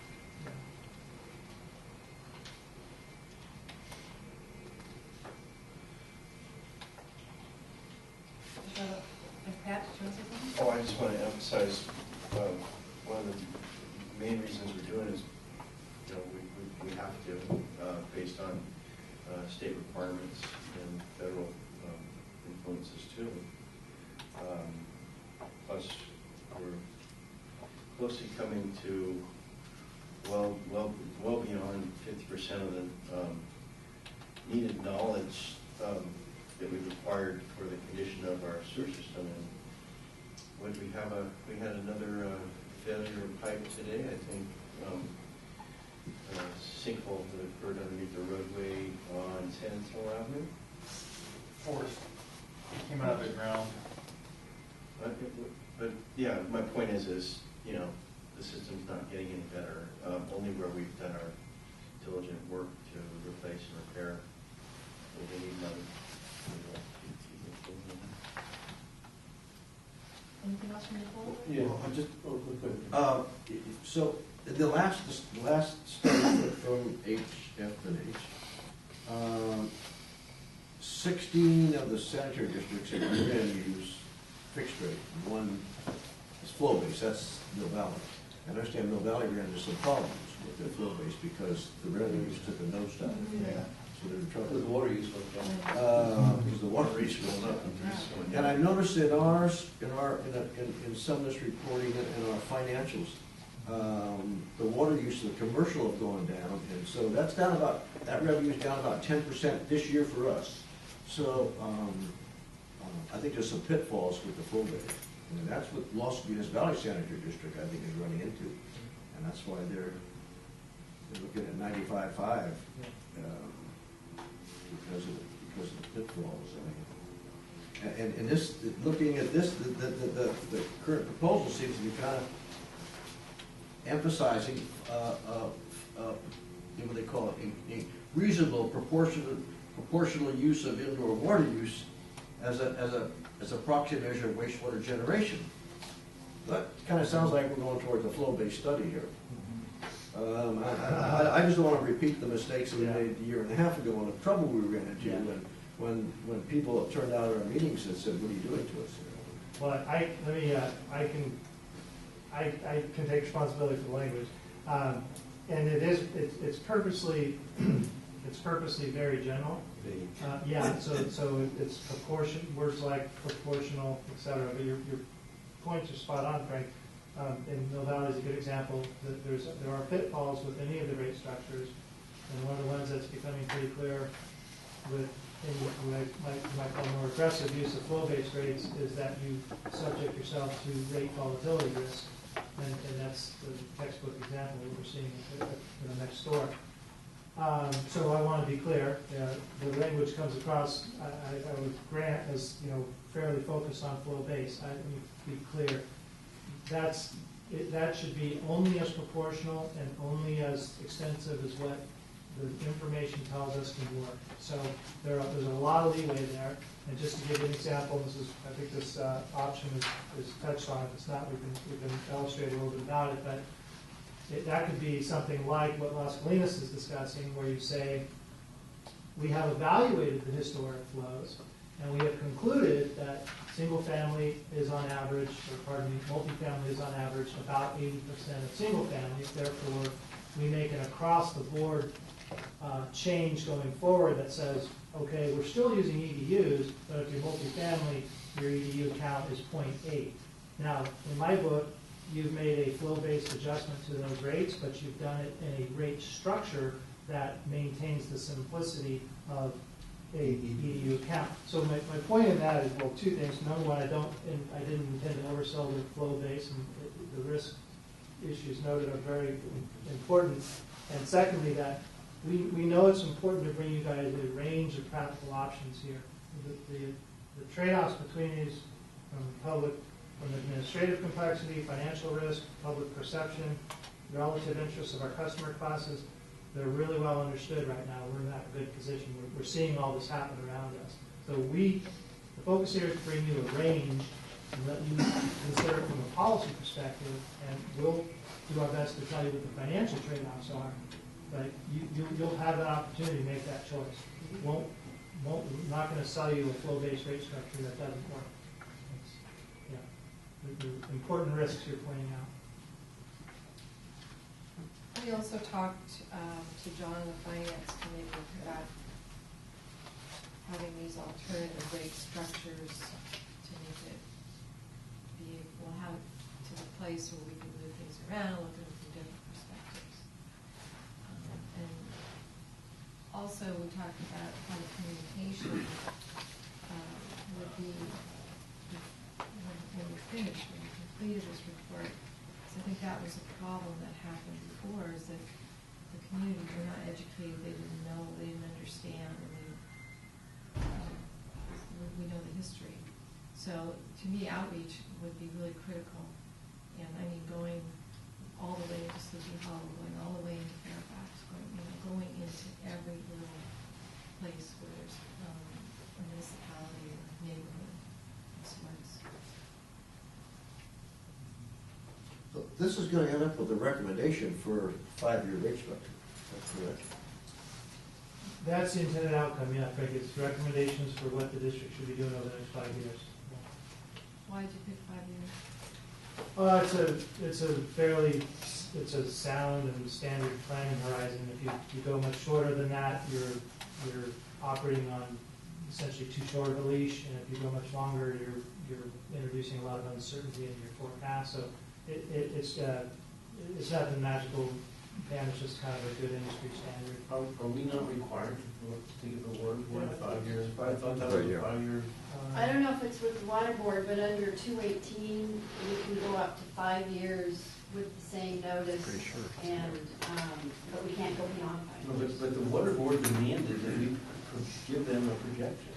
Speaker 9: Pat, do you want to say something?
Speaker 4: Oh, I just want to emphasize, one of the main reasons we're doing is, we have to, based on state requirements and federal influences too. Plus, we're closely coming to well beyond 50% of the needed knowledge that we required for the condition of our sewer system. And what we had another failure of pipe today, I think. Sinkhole that occurred underneath the roadway on Sanitary Avenue.
Speaker 18: Forest came out of the ground.
Speaker 4: But yeah, my point is the system's not getting any better. Only where we've done our diligent work to replace and repair. We need money.
Speaker 7: Anything else from the board?
Speaker 6: Yeah, just, quick.
Speaker 1: So the last study from HF and H, 16 of the sanitary districts are going to use fixed rate. One is flow based. That's Mill Valley. I understand Mill Valley ran into some problems with their flow base because the revenues took a nosedive.
Speaker 6: Yeah.
Speaker 1: So they're in trouble.
Speaker 6: Because water use went down.
Speaker 1: Because the water reach going up. And I noticed in ours, in some of this reporting in our financials, the water use of the commercial have gone down, and so that's down that revenue's down about 10% this year for us. So, I think there's some pitfalls with the flow base. And that's what Los Feliz Valley Sanitary District, I think, is running into. And that's why they're looking at 95.5, because of the pitfalls. And this, looking at this, the current proposal seems to be kind of emphasizing, what they call it, a reasonable proportional use of indoor water use as a proxy measure of wastewater generation. That kind of sounds like we're going towards a flow-based study here. I just don't want to repeat the mistakes that we made a year and a half ago and the trouble we ran into when people have turned out at our meetings and said, "What are you doing to us?"
Speaker 5: Well, I can take responsibility for the language, and it's purposely very general. Yeah, so it's proportion, words like proportional, et cetera. But your points are spot on, Frank. And Mill Valley is a good example. That there are pitfalls with any of the rate structures, and one of the ones that's becoming pretty clear with what I might call more aggressive use of flow-based rates is that you subject yourself to rate volatility risk, and that's the textbook example that we're seeing in the next door. So I want to be clear. The language comes across, I would grant, as fairly focused on flow-based. Let me be clear. That should be only as proportional and only as extensive as what the information tells us can work. So there's a lot of leeway there. And just to give you an example, I think this option is touched on. If it's not, we can illustrate a little bit about it. But that could be something like what Las Colinas is discussing, where you say, we have evaluated the historic flows, and we have concluded that single family is on average, or pardon me, multifamily is on average about 80% of single family. Therefore, we make an across-the-board change going forward that says, okay, we're still using EDUs, but if you're multifamily, your EDU count is 0.8. Now, in my book, you've made a flow-based adjustment to those rates, but you've done it in a rate structure that maintains the simplicity of a EDU count. So my point in that is, well, two things. Number one, I didn't intend to oversell the flow-based, and the risk issues noted are very important. And secondly, that we know it's important to bring you guys a range of practical options here. The trade-offs between these from administrative complexity, financial risk, public perception, relative interests of our customer classes, they're really well understood right now. We're in that good position. We're seeing all this happen around us. So the focus here is to bring you a range and let you consider it from a policy perspective, and we'll do our best to tell you what the financial trade-offs are. But you'll have that opportunity to make that choice. We're not going to sell you a flow-based rate structure that doesn't work. The important risks you're pointing out.
Speaker 7: We also talked to John in the Finance Committee about having these alternative rate structures to make it we'll have it to the place where we can move things around, look at it from different perspectives. And also we talked about how the communication would be when we finish, when we completed this report. So I think that was a problem that happened before, is that the community were not educated, they didn't know, they didn't understand, and we know the history. So to me, outreach would be really critical. And I mean, going all the way into Sleepy Hollow, going all the way into Fairfax, going into every little place where there's a municipality or neighborhood of sorts.
Speaker 1: So this is going to end up with a recommendation for 5-year rate structure. That's correct.
Speaker 5: That's the intended outcome, yeah, Frank. It's recommendations for what the district should be doing over the next 5 years.
Speaker 7: Why did you pick 5 years?
Speaker 5: Well, it's a sound and standard planning horizon. If you go much shorter than that, you're operating on essentially too short of a leash, and if you go much longer, you're introducing a lot of uncertainty in your forecast. So it's nothing magical Pam, it's just kind of a good industry standard.
Speaker 17: Are we not required to give the water board 5 years? I thought that was a 5-year.
Speaker 8: I don't know if it's with the water board, but under 218, you can go up to 5 years with the same notice.
Speaker 14: Pretty sure.
Speaker 8: And, but we can't go beyond 5
Speaker 17: No,
Speaker 8: years.
Speaker 17: but the water board demanded that we give them a projection.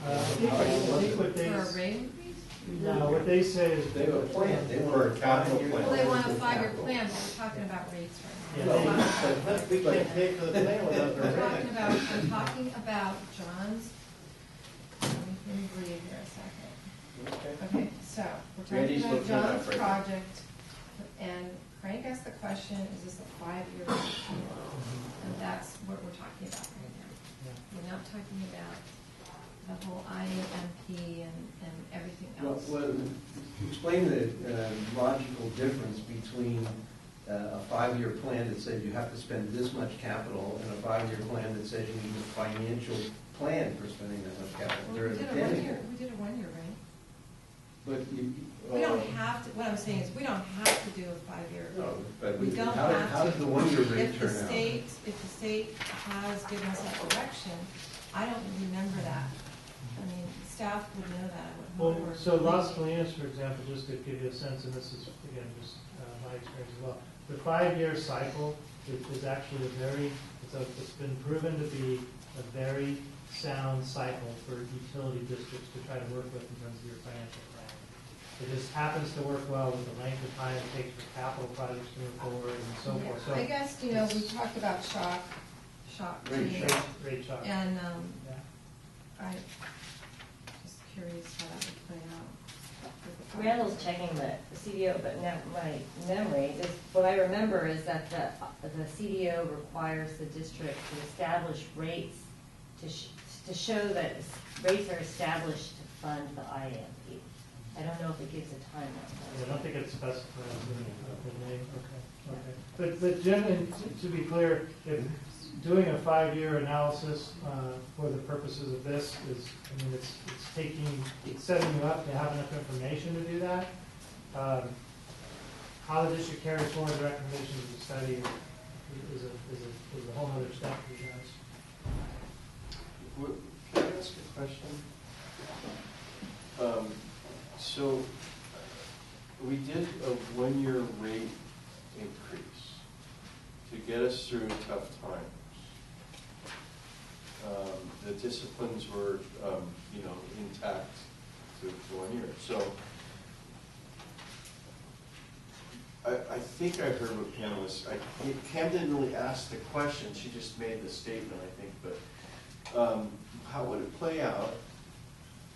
Speaker 5: I think what they,
Speaker 7: For a rate increase?
Speaker 5: no, what they say is.
Speaker 17: They have a plan, they
Speaker 12: For
Speaker 17: want
Speaker 12: a
Speaker 17: a
Speaker 12: capital
Speaker 17: 5-year.
Speaker 12: plan.
Speaker 7: Well, they want a 5-year plan, but we're talking about rates right now.
Speaker 5: Yeah,
Speaker 17: We can't pay for the plan without the
Speaker 7: I'm talking about John's, let me breathe here a second. Okay, so, we're
Speaker 17: Randy's
Speaker 7: talking
Speaker 17: looking
Speaker 7: about
Speaker 17: it up
Speaker 7: John's
Speaker 17: right now.
Speaker 7: project, and Frank asked the question, is this a 5-year rate? And that's what we're talking about right now. We're not talking about the whole IAMP and everything else.
Speaker 6: Well, explain the logical difference between a 5-year plan that says you have to spend this much capital and a 5-year plan that says you need a financial plan for spending that much capital.
Speaker 7: Well,
Speaker 6: They're
Speaker 7: we did a
Speaker 6: identical.
Speaker 7: 1-year, we did a 1-year rate.
Speaker 6: But you.
Speaker 7: We don't have to, what I'm saying is, we don't have to do a 5-year.
Speaker 6: No, but
Speaker 7: We don't
Speaker 6: how did-
Speaker 7: have to.
Speaker 6: how did the 1-year rate
Speaker 7: If the
Speaker 6: turn out?
Speaker 7: If the state has given us that direction, I don't remember that. I mean, staff would know that. I would hope,
Speaker 5: Well,
Speaker 7: or-
Speaker 5: so Las Colinas, for example, just to give you a sense, and this is, again, just my experience as well, the 5-year cycle is actually it's been proven to be a very sound cycle for utility districts to try to work with in terms of your financial plan. It just happens to work well with the length of time it takes for capital projects to move forward and so
Speaker 7: Yeah,
Speaker 5: forth. So
Speaker 7: I guess, we talked about shock
Speaker 5: Rate
Speaker 7: change.
Speaker 5: shock. Rate shock.
Speaker 7: And,
Speaker 5: Yeah.
Speaker 7: I'm just curious how that would play out.
Speaker 20: Randall's checking the CDO, but now my memory is, what I remember is that the CDO requires the district to establish rates to show that rates are established to fund the IMP. I don't know if it gives a timeline.
Speaker 5: I don't think it's specified in the name. Okay. But Jen, to be clear, if doing a 5-year analysis for the purposes of this is, I mean, it's setting you up to have enough information to do that. How the district carries forward the recommendations of the study is a whole other step for you guys.
Speaker 17: Can I ask a question? So, we did a 1-year rate increase to get us through tough times. The disciplines were, intact to 1 year. So, I think I heard what Pam was, Pam didn't really ask the question, she just made the statement, I think, but how would it play out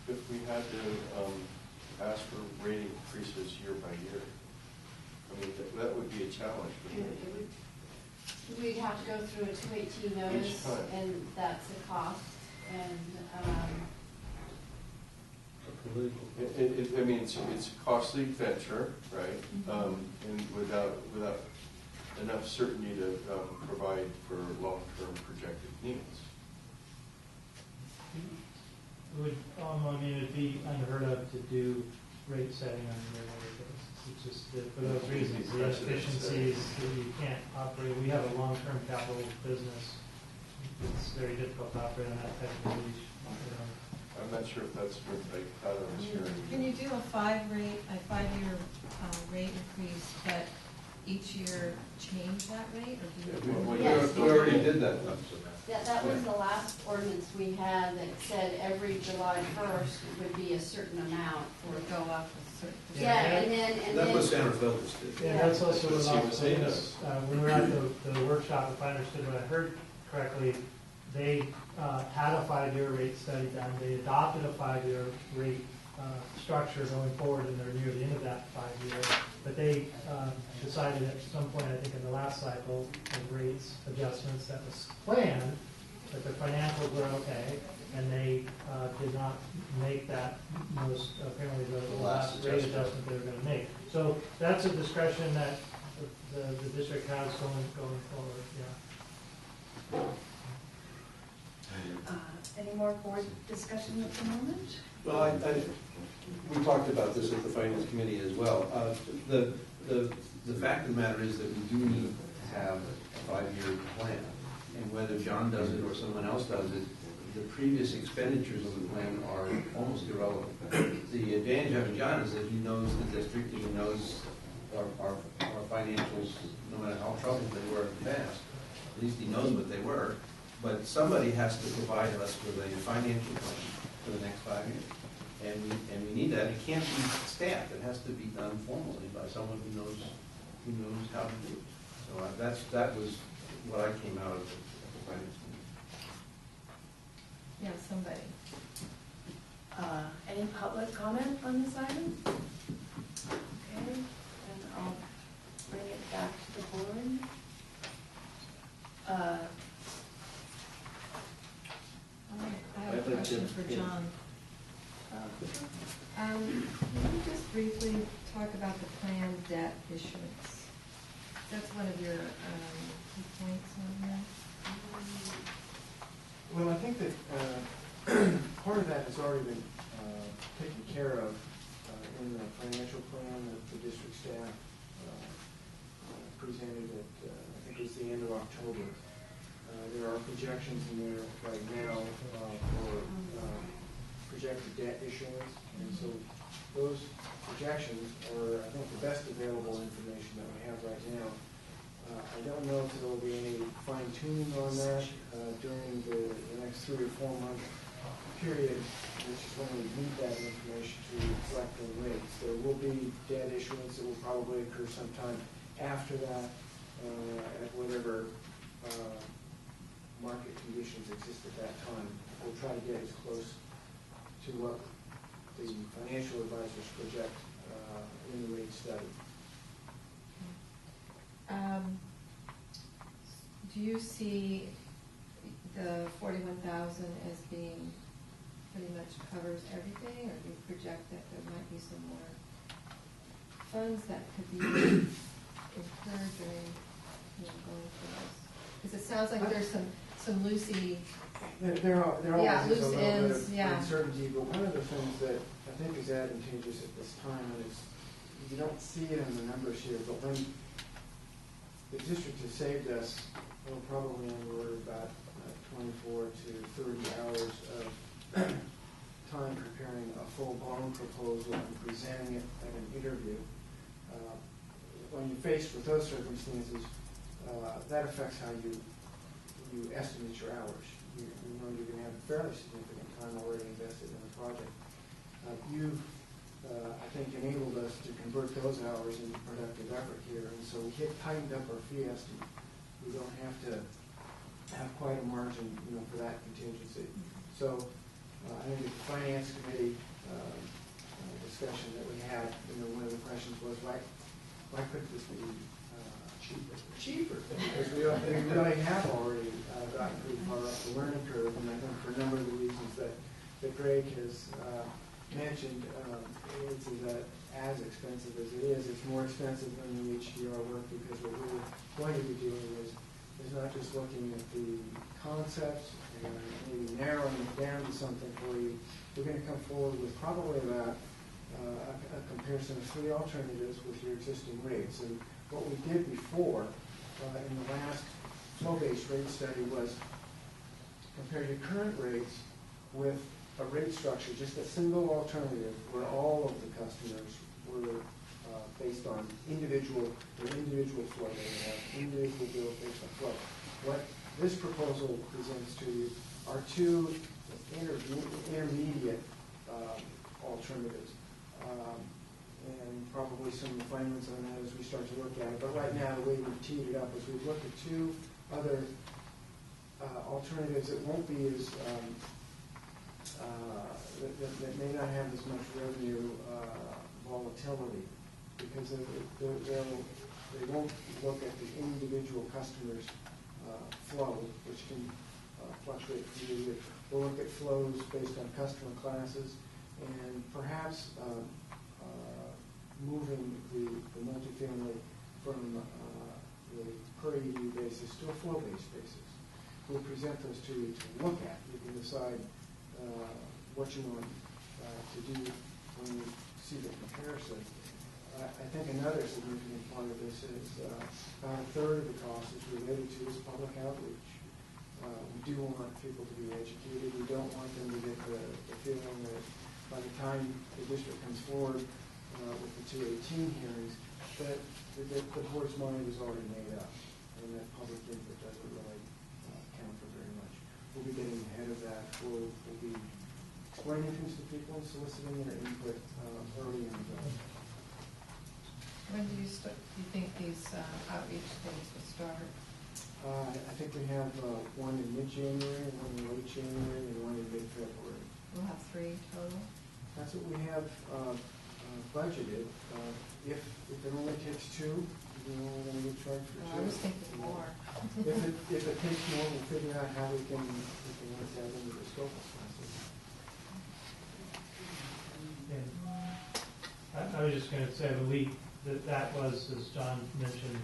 Speaker 17: if we had to ask for rate increases year by year? I mean, that would be a challenge.
Speaker 8: We'd have to go through a 218 notice,
Speaker 17: Each time.
Speaker 8: and that's a cost, and,
Speaker 17: I mean, it's a costly venture, right? And without enough certainty to provide for long-term projected needs.
Speaker 5: It would, I mean, it'd be unheard of to do rate setting on a yearly basis. It's just that for those reasons, the inefficiencies, you can't operate. We have a long-term capital business. It's very difficult to operate on that type of leash.
Speaker 17: I'm not sure if that's what I thought I was hearing.
Speaker 7: Can you do a 5-year rate increase, but each year change that rate, or do you?
Speaker 17: Well,
Speaker 8: Yes.
Speaker 6: We already did that.
Speaker 8: that was the last ordinance we had that said every July 1st would be a certain amount.
Speaker 7: Or go up a certain?
Speaker 8: Yeah, and then.
Speaker 12: That's what Santa Felix did.
Speaker 5: And that's also
Speaker 17: That's
Speaker 5: what
Speaker 17: what
Speaker 5: Las
Speaker 17: CMSA
Speaker 5: Colinas,
Speaker 17: does.
Speaker 5: when we were at the workshop, if I understood what I heard correctly, they had a 5-year rate study done. They adopted a 5-year rate structure going forward, and they're near the end of that 5-year. But they decided at some point, I think in the last cycle, of rates adjustments that was planned, that the financials were okay, and they did not make that most, apparently the last rate adjustment they were going to make. So that's a discretion that the district has going forward, yeah.
Speaker 9: Any more board discussion at the moment?
Speaker 6: Well, we talked about this at the Finance Committee as well. The fact of the matter is that we do need to have a 5-year plan. And whether John does it or someone else does it, the previous expenditures of the plan are almost irrelevant. The advantage of having John is that he knows the district, he knows our financials, no matter how troubled they were in the past. At least he knows what they were. But somebody has to provide us with a financial plan for the next 5 years. And we need that. It can't be staff. It has to be done formally by someone who knows how to do it. So that was what I came out of the finance committee.
Speaker 7: Yeah, somebody.
Speaker 9: Any public comment on this item? Okay, then I'll bring it back to the board.
Speaker 7: I have a question for John. Can you just briefly talk about the planned debt issuance? That's one of your key points on here.
Speaker 21: Well, I think that part of that has already been taken care of in the financial plan that the district staff presented at, I think it was the end of October. There are projections in there right now for projected debt issuance, and so those projections are, I think, the best available information that we have right now. I don't know if there will be any fine tuning on that during the next 3 or 4 month period, which is when we need that information to reflect the rates. There will be debt issuance that will probably occur sometime after that, at whatever market conditions exist at that time. We'll try to get as close to what the financial advisors project in the rate study.
Speaker 7: Do you see the 41,000 as being pretty much covers everything, or do you project that there might be some more funds that could be incurred during going through this? Because it sounds like there's some loosey.
Speaker 21: There always
Speaker 7: yeah,
Speaker 21: is a
Speaker 7: loose
Speaker 21: little
Speaker 7: ends,
Speaker 21: bit of uncertainty, but one of the things that I think is advantageous at this time is you don't see it in the numbers here, but when the district has saved us, probably on the order of about 24 to 30 hours of time preparing a full-blown proposal and presenting it at an interview. When you're faced with those circumstances, that affects how you estimate your hours. You know you're going to have fairly significant time already invested in the project. You've, I think, enabled us to convert those hours into productive effort here, and so we tightened up our fee estimate. We don't have to have quite a margin, for that contingency. So I think at the finance committee discussion that we had, one of the questions was why couldn't this be cheaper? Because we really have already gotten pretty far up the learning curve, and I think for a number of the reasons that Greg has mentioned, it's as expensive as it is. It's more expensive than the HDR work because what we're going to be doing is not just looking at the concepts and maybe narrowing it down to something for you. We're going to come forward with probably about a comparison of 3 alternatives with your existing rates. And what we did before in the last flow-based rate study was compare your current rates with a rate structure, just a single alternative where all of the customers were based on individual flow. They have individual bills based on flow. What this proposal presents to you are 2 intermediate alternatives. And probably some refinements on that as we start to look at it. But right now, the way we've teed it up is we've looked at 2 other alternatives that won't be as that may not have as much revenue volatility, because they won't look at the individual customer's flow, which can fluctuate from year to year. We'll look at flows based on customer classes, and perhaps moving the multifamily from the per EDU basis to a flow-based basis. We'll present those to you to look at. You can decide what you want to do when you see the comparison. I think another significant part of this is about a third of the cost is related to this public outreach. We do want people to be educated. We don't want them to get the feeling that by the time the district comes forward with the 218 hearings, that the board's mind is already made up, and that public input doesn't really count for very much. We'll be getting ahead of that. We'll be explaining things to people and soliciting their input early in the bill.
Speaker 7: When do you think these outreach things will start?
Speaker 21: I think we have one in mid-January, one in late January, and one in mid-February.
Speaker 7: We'll have 3 total?
Speaker 21: That's what we have budgeted. If it only takes 2, we're only going to get charged for 2.
Speaker 7: I was thinking more.
Speaker 21: If it takes more, we'll figure out how we can work that into the scope of classes.
Speaker 5: I was just going to say that was, as John mentioned,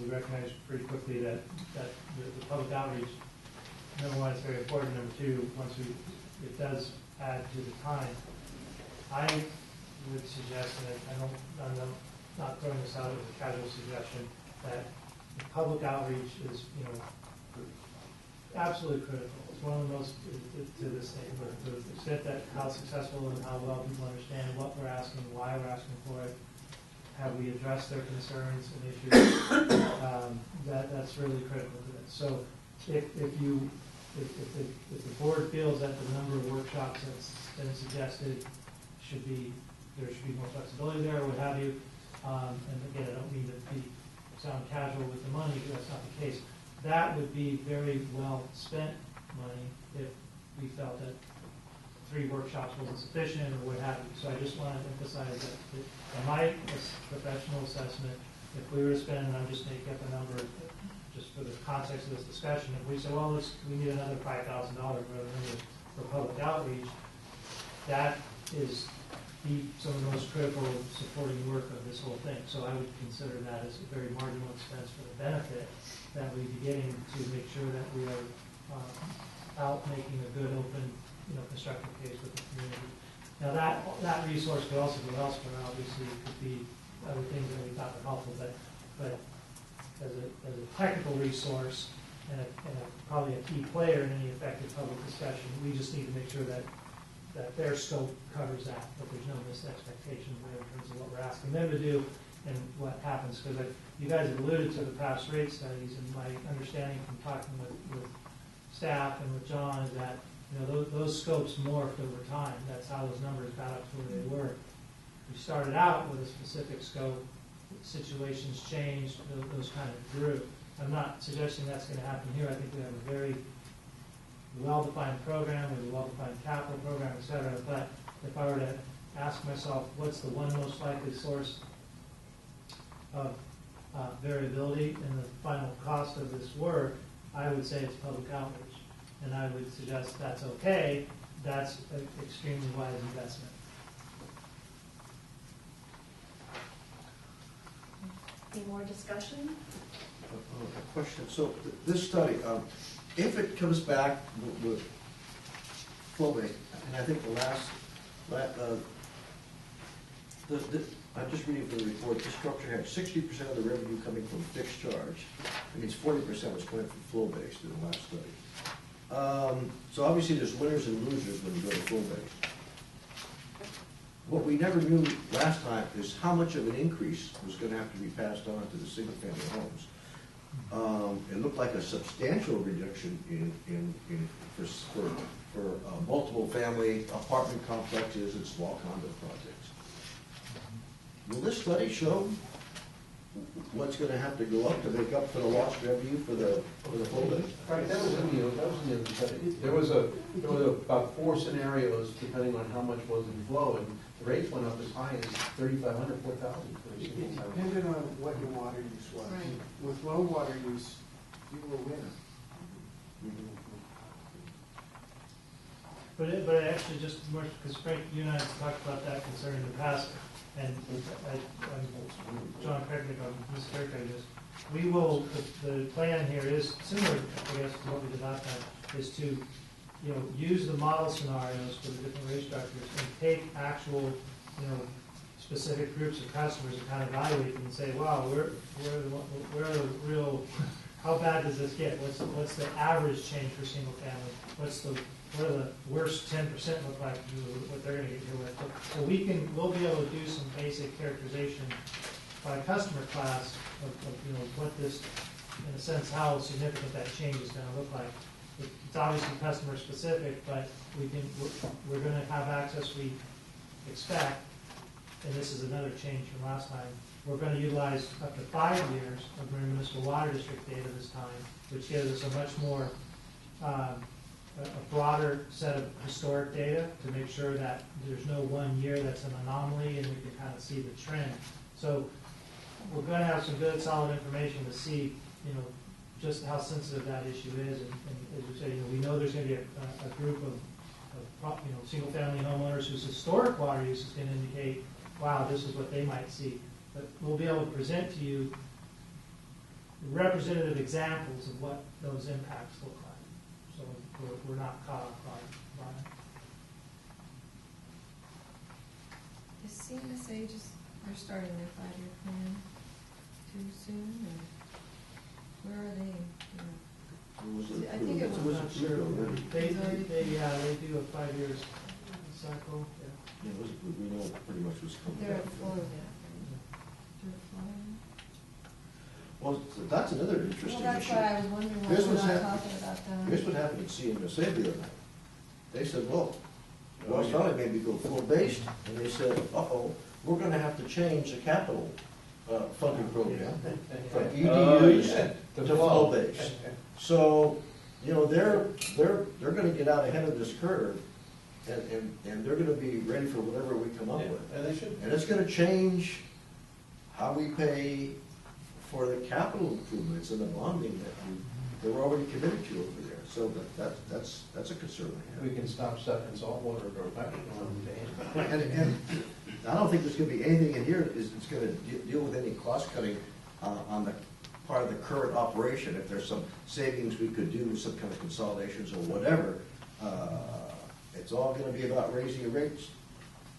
Speaker 5: we recognized pretty quickly that the public outreach, number one, is very important. Number two, it does add to the time. I would suggest, and I'm not throwing this out as a casual suggestion, that the public outreach is, absolutely critical. It's one of the most to this thing, to the extent that how successful and how well people understand what we're asking, why we're asking for it, have we addressed their concerns and issues, that's really critical to this. So if the board feels that the number of workshops that's been suggested there should be more flexibility there, what have you, and again, I don't mean to sound casual with the money, because that's not the case. That would be very well spent money if we felt that 3 workshops wasn't sufficient or what have you. So I just want to emphasize that in my professional assessment, if we were to spend, and I'm just making up a number just for the context of this discussion, if we said, well, we need another $5,000 for public outreach, that is some of the most critical supporting work of this whole thing. So I would consider that as a very marginal expense for the benefit that we'd be getting to make sure that we are out making a good, open, constructive case with the community. Now that resource could also go elsewhere. Obviously, it could be other things that we thought were helpful, but as a technical resource and probably a key player in any effective public discussion, we just need to make sure that their scope covers that there's no missed expectations there in terms of what we're asking them to do and what happens. Because you guys have alluded to the past rate studies, and my understanding from talking with staff and with John is that those scopes morphed over time. That's how those numbers got up to where they were. We started out with a specific scope, situations changed, those kind of grew. I'm not suggesting that's going to happen here. I think we have a very well-defined program, we have a well-defined capital program, et cetera. But if I were to ask myself, what's the one most likely source of variability in the final cost of this work, I would say it's public outreach. And I would suggest that's okay. That's an extremely wise investment.
Speaker 2: Any more discussion?
Speaker 1: A question. So this study, if it comes back with flowing, and I think I'm just reading from the report, the structure had 60% of the revenue coming from fixed charge. That means 40% was coming from flow-based in the last study. So obviously there's winners and losers when you go to flow-based. What we never knew last time is how much of an increase was going to have to be passed on to the single-family homes. It looked like a substantial reduction for multiple family apartment complexes and small condo projects. Will this study show what's going to have to go up to make up for the lost revenue for the flow-based?
Speaker 6: Right, that was in the study. There was about 4 scenarios depending on how much was in flow, and the rates went up as high as $3,500, $4,000.
Speaker 21: It depended on what your water use was.
Speaker 7: Right.
Speaker 21: With low water use, you were a winner.
Speaker 5: But actually, just more, because Frank, you and I have talked about that concern in the past, and John, correct me if I'm mischaracterizing this. We will, the plan here is similar, I guess, to what we did last time, is to use the model scenarios for the different rate structures and take actual specific groups of customers and kind of evaluate them and say, wow, where are the real, how bad does this get? What's the average change for single family? What are the worst 10% look like, what they're gonna get hit with? So we'll be able to do some basic characterization by customer class of what this, in a sense, how significant that change is gonna look like. It's obviously customer specific, but we're gonna have access, we expect, and this is another change from last time, we're gonna utilize up to 5 years of Marin Municipal Water District data this time, which gives us a much more, a broader set of historic data to make sure that there's no one year that's an anomaly and we can kind of see the trend. So we're gonna have some good solid information to see, just how sensitive that issue is. And as you say, we know there's gonna be a group of single family homeowners whose historic water use is gonna indicate, wow, this is what they might see. But we'll be able to present to you representative examples of what those impacts look like. So we're not caught off by it.
Speaker 7: Is CMSA just, they're starting their 5-year plan too soon, or where are they? I think it was not sure.
Speaker 5: They do a 5 years cycle.
Speaker 1: Yeah, we know pretty much what's coming.
Speaker 7: They're
Speaker 1: up.
Speaker 7: at Florida. They're flying.
Speaker 1: Well, that's another interesting
Speaker 7: Well, that's
Speaker 1: issue.
Speaker 7: why I was wondering why
Speaker 1: Here's
Speaker 7: we're
Speaker 1: what's
Speaker 7: not
Speaker 1: happened.
Speaker 7: talking about that.
Speaker 1: Here's what happened at CMSA the other night. They said, well, West Valley maybe go full-based, and they said, uh-oh, we're gonna have to change the capital funding program from EDUs to full-based. So, they're gonna get out ahead of this curve, and they're gonna be ready for whatever we come up with.
Speaker 6: And they should.
Speaker 1: And it's gonna change how we pay for the capital improvements and the bonding that we're already committed to over there. So that's a concern I have.
Speaker 6: We can stop sucking salt water or back
Speaker 1: And I don't think there's gonna be anything in here that's gonna deal with any cost cutting on the part of the current operation. If there's some savings we could do, some kind of consolidations or whatever, it's all gonna be about raising the rates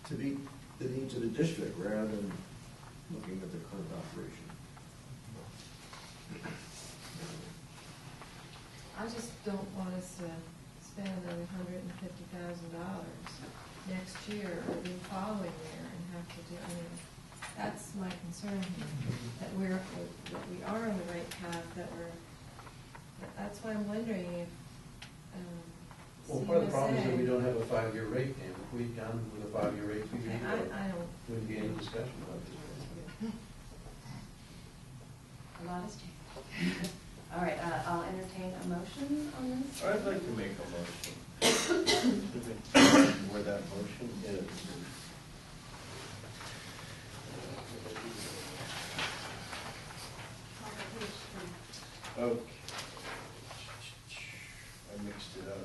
Speaker 1: to meet the needs of the district rather than looking at the current operation.
Speaker 7: I just don't want us to spend another $150,000 next year or the following year and have to do, that's my concern here, that we are on the right path, that's why I'm wondering if,
Speaker 6: Well, part of the problem is that we don't have a 5-year rate, and if we'd gone with a 5-year rate 2 years ago, wouldn't be any discussion about this.
Speaker 9: A lot has changed. All right, I'll entertain a motion on this.
Speaker 4: I'd like to make a motion. Where that motion is. Okay. I mixed it up.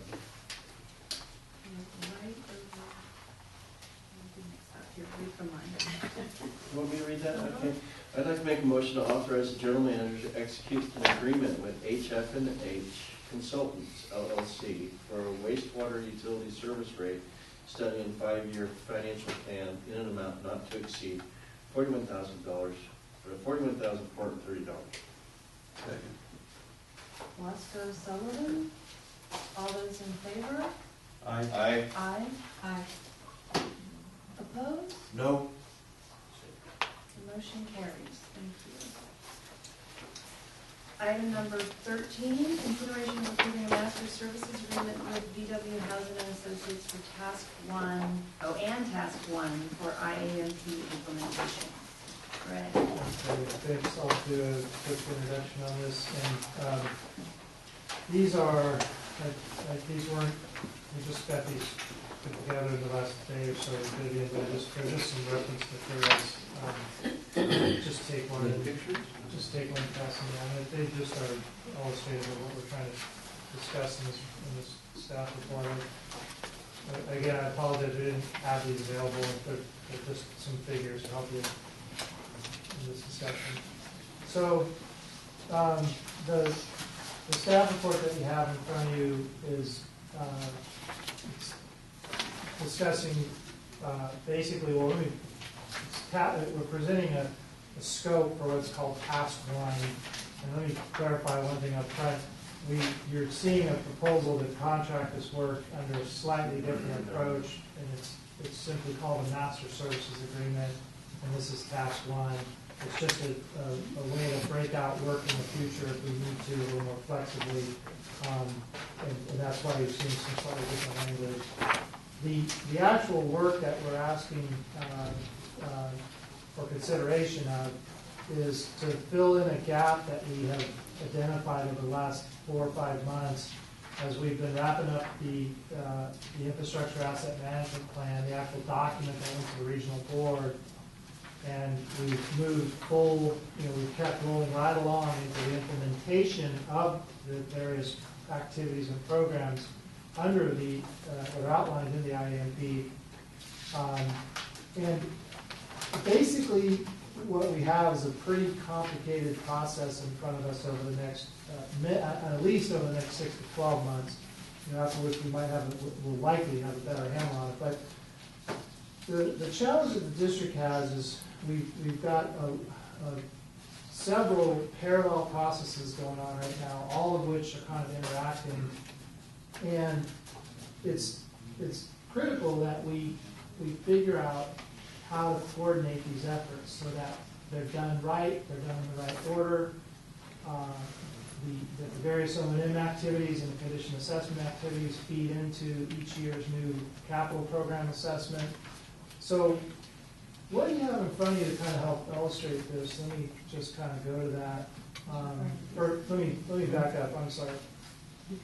Speaker 4: You want me to read that? Okay. I'd like to make a motion to authorize the general manager to execute an agreement with HF&H Consultants LLC for a wastewater utility service rate study and 5-year financial plan in an amount not to exceed $41,000 or $41,430.
Speaker 6: Second.
Speaker 9: Wasco Sullivan, all those in favor?
Speaker 4: Aye.
Speaker 9: Aye.
Speaker 7: Aye.
Speaker 9: Opposed?
Speaker 1: No.
Speaker 9: The motion carries. Thank you. Item number 13, consideration of approving a master services agreement with VW Housing and Associates for Task 1, and Task 1 for IAMP implementation. Greg.
Speaker 5: Okay, thanks. I'll do a quick introduction on this. And these are, these weren't, we just got these put together in the last day or so. They're just some reference materials. Just take one and just take one and pass them down. They just are illustrative of what we're trying to discuss in this staff report. Again, I apologize, we didn't have these available, but they're just some figures to help you in this discussion. So the staff report that you have in front of you is discussing basically, well, let me we're presenting a scope for what's called task one. And let me clarify one thing up front. You're seeing a proposal to contract this work under a slightly different approach, and it's simply called a master services agreement, and this is task one. It's just a way to break out work in the future if we need to a little more flexibly, and that's why you've seen some slightly different language. The actual work that we're asking for consideration of is to fill in a gap that we have identified over the last 4 or 5 months as we've been wrapping up the infrastructure asset management plan, the actual document that went to the regional board. And we've moved we've kept rolling right along into the implementation of the various activities and programs under that are outlined in the IAMP. And basically, what we have is a pretty complicated process in front of us over the next, at least over the next 6 to 12 months, after which we'll likely have a better handle on it. But the challenge that the district has is we've got several parallel processes going on right now, all of which are kind of interacting, and it's critical that we figure out how to coordinate these efforts so that they're done right, they're done in the right order. The various O&M activities and the condition assessment activities feed into each year's new capital program assessment. So what do you have in front of you to kind of help illustrate this? Let me just kind of go to that. Or let me back up, I'm sorry.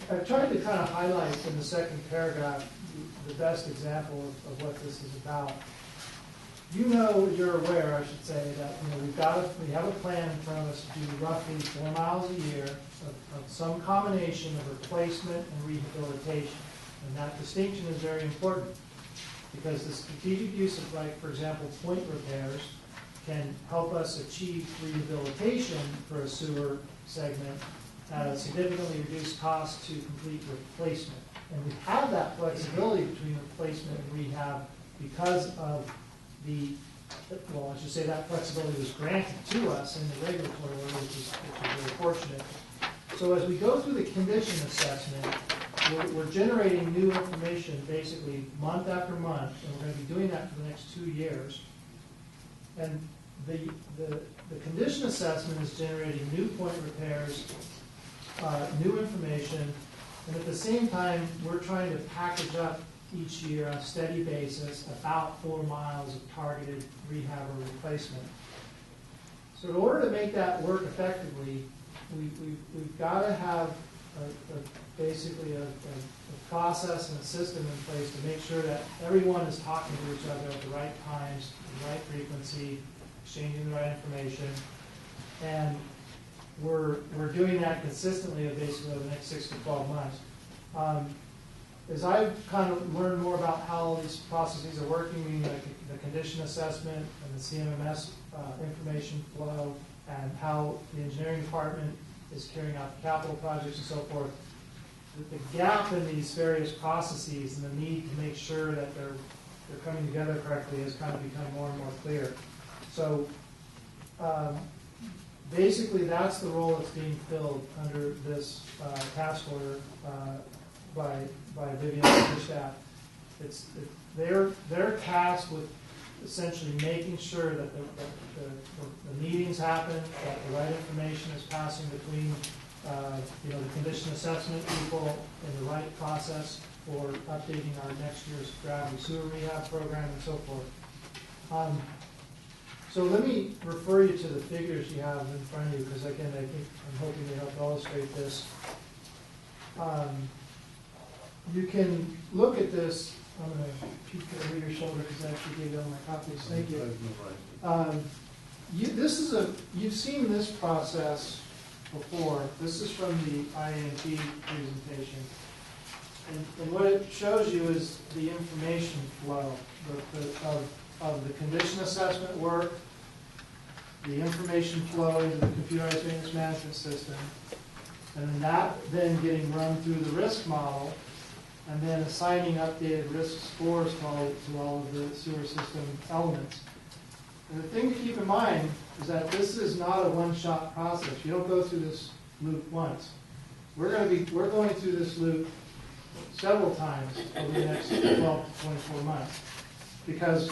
Speaker 5: I've tried to kind of highlight in the second paragraph the best example of what this is about. You're aware, I should say, that we have a plan in front of us to do roughly 4 miles a year of some combination of replacement and rehabilitation. And that distinction is very important because the strategic use of, like, for example, point repairs can help us achieve rehabilitation for a sewer segment at a significantly reduced cost to complete replacement. And we have that flexibility between replacement and rehab because of I should say that flexibility was granted to us in the regulatory order, which is very fortunate. So as we go through the condition assessment, we're generating new information basically month after month, and we're going to be doing that for the next 2 years. And the condition assessment is generating new point repairs, new information, and at the same time, we're trying to package up each year on a steady basis about 4 miles of targeted rehab or replacement. So in order to make that work effectively, we've got to have basically a process and a system in place to make sure that everyone is talking to each other at the right times, the right frequency, exchanging the right information, and we're doing that consistently basically over the next 6 to 12 months. As I've kind of learned more about how all these processes are working, meaning the condition assessment and the CMMS information flow, and how the engineering department is carrying out the capital projects and so forth, the gap in these various processes and the need to make sure that they're coming together correctly has kind of become more and more clear. So basically that's the role that's being filled under this task order by Vivian and her staff. They're tasked with essentially making sure that the meetings happen, that the right information is passing between the condition assessment people in the right process for updating our next year's gravity sewer rehab program and so forth. So let me refer you to the figures you have in front of you, because again, I'm hoping to help illustrate this. You can look at this. I'm going to peek over your shoulder because I actually gave you all my copies. Thank you. You've seen this process before. This is from the IAMP presentation. And what it shows you is the information flow of the condition assessment work, the information flow into the computerized maintenance management system, and then that then getting run through the risk model, and then assigning updated risk scores to all of the sewer system elements. And the thing to keep in mind is that this is not a one-shot process. You don't go through this loop once. We're going through this loop several times over the next 12 to 24 months. Because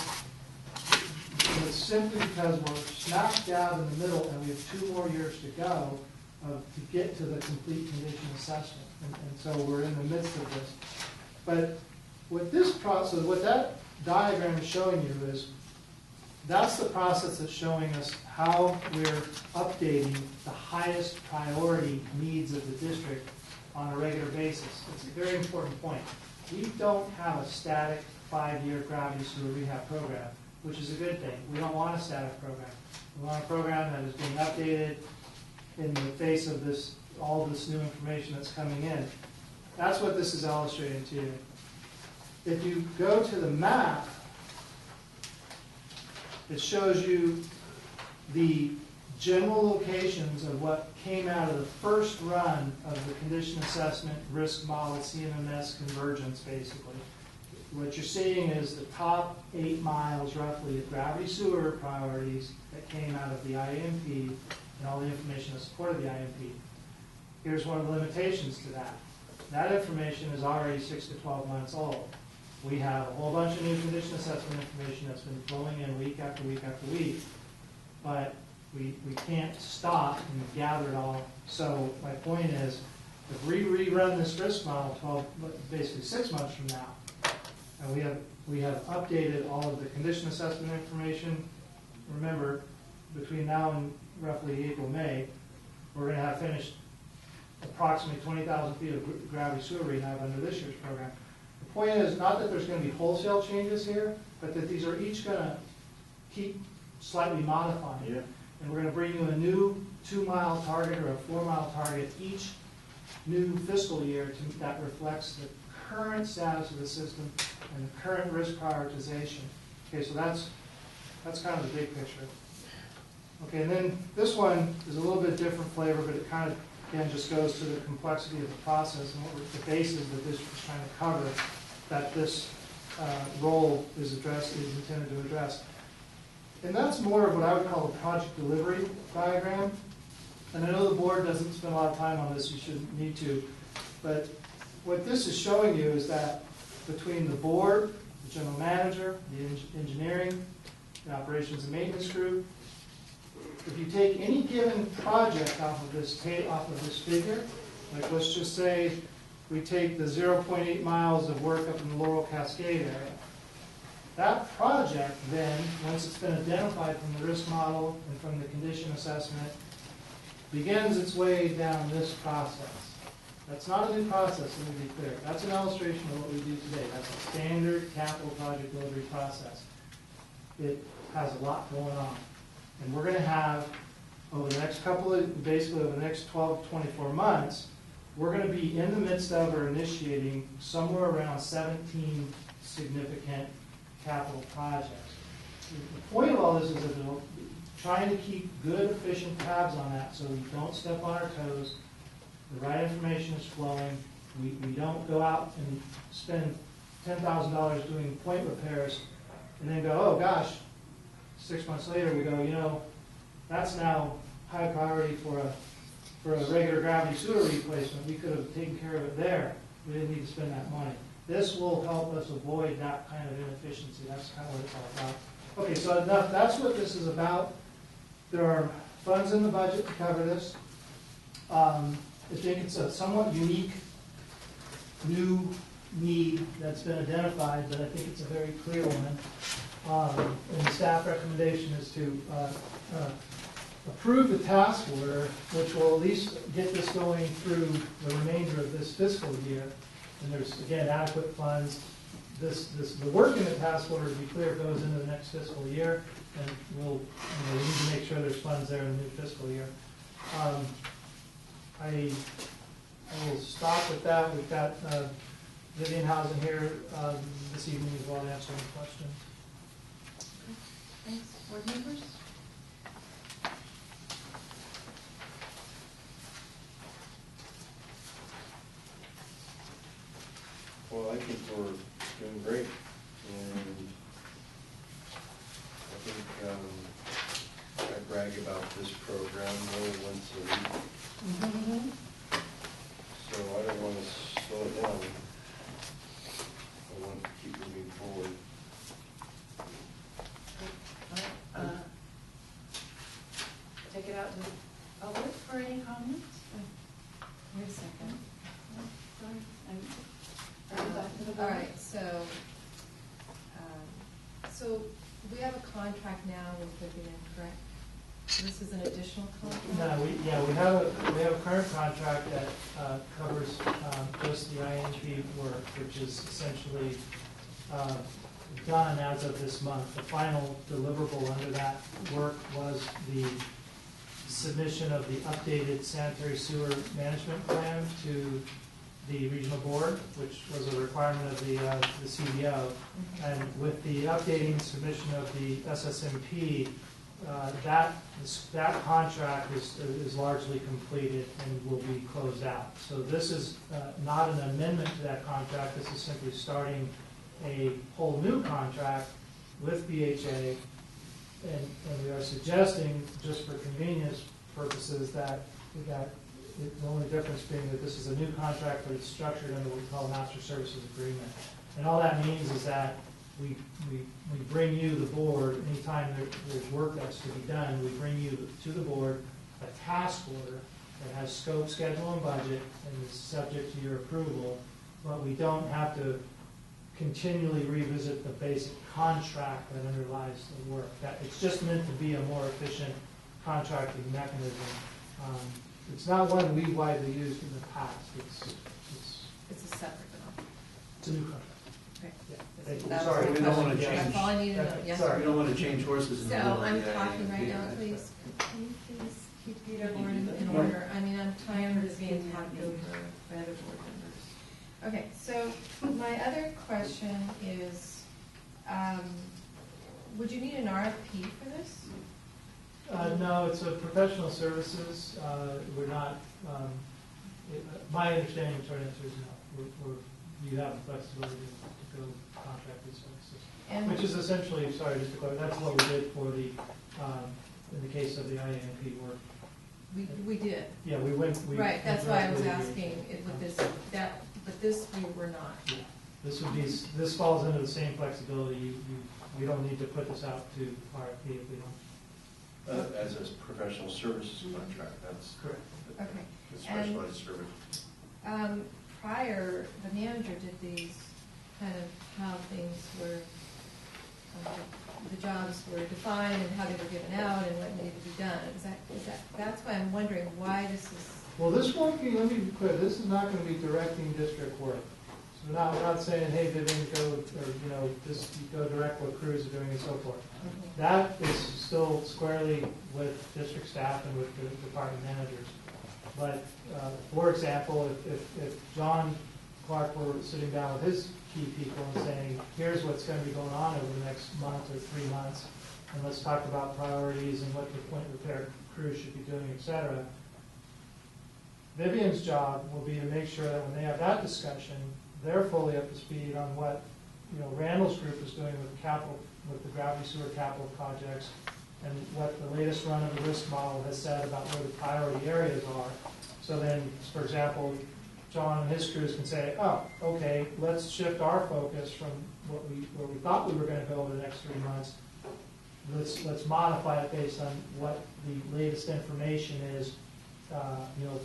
Speaker 5: it's simply because we're smack dab in the middle and we have 2 more years to go to get to the complete condition assessment. And so we're in the midst of this. But what this process, what that diagram is showing you is, that's the process that's showing us how we're updating the highest priority needs of the district on a regular basis. It's a very important point. We don't have a static 5-year gravity sewer rehab program, which is a good thing. We don't want a static program. We want a program that is being updated in the face of this, all this new information that's coming in. That's what this is illustrating to you. If you go to the map, it shows you the general locations of what came out of the first run of the condition assessment risk model CMMS convergence, basically. What you're seeing is the top 8 miles roughly of gravity sewer priorities that came out of the IMP and all the information that supported the IMP. Here's one of the limitations to that. That information is already 6 to 12 months old. We have a whole bunch of new condition assessment information that's been flowing in week after week after week, but we can't stop and gather it all. So my point is, if we rerun this risk model basically 6 months from now, and we have updated all of the condition assessment information, remember, between now and roughly April, May, we're going to have finished approximately 20,000 feet of gravity sewer rehab under this year's program. The point is not that there's going to be wholesale changes here, but that these are each going to keep slightly modifying.
Speaker 17: Yeah.
Speaker 5: And we're going to bring you a new 2-mile target or a 4-mile target each new fiscal year that reflects the current status of the system and the current risk prioritization. Okay, so that's kind of the big picture. Okay, and then this one is a little bit different flavor, but it kind of, again, just goes to the complexity of the process and what the bases that this was trying to cover, that this role is intended to address. And that's more of what I would call a project delivery diagram. And I know the board doesn't spend a lot of time on this, you shouldn't need to, but what this is showing you is that between the board, the general manager, the engineering, the operations and maintenance group, if you take any given project off of this figure, like let's just say we take the 0.8 miles of work up in the Laurel Cascade area, that project then, once it's been identified from the risk model and from the condition assessment, begins its way down this process. That's not a new process, let me be clear. That's an illustration of what we do today. That's a standard capital project delivery process. It has a lot going on. And we're going to have, over the next basically over the next 12 to 24 months, we're going to be in the midst of or initiating somewhere around 17 significant capital projects. The point of all this is that we're trying to keep good, efficient tabs on that so we don't step on our toes, the right information is flowing, we don't go out and spend $10,000 doing point repairs and then go, oh gosh, 6 months later we go, that's now high priority for a regular gravity sewer replacement. We could have taken care of it there. We didn't need to spend that money. This will help us avoid that kind of inefficiency. That's kind of what it's all about. Okay, so that's what this is about. There are funds in the budget to cover this. I think it's a somewhat unique new need that's been identified, but I think it's a very clear one. And the staff recommendation is to approve the task order, which will at least get this going through the remainder of this fiscal year. And there's, again, adequate funds. The work in the task order, to be clear, goes into the next fiscal year, and we need to make sure there's funds there in the new fiscal year. I will stop with that. We've got Vivian Hausen here this evening as well to answer any questions.
Speaker 2: Thanks. Board members?
Speaker 4: Well, I think we're doing great, and I think don't want to slow it down. I want to keep moving forward.
Speaker 9: Take it out to the public for any comments?
Speaker 2: Wait a second.
Speaker 7: All right, so we have a contract now with Vivian, correct? This is an additional contract?
Speaker 5: No, we have a current contract that covers just the INP work, which is essentially done as of this month. The final deliverable under that work was the submission of the updated sanitary sewer management plan to the regional board, which was a requirement of the CDO. And with the updating submission of the SSMP, that contract is largely completed and will be closed out. So this is not an amendment to that contract. This is simply starting a whole new contract with BHA. And we are suggesting, just for convenience purposes, that the only difference being that this is a new contract, but it's structured under what we call a master services agreement. And all that means is that we bring you, the board, anytime there's work that's to be done, we bring you to the board a task order that has scope, schedule, and budget, and is subject to your approval, but we don't have to continually revisit the basic contract that underlies the work. It's just meant to be a more efficient contracting mechanism. It's not one we widely used in the past.
Speaker 7: It's a separate one.
Speaker 5: It's a new contract.
Speaker 7: Okay.
Speaker 5: Thank you.
Speaker 7: That was
Speaker 6: Sorry,
Speaker 7: my
Speaker 6: we don't want to
Speaker 7: question.
Speaker 6: change.
Speaker 7: That's all I need to know. Yes,
Speaker 6: Sorry,
Speaker 7: sir.
Speaker 6: we don't want to change horses in
Speaker 7: So
Speaker 6: the middle of
Speaker 7: I'm
Speaker 6: the
Speaker 7: talking right now,
Speaker 6: INP.
Speaker 7: please. Can you please keep Peter in order? I mean, I'm tired of being talked over by other board members. Okay, so my other question is, would you need an RFP for this?
Speaker 5: No, it's a professional services. We're not, my understanding, short answer is no. You have the flexibility to go contract these services. Which is essentially, sorry, just to clarify, that's what we did for the, in the case of the IAMP work.
Speaker 7: We did.
Speaker 5: Yeah, we went.
Speaker 7: Right, that's why I was asking, with this, but this we were not.
Speaker 5: Yeah. This falls into the same flexibility. We don't need to put this out to RFP if we don't.
Speaker 4: As a professional services contract, that's
Speaker 5: correct.
Speaker 7: Okay.
Speaker 4: It's specialized service.
Speaker 7: Prior, the manager did these kind of how things were, the jobs were defined and how they were given out and what needed to be done. That's why I'm wondering why this is.
Speaker 5: Well, this won't be, let me be clear, this is not going to be directing district work. So we're not saying, hey, Vivian, go, or, just go direct what crews are doing and so forth. That is still squarely with district staff and with the department managers. But, for example, if John Clark were sitting down with his key people and saying, here's what's going to be going on over the next month or 3 months, and let's talk about priorities and what the point repair crews should be doing, et cetera. Vivian's job will be to make sure that when they have that discussion, they're fully up to speed on what Randall's group is doing with the gravity sewer capital projects, and what the latest run of the risk model has said about where the priority areas are. So then, for example, John and his crews can say, oh, okay, let's shift our focus from where we thought we were going to go over the next 3 months. Let's modify it based on what the latest information is,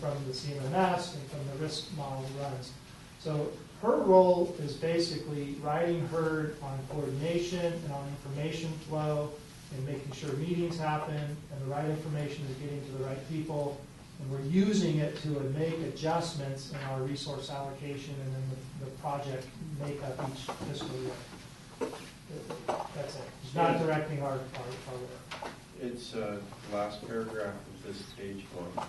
Speaker 5: from the CMMS and from the risk model runs. So her role is basically riding herd on coordination and on information flow and making sure meetings happen and the right information is getting to the right people. And we're using it to make adjustments in our resource allocation and then the project makeup each fiscal year. That's it. It's not directing our work.
Speaker 4: It's the last paragraph of this page 1.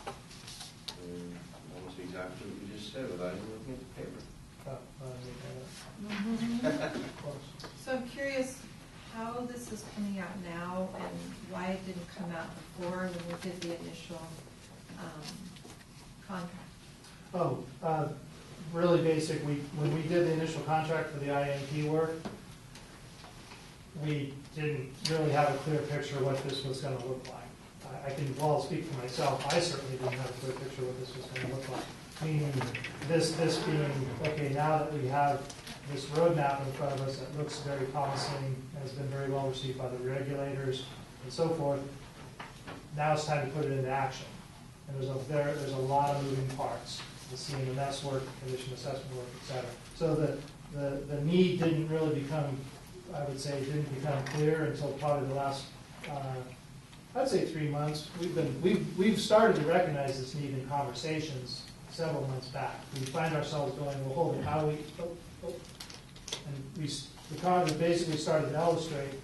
Speaker 4: Almost exactly what you just said without even looking at the paper.
Speaker 7: So I'm curious how this is coming out now and why it didn't come out before when we did the initial contract.
Speaker 5: Really basic. When we did the initial contract for the INP work, we didn't really have a clear picture of what this was going to look like. I can speak for myself. I certainly didn't have a clear picture of what this was going to look like. Meaning, this being, okay, now that we have this roadmap in front of us that looks very promising, has been very well received by the regulators and so forth, now it's time to put it into action. And there's a lot of moving parts, the CMMS work, condition assessment work, et cetera. So the need didn't really become, I would say, didn't become clear until probably the last, I'd say 3 months. We've started to recognize this need in conversations several months back. We find ourselves going, well, hold it, how do we, and the Congress basically started to illustrate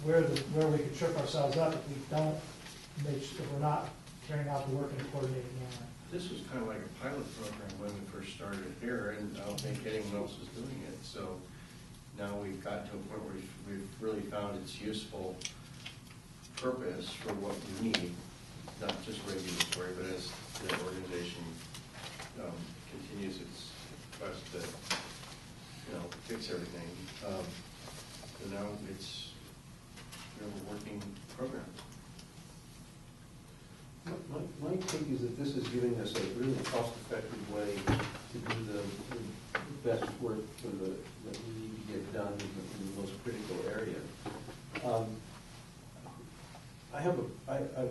Speaker 5: where we could trip ourselves up if we don't if we're not carrying out the work in a coordinated manner.
Speaker 4: This was kind of like a pilot program when we first started here, and I don't think anyone else is doing it. So now we've got to a point where we've really found its useful purpose for what we need, not just regulatory, but as the organization continues its quest to, fix everything. So now it's a working program.
Speaker 6: My take is that this is giving us a really cost-effective way to do the best work that we need to get done in the most critical area.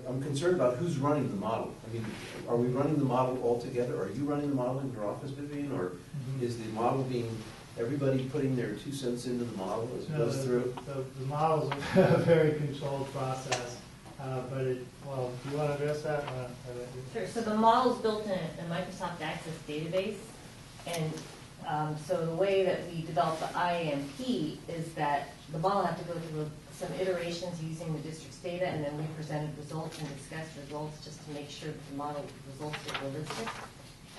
Speaker 6: I'm concerned about who's running the model. I mean, are we running the model all together? Are you running the model in your office, Vivian, or is the model being everybody putting their 2 cents into the model as it goes through?
Speaker 5: The model's a very controlled process. But do you want to address that?
Speaker 20: Sure, so the model's built in a Microsoft Access database, and so the way that we develop the IAMP is that the model have to go through some iterations using the district's data, and then we presented results and discussed results just to make sure that the model results are realistic.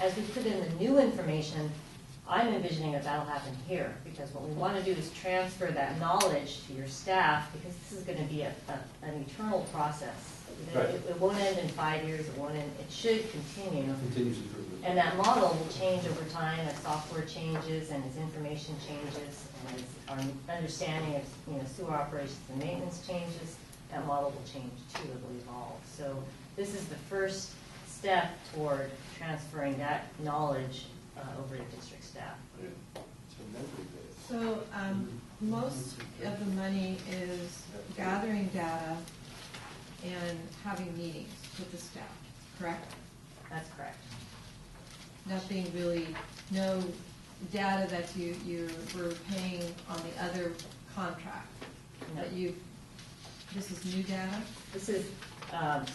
Speaker 20: As we put in the new information, I'm envisioning that that'll happen here, because what we want to do is transfer that knowledge to your staff, because this is going to be an eternal process.
Speaker 6: Right.
Speaker 20: It won't end in 5 years, it should continue.
Speaker 6: Continuous improvement.
Speaker 20: And that model will change over time as software changes and as information changes and as our understanding of sewer operations and maintenance changes. That model will change too, it will evolve. So this is the first step toward transferring that knowledge over to district staff.
Speaker 7: So most of the money is gathering data and having meetings with the staff, correct?
Speaker 20: That's correct.
Speaker 7: Nothing really, no data that you were paying on the other contract?
Speaker 20: No.
Speaker 7: This is new data?
Speaker 20: This is,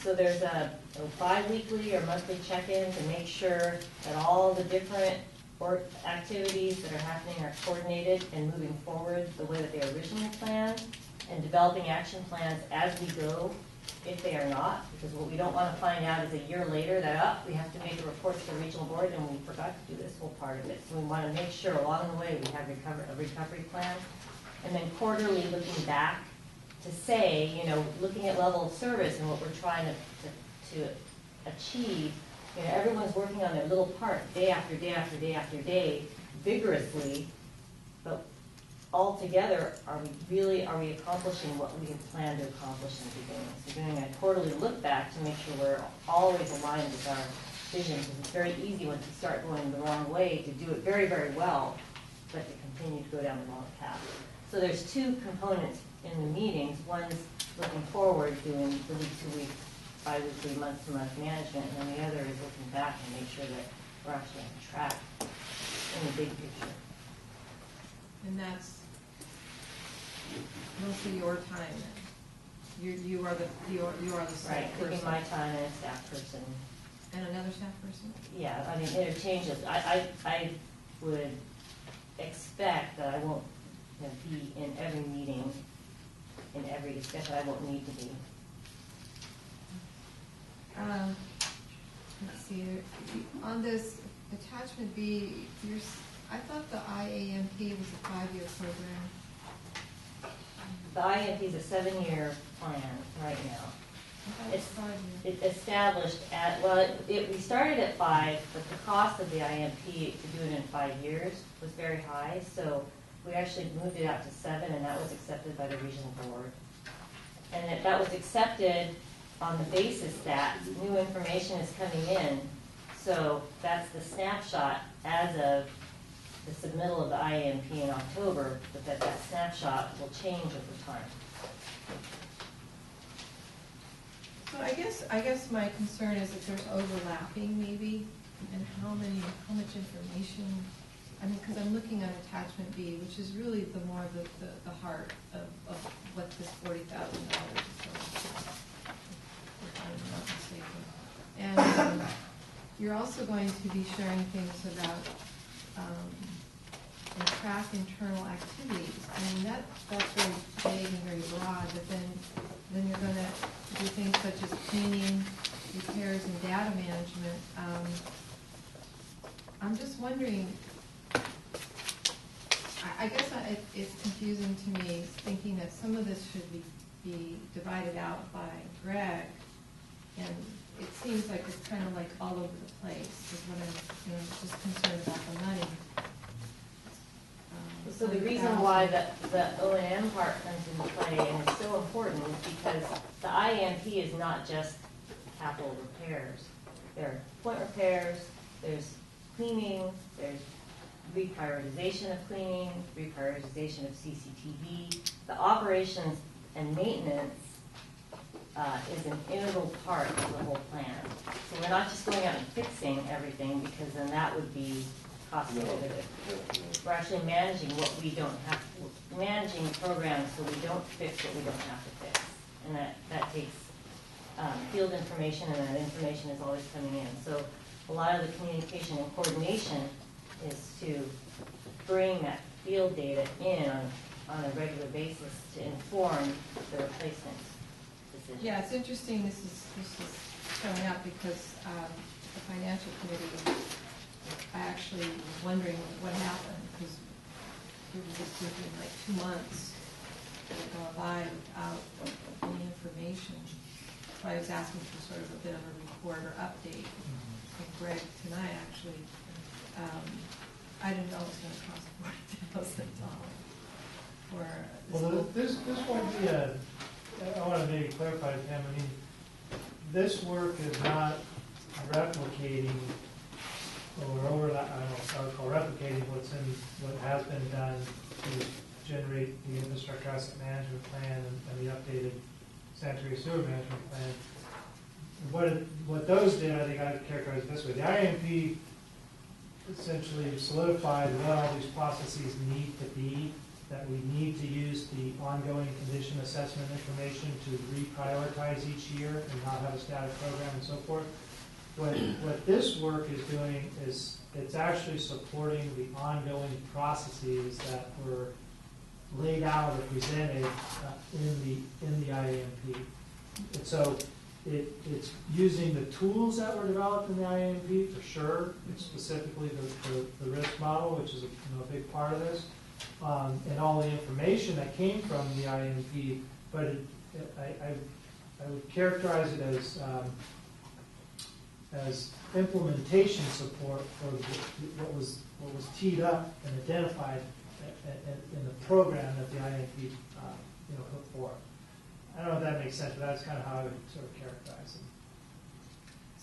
Speaker 20: so there's a bi-weekly or monthly check-in to make sure that all the different activities that are happening are coordinated and moving forward the way that they originally planned, and developing action plans as we go if they are not, because what we don't want to find out is a year later that, we have to make a report to the regional board and we forgot to do this whole part of it. So we want to make sure along the way we have a recovery plan. And then quarterly looking back to say, looking at level of service and what we're trying to achieve. Everyone's working on their little part day after day after day after day vigorously, but all together, are we accomplishing what we had planned to accomplish in the beginning? So doing a quarterly look back to make sure we're always aligned with our vision, because it's very easy once you start going the wrong way to do it very, very well, but to continue to go down the wrong path. So there's 2 components in the meetings. One's looking forward, doing the week-to-week, bi-weekly, month-to-month management, and then the other is looking back and make sure that we're actually on track in the big picture.
Speaker 7: And that's mostly your time then? You are the staff
Speaker 20: Right,
Speaker 7: person?
Speaker 20: taking my time and a staff person.
Speaker 7: And another staff person?
Speaker 20: Yeah, I mean, interchanges. I would expect that I won't be in every meeting, in every discussion. I won't need to be.
Speaker 7: Let's see, on this attachment B, I thought the IAMP was a 5-year program.
Speaker 20: The IMP is a 7-year plan right now. It's established at, we started at 5, but the cost of the IMP to do it in 5 years was very high, so we actually moved it out to 7, and that was accepted by the regional board. And that was accepted on the basis that new information is coming in. So that's the snapshot as of the submittal of the IAMP in October, but that snapshot will change over time.
Speaker 7: So I guess my concern is if there's overlapping maybe, and how much information, I mean, because I'm looking at attachment B, which is really the more the heart of what this $40,000 is for, if I'm not mistaken. And you're also going to be sharing things about and track internal activities. I mean, that's very vague and very broad, but then you're going to do things such as cleaning, repairs, and data management. I'm just wondering, I guess it's confusing to me, thinking that some of this should be divided out by Greg, and it seems like it's kind of like all over the place, is what I'm just concerned about the money.
Speaker 20: So the reason why the O&M part comes into play and it's so important is because the IAMP is not just capital repairs. There are point repairs, there's cleaning, there's reprioritization of cleaning, reprioritization of CCTV. The operations and maintenance is an integral part of the whole plan. So we're not just going out and fixing everything, because then that would be cost prohibitive. We're actually managing what we don't have, managing programs so we don't fix what we don't have to fix. And that takes field information, and that information is always coming in. So a lot of the communication and coordination is to bring that field data in on a regular basis to inform the replacement decision.
Speaker 7: Yeah, it's interesting this is coming up because the financial committee, I actually was wondering what happened, because we were just thinking like 2 months that had gone by without any information. So I was asking for sort of a bit of a report or update from Greg tonight, actually. I didn't know it was going to cost $40,000 for
Speaker 5: Well, this might be I want to maybe clarify, Pam, I mean, this work is not replicating or replicating what has been done to generate the infrastructure asset management plan and the updated sanitary sewer management plan. What those did, I think I'd characterize it this way. The IMP essentially solidified what all these processes need to be, that we need to use the ongoing condition assessment information to reprioritize each year and not have a static program and so forth. What this work is doing is it's actually supporting the ongoing processes that were laid out or presented in the IAMP. And so it's using the tools that were developed in the IAMP for sure. It's specifically the risk model, which is a big part of this, and all the information that came from the IAMP. But I would characterize it as implementation support for what was teed up and identified in the program that the INP put forth. I don't know if that makes sense, but that's kind of how I would sort of characterize it.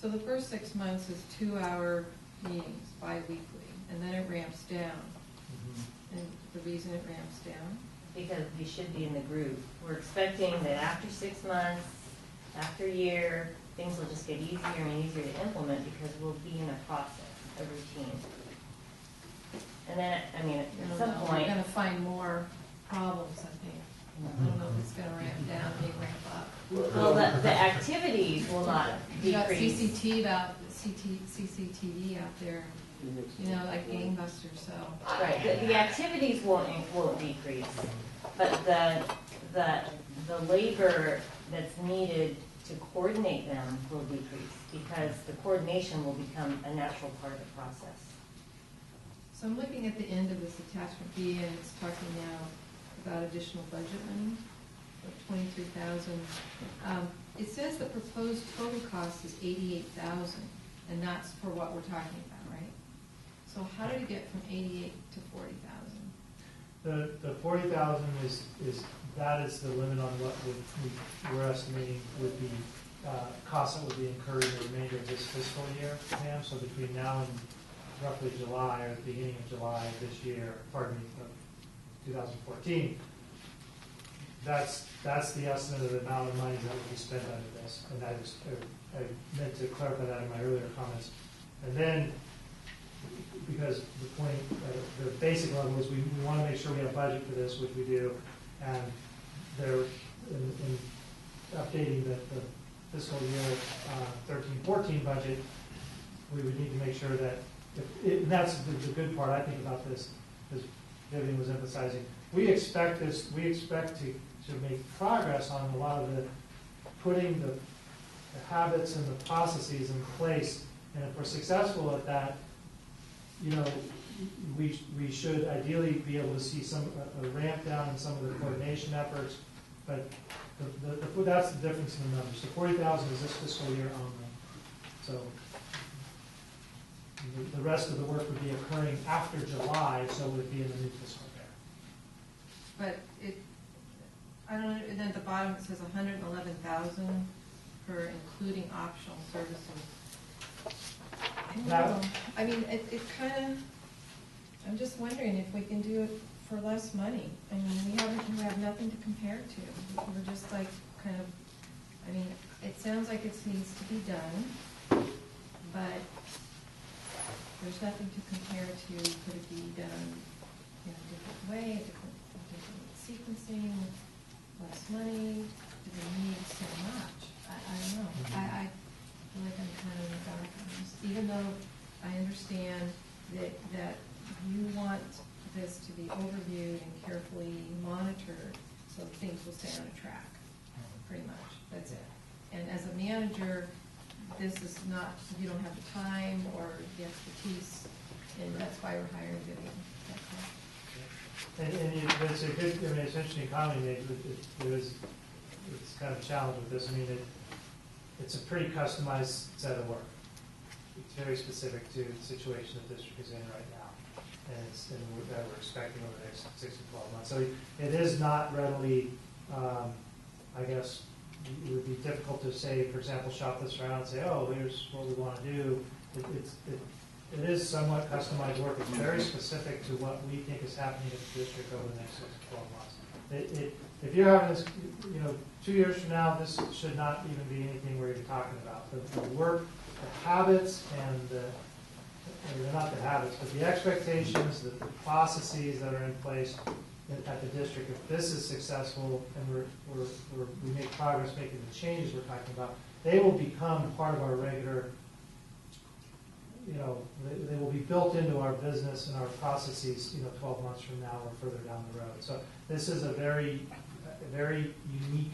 Speaker 7: So the first 6 months is 2-hour meetings bi-weekly, and then it ramps down. Mm-hmm. And the reason it ramps down?
Speaker 20: Because we should be in the groove. We're expecting that after 6 months, after a year, things will just get easier and easier to implement because we'll be in a process, a routine. And then, I mean, at some point...
Speaker 7: We're going to find more problems, I think. I don't know if it's going to ramp down, maybe ramp up.
Speaker 20: Well, the activities will not decrease.
Speaker 7: You got CCTV out there, like gangbusters, so...
Speaker 20: Right, the activities won't decrease, but the labor that's needed to coordinate them will decrease because the coordination will become a natural part of the process.
Speaker 7: So I'm looking at the end of this attachment B, and it's talking now about additional budget money of $23,000. It says the proposed total cost is $88,000, and that's for what we're talking about, right? So how did it get from 88 to 40,000?
Speaker 5: The 40,000 is the limit on what we're estimating would be costs that would be incurred in the remainder of this fiscal year, Pam. So between now and roughly July, or the beginning of July of this year, pardon me, of 2014, that's the estimate of the amount of money that will be spent under this. And I meant to clarify that in my earlier comments. And then, because the point, the basic level is we want to make sure we have budget for this, which we do, and they're in updating the fiscal year 13-14 budget, we would need to make sure that, and that's the good part I think about this, as Vivian was emphasizing, we expect to make progress on a lot of the putting the habits and the processes in place, and if we're successful at that, we should ideally be able to see a ramp down in some of the coordination efforts, but that's the difference in the numbers. The 40,000 is this fiscal year only. So the rest of the work would be occurring after July, so it would be in the new fiscal year.
Speaker 7: But I don't know, and then at the bottom it says 111,000 for including optional services. I don't know. I mean, it kind of, I'm just wondering if we can do it for less money. I mean, we have nothing to compare to. We're just like kind of, I mean, it sounds like it needs to be done, but there's nothing to compare to. Could it be done in a different way, different sequencing, less money? Do we need so much? I don't know. I feel like I'm kind of in the dark on this, even though I understand that you want this to be overviewed and carefully monitored so things will stay on a track, pretty much. That's it. And as a manager, this is not, you don't have the time or the expertise, and that's why we're hiring Vivian.
Speaker 5: And it's a good, I mean, it's an interesting comment you made. It's kind of a challenge with this. I mean, it's a pretty customized set of work. It's very specific to the situation the district is in right now, and that we're expecting over the next 6 to 12 months. So it is not readily, I guess, it would be difficult to say, for example, shop this around and say, oh, here's what we want to do. It is somewhat customized work. It's very specific to what we think is happening in the district over the next 6 to 12 months. If you're having this, 2 years from now, this should not even be anything we're even talking about. The work, the habits, and they're not the habits, but the expectations, the processes that are in place at the district, if this is successful and we make progress making the changes we're talking about, they will become part of our regular, they will be built into our business and our processes, 12 months from now or further down the road. So this is a very unique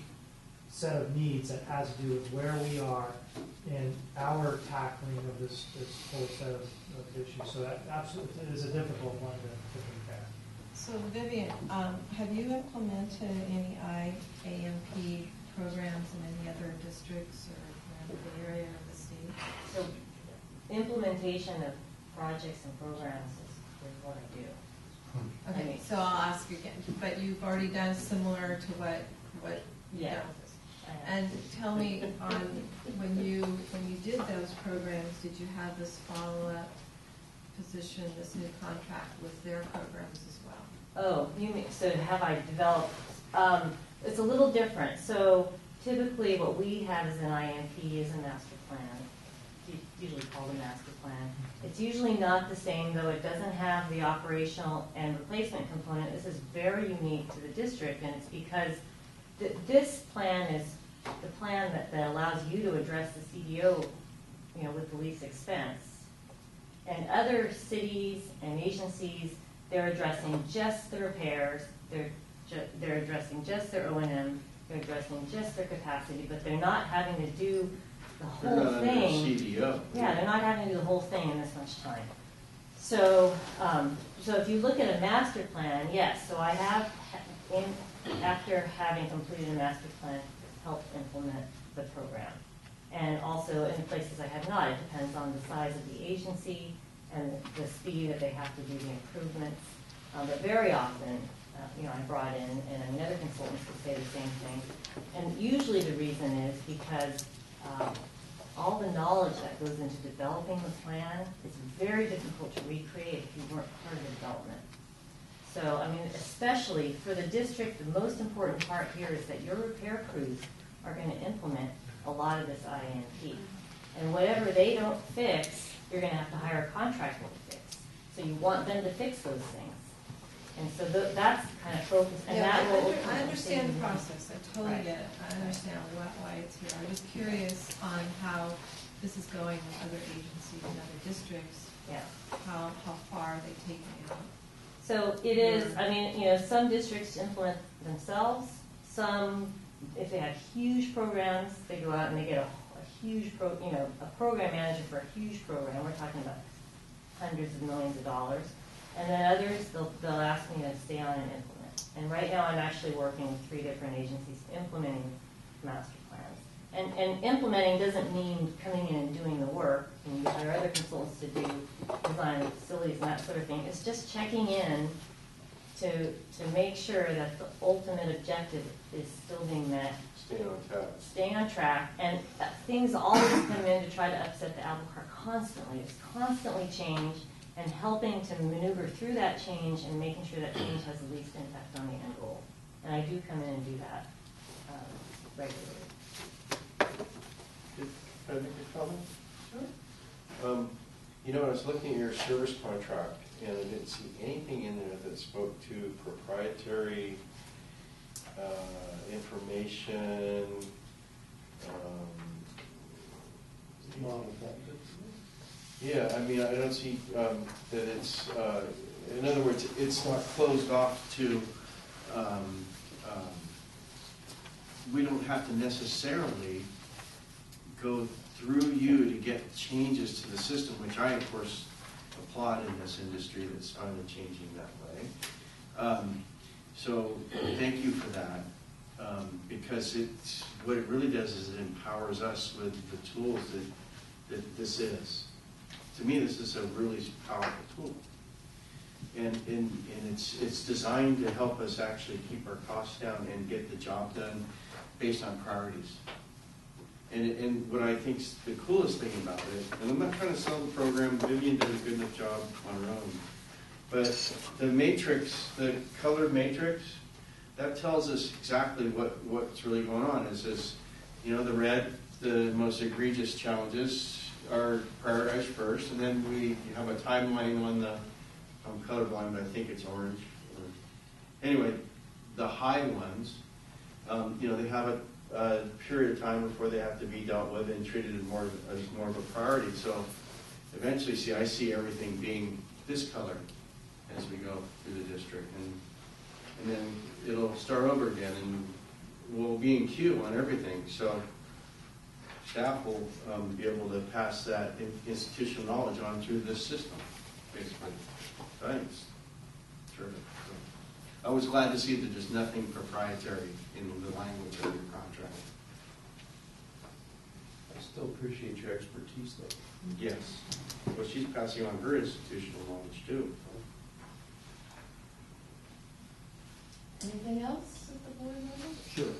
Speaker 5: set of needs that has to do with where we are in our tackling of this whole set of issues. So that absolutely is a difficult one to compare.
Speaker 7: So Vivian, have you implemented any IAMP programs in any other districts or around the area or the state?
Speaker 20: So implementation of projects and programs is what I do.
Speaker 7: Okay, so I'll ask you again, but you've already done similar to what you've done with this. And tell me, when you did those programs, did you have this follow-up position, this new contract with their programs as well?
Speaker 20: Oh, you mean, so have I developed, it's a little different. So typically what we have as an IMP is a master plan, usually called a master plan. It's usually not the same, though it doesn't have the operational and replacement component. This is very unique to the district, and it's because this plan is the plan that allows you to address the CDO, with the least expense. And other cities and agencies, they're addressing just the repairs, they're addressing just their O&M, they're addressing just their capacity, but they're not having to do the whole
Speaker 4: They're not
Speaker 20: thing.
Speaker 4: under CDO.
Speaker 20: Yeah, they're not having to do the whole thing in this much time. So, so if you look at a master plan, yes. So I have, after having completed a master plan, helped implement the program. And also in places I have not, it depends on the size of the agency and the speed that they have to do the improvements. But very often, I brought in, and other consultants would say the same thing. And usually the reason is because all the knowledge that goes into developing the plan is very difficult to recreate if you weren't part of the development. So, I mean, especially for the district, the most important part here is that your repair crews are going to implement a lot of this IAMP. And whatever they don't fix, you're going to have to hire a contractor to fix. So you want them to fix those things. And so that's kind of focus, and
Speaker 7: Yeah,
Speaker 20: that will.
Speaker 7: I understand the process, I totally
Speaker 20: Right.
Speaker 7: get it, I understand why it's here. I'm just curious on how this is going with other agencies and other districts.
Speaker 20: Yeah.
Speaker 7: How far are they taking it out?
Speaker 20: So it is, I mean, you know, some districts implement themselves, some, if they have huge programs, they go out and they get a huge a program manager for a huge program, we're talking about hundreds of millions of dollars. And then others, they'll ask me to stay on and implement. And right now I'm actually working with 3 different agencies implementing master plans. And implementing doesn't mean coming in and doing the work, and you hire other consultants to do design of facilities and that sort of thing. It's just checking in to make sure that the ultimate objective is still being met.
Speaker 17: Staying on track.
Speaker 20: Staying on track, and things always come in to try to upset the apple cart constantly. It's constantly change, and helping to maneuver through that change and making sure that change has the least impact on the end goal. And I do come in and do that regularly.
Speaker 17: Can I make a comment? Sure. You know, I was looking at your service contract, and I didn't see anything in there that spoke to proprietary information. Yeah, I mean, I don't see that it's, in other words, it's not closed off to, we don't have to necessarily go through you to get changes to the system, which I, of course, applaud in this industry that's finally changing that way. So thank you for that, because what it really does is it empowers us with the tools that this is. To me, this is a really powerful tool. And it's designed to help us actually keep our costs down and get the job done based on priorities. And what I think is the coolest thing about it, and I'm not trying to sell the program, Vivian did a good enough job on her own, but the matrix, the colored matrix, that tells us exactly what's really going on. It says, you know, the red, the most egregious challenges are prioritized first, and then we have a timeline on the, I'm colorblind, but I think it's orange. Anyway, the high ones, you know, they have a period of time before they have to be dealt with and treated as more of a priority. So eventually, I see everything being this color as we go through the district, and then it'll start over again, and we'll be in queue on everything. So staff will be able to pass that institutional knowledge on through this system, basically. Thanks. Terrific. I was glad to see that there's nothing proprietary in the language of your contract.
Speaker 6: I still appreciate your expertise, though.
Speaker 17: Yes. Well, she's passing on her institutional knowledge, too.
Speaker 8: Anything else at the board level?
Speaker 1: Sure.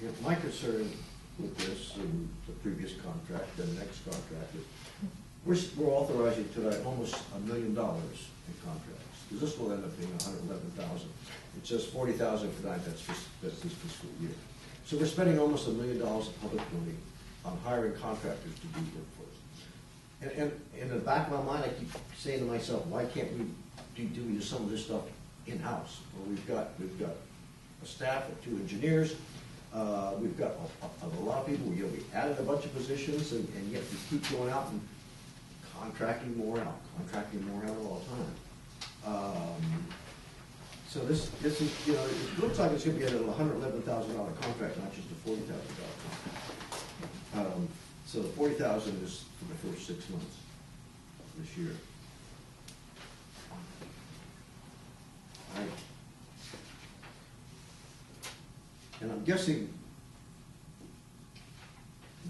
Speaker 1: Yeah, my concern with this and the previous contract and the next contract is we're authorizing tonight almost $1 million in contracts. Because this will end up being $111,000. It says $40,000 for that. That's this fiscal year. So we're spending almost $1 million of public money on hiring contractors to do work for us. And in the back of my mind, I keep saying to myself, why can't we do some of this stuff in-house? Well, we've got a staff of 2 engineers. We've got a lot of people. We added a bunch of positions, and yet we keep going out and contracting more out all the time. So this is, you know, it looks like it's going to be a $111,000 contract, not just a $40,000 contract. So the $40,000 is for the first 6 months this year. And I'm guessing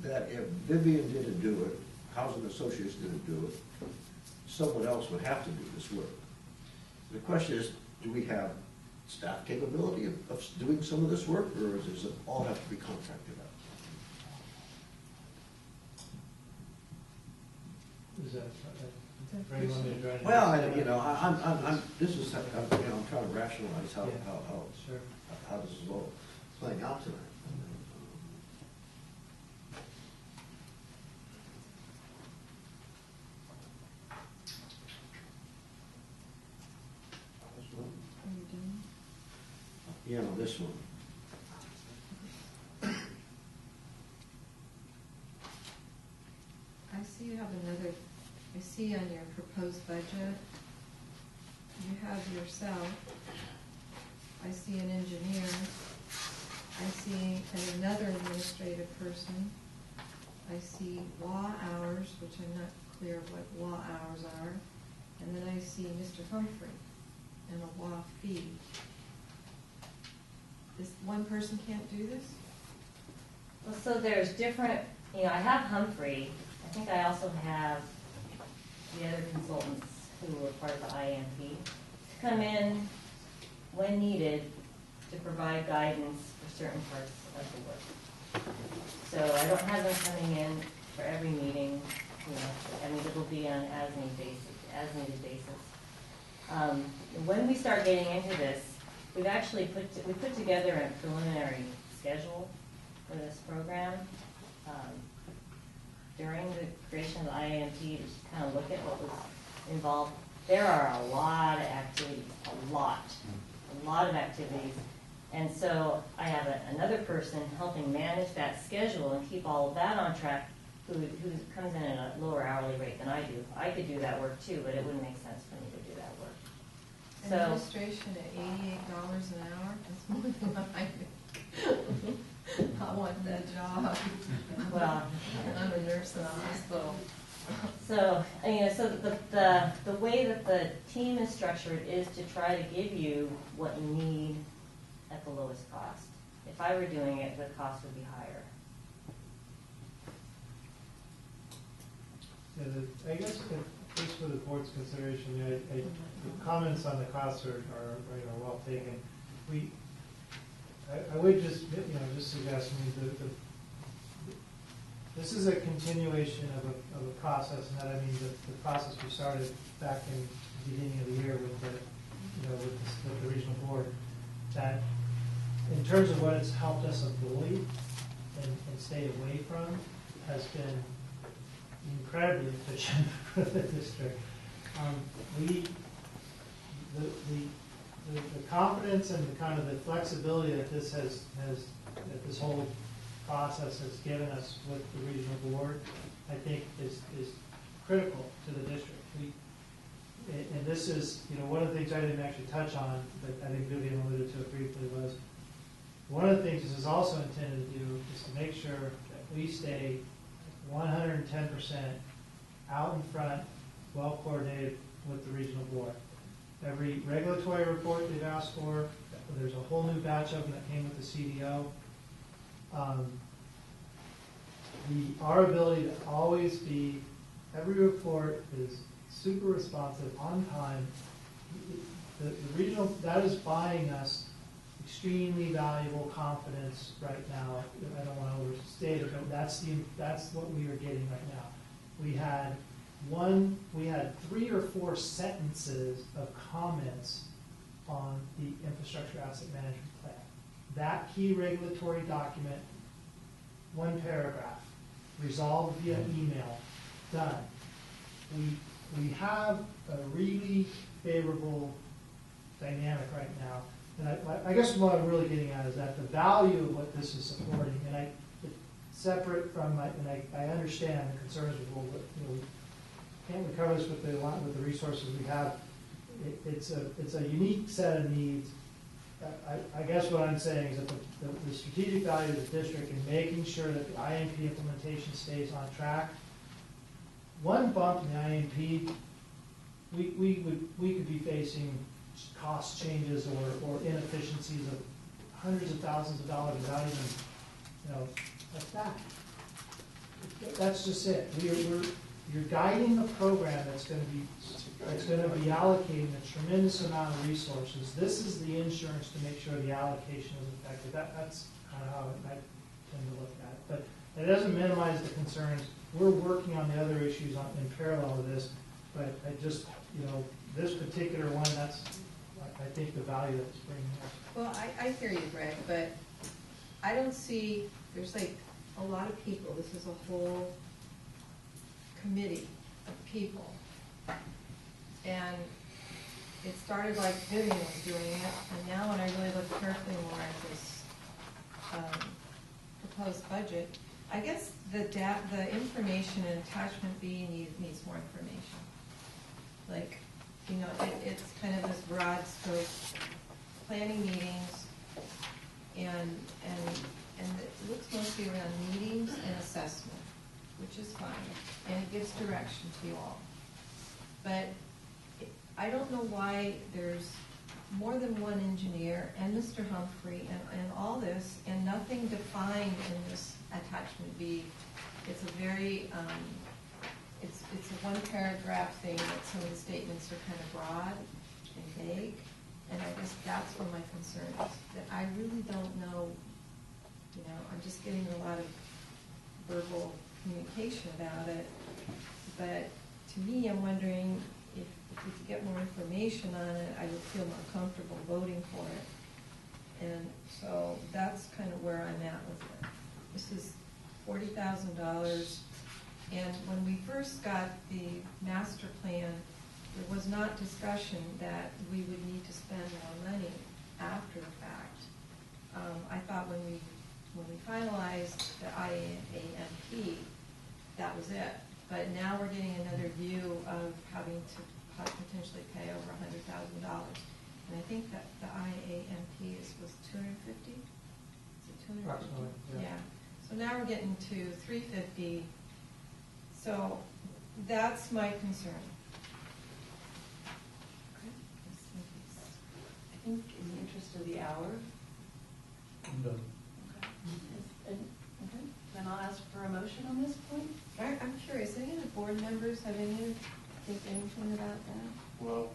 Speaker 1: that if Vivian didn't do it, Housing Associates didn't do it, someone else would have to do this work. The question is, do we have staff capability of doing some of this work, or does it all have to be contracted out?
Speaker 5: Is that, Ray, you want me to try to-
Speaker 1: Well, this is, I'm trying to rationalize how
Speaker 5: Sure.
Speaker 1: how this is all playing out tonight. This one.
Speaker 7: I see you have another, I see on your proposed budget, you have yourself, I see an engineer, I see another administrative person, I see law hours, which I'm not clear of what law hours are, and then I see Mr. Humphrey and a law fee. This one person can't do this?
Speaker 20: Well, so there's different, I have Humphrey. I think I also have the other consultants who were part of the IMP to come in when needed to provide guidance for certain parts of the work. So I don't have them coming in for every meeting, it'll be on an as-needed basis. When we start getting into this, we put together a preliminary schedule for this program during the creation of the IAMP to just kind of look at what was involved. There are a lot of activities, a lot of activities. And so I have another person helping manage that schedule and keep all of that on track who comes in at a lower hourly rate than I do. I could do that work too, but it wouldn't make sense for me to do that work. So,
Speaker 7: Administration at $88 an hour, that's more than I do. I want that job.
Speaker 20: well,
Speaker 7: I'm a nurse in a hospital.
Speaker 20: so the way that the team is structured is to try to give you what you need at the lowest cost. If I were doing it, the cost would be higher.
Speaker 5: Yeah, I guess just for the board's consideration, the comments on the costs are well taken. I would just suggest, this is a continuation of a process, and that the process we started back in the beginning of the year with the regional board, that in terms of what it's helped us avoid and stay away from, has been incredibly efficient for the district. The confidence and the kind of the flexibility that that this whole process has given us with the regional board, I think is critical to the district. And this is, one of the things I didn't actually touch on, but I think Vivian alluded to it briefly, was one of the things this is also intended to do is to make sure that we stay 110% out in front, well coordinated with the regional board. Every regulatory report they've asked for, there's a whole new batch of them that came with the CDO. Our ability to always be, every report is super responsive, on time. The regional, that is buying us extremely valuable confidence right now. I don't want to overstate it, but that's what we are getting right now. We had 3 or 4 sentences of comments on the infrastructure asset management plan. That key regulatory document, 1 paragraph, resolved via email, done. We have a really favorable dynamic right now. And I guess what I'm really getting at is that the value of what this is supporting, and separate from, and I understand the concerns with, we can't recover this with the resources we have. It's a unique set of needs. I guess what I'm saying is that the strategic value of the district in making sure that the IMP implementation stays on track. One bump in the IMP, we could be facing cost changes or inefficiencies of hundreds of thousands of dollars without even, like that. That's just it. You're guiding a program that's going to be allocating a tremendous amount of resources. This is the insurance to make sure the allocation is effective. That's kind of how I tend to look at it. But it doesn't minimize the concerns we're working on the other issues in parallel to this, but I just, this particular one, that's, I think the value that it's bringing us.
Speaker 7: Well, I hear you, Greg, but I don't see, there's like a lot of people, this is a whole committee of people. And it started like Vivian was doing it, and now when I really look carefully more at this proposed budget, I guess the information in attachment B needs more information. Like, it's kind of this broad scope, planning meetings, and it looks mostly around meetings and assessment, which is fine, and it gives direction to you all. But I don't know why there's more than one engineer and Mr. Humphrey and all this, and nothing defined in this attachment B. It's a very, it's a one paragraph thing that some of the statements are kind of broad and vague. And I guess that's where my concern is, that I really don't know, I'm just getting a lot of verbal communication about it. But to me, I'm wondering if we could get more information on it, I would feel more comfortable voting for it. And so that's kind of where I'm at with it. This is $40,000. And when we first got the master plan, there was not discussion that we would need to spend more money after the fact. I thought when we finalized the IAMP, that was it. But now we're getting another view of having to potentially pay over $100,000. And I think that the IAMP was 250. Is it 250?
Speaker 5: Approximately, yeah.
Speaker 7: So now we're getting to 350. So that's my concern.
Speaker 9: I think in the interest of the hour.
Speaker 6: I'm done.
Speaker 9: Okay. Then I'll ask for a motion on this point.
Speaker 7: I'm curious, any of the board members have think anything about that?
Speaker 17: Well,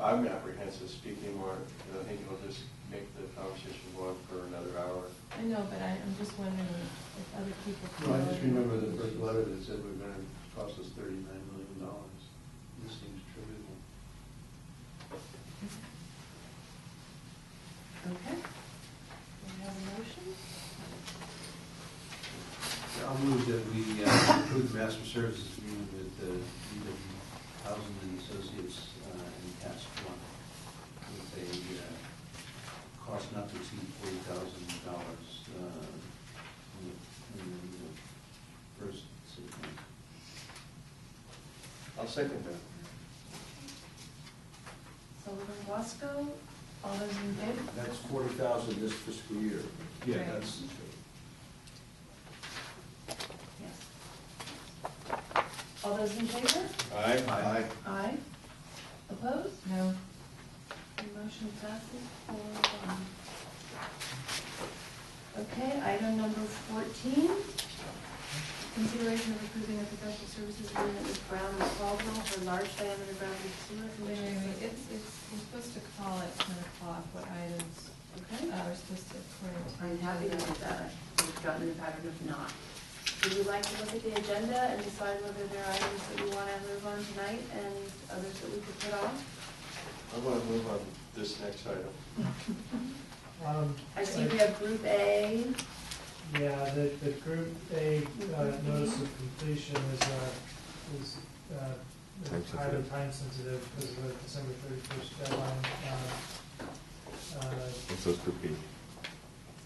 Speaker 17: I'm apprehensive speaking more, I think it'll just make the conversation go on for another hour.
Speaker 7: I know, but I'm just wondering if other people feel.
Speaker 6: No, I just remember the first letter that said we're going to cost us $39 million. This seems trivial.
Speaker 9: Okay. Do we have a motion?
Speaker 6: I'll move that we approve the master services agreement with DW Housing and Associates in Task 1 with a cost not to exceed $40,000 in the first 6 months.
Speaker 17: I'll second that.
Speaker 9: Sullivan Wasco, all those in favor?
Speaker 1: That's 40,000 this fiscal year.
Speaker 6: Yeah,
Speaker 9: Right.
Speaker 6: that's.
Speaker 9: Yes. All those in favor?
Speaker 17: Aye.
Speaker 1: Aye.
Speaker 9: Aye. Opposed?
Speaker 7: No.
Speaker 9: The motion passes 4-1. Okay, item number 14. Consideration of approving a professional services agreement with Brown and Caldwell for large diameter grounded sewer
Speaker 7: Wait,
Speaker 9: connection.
Speaker 7: we're supposed to call at 10 o'clock what items
Speaker 9: Okay.
Speaker 7: are supposed to according to.
Speaker 9: I'm happy to do that. We've gotten in the pattern of not. Would you like to look at the agenda and decide whether there are items that we want to move on tonight and others that we could put off?
Speaker 17: I want to move on this next item.
Speaker 9: I see we have Group A.
Speaker 5: Yeah, the Group A notice of completion is highly time sensitive because of the December 31st deadline.
Speaker 14: What's those Group B?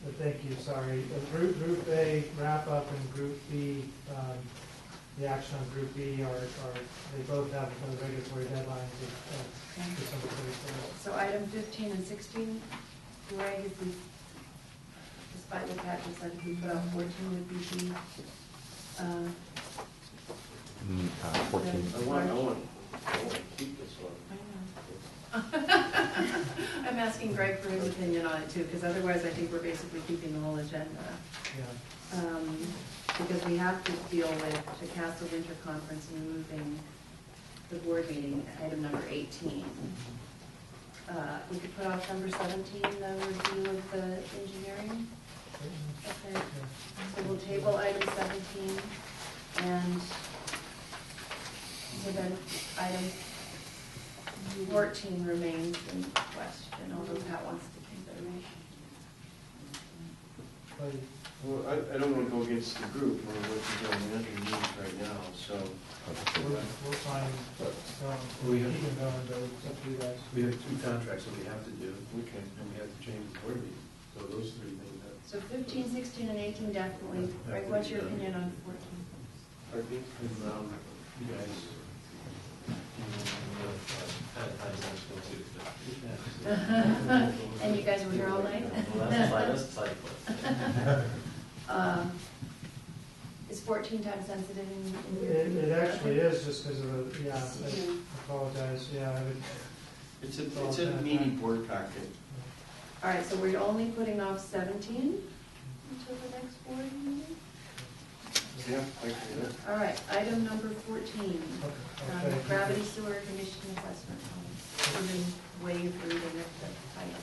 Speaker 5: But thank you, sorry. Group A wrap up and Group B, the action on Group B they both have the regulatory deadlines of December 31st.
Speaker 9: So item 15 and 16, Greg, if we, despite what Pat just said, if we put out 14 would be the,
Speaker 14: 14.
Speaker 17: I want to keep this one.
Speaker 9: I'm asking Greg for his opinion on it too, because otherwise I think we're basically keeping the whole agenda.
Speaker 5: Yeah.
Speaker 9: Because we have to deal with the Castle Winter Conference and moving the board meeting, item number 18. We could put off number 17, the review of the engineering. Okay. So we'll table item 17.
Speaker 2: And so then item 14 remains in question, although Pat wants to consider.
Speaker 4: Well, I don't want to go against the group or what the general manager needs right now, so.
Speaker 5: We'll find,
Speaker 6: We have-
Speaker 5: keep them going, but it's up to you guys.
Speaker 6: We have two contracts that we have to do,
Speaker 4: Okay.
Speaker 6: and we have to change the board meeting. So those three things have.
Speaker 2: So 15, 16, and 18 definitely. Greg, what's your opinion on 14?
Speaker 4: Pardon me?
Speaker 6: You guys.
Speaker 2: And you guys were here all night? Is 14 time sensitive in your?
Speaker 5: It actually is, just because of the, yeah, I apologize, yeah, I would.
Speaker 4: It's a meaty board packet.
Speaker 2: All right, so we're only putting off 17 until the next board meeting?
Speaker 4: Yeah, I can do that.
Speaker 2: All right, item number 14,
Speaker 5: Okay.
Speaker 2: gravity sewer condition assessment. We've been waiting for you to get the title.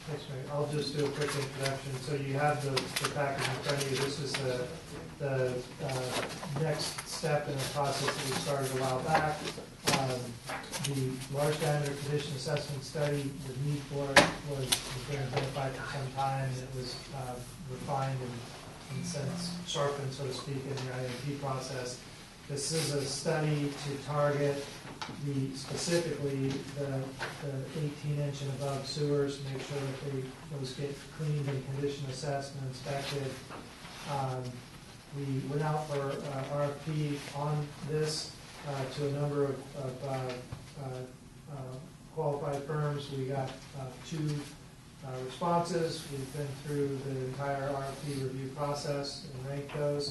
Speaker 5: That's right. I'll just do a quick introduction. So you have the package in front of you. This is the next step in the process that we started a while back. The large diameter condition assessment study, the need for it was been identified for some time, and it was refined and since sharpened, so to speak, in the IAP process. This is a study to target specifically the 18-inch and above sewers, make sure that those get cleaned and condition assessed and inspected. We went out for RFP on this to a number of qualified firms. We got 2 responses. We've been through the entire RFP review process and ranked those.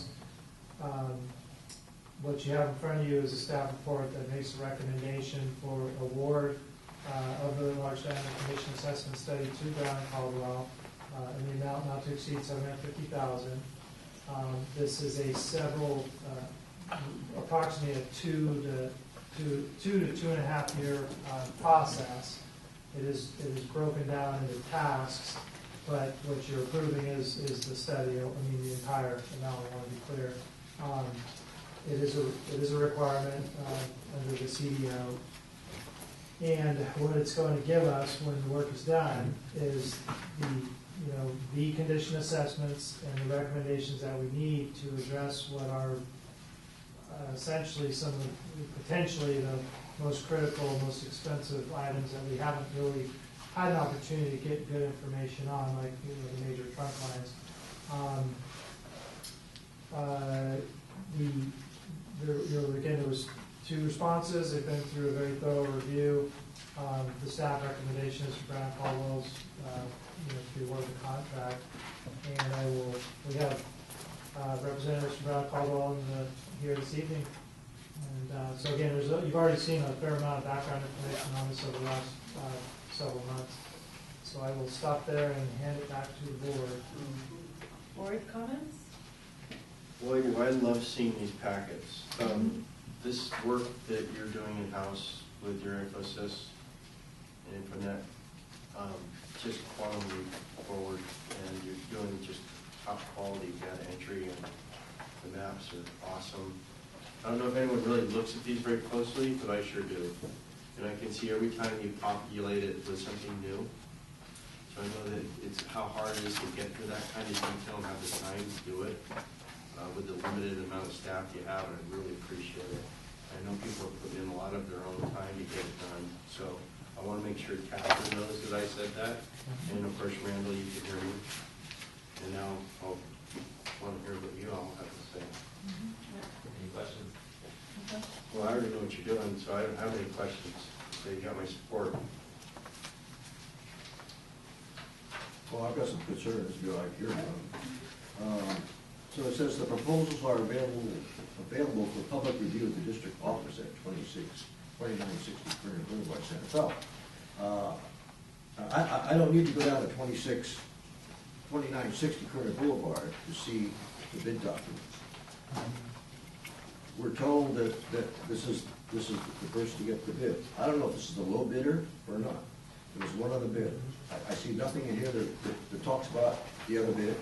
Speaker 5: What you have in front of you is a staff report that makes a recommendation for award of the large diameter condition assessment study to Brown and Caldwell in the amount not to exceed $750,000. This is approximately a 2 to 2.5 year process. It is broken down into tasks, but what you're approving is the study. I mean, the entire amount. I want to be clear. It is a requirement under the CDO, and what it's going to give us when the work is done is the condition assessments and the recommendations that we need to address what are essentially some of potentially the most critical, most expensive items that we haven't really had an opportunity to get good information on, like the major trunk lines. Again, there was 2 responses. They've been through a very thorough review. The staff recommendation is for Brown Caldwell's to award the contract, and we have representatives from Brown Caldwell here this evening. And so again, you've already seen a fair amount of background information on this over the last several months. So I will stop there and hand it back to the board.
Speaker 2: Board comments?
Speaker 4: Boy, I love seeing these packets. This work that you're doing in-house with your Infosys and Infonet, just quantum leap forward, and you're doing just top quality data entry, and the maps are awesome. I don't know if anyone really looks at these very closely, but I sure do. And I can see every time you populate it with something new. So I know that it's how hard it is to get to that kind of detail and have the time to do it with the limited amount of staff you have, and I really appreciate it. I know people are putting in a lot of their own time to get it done, so I want to make sure Catherine knows that I said that, and of course, Randall, you can hear me. And now I'll want to hear what you all have to say.
Speaker 16: Any questions?
Speaker 4: Well, I already know what you're doing, so I don't have any questions, so you got my support.
Speaker 1: Well, I've got some concerns, you like your one. So it says the proposals are available for public review at the district office at 2960 Current Boulevard, Santa Fe. I don't need to go down to 2960 Current Boulevard to see the bid documents. We're told that this is the person to get the bid. I don't know if this is the low bidder or not. There was one other bid. I see nothing in here that talks about the other bid.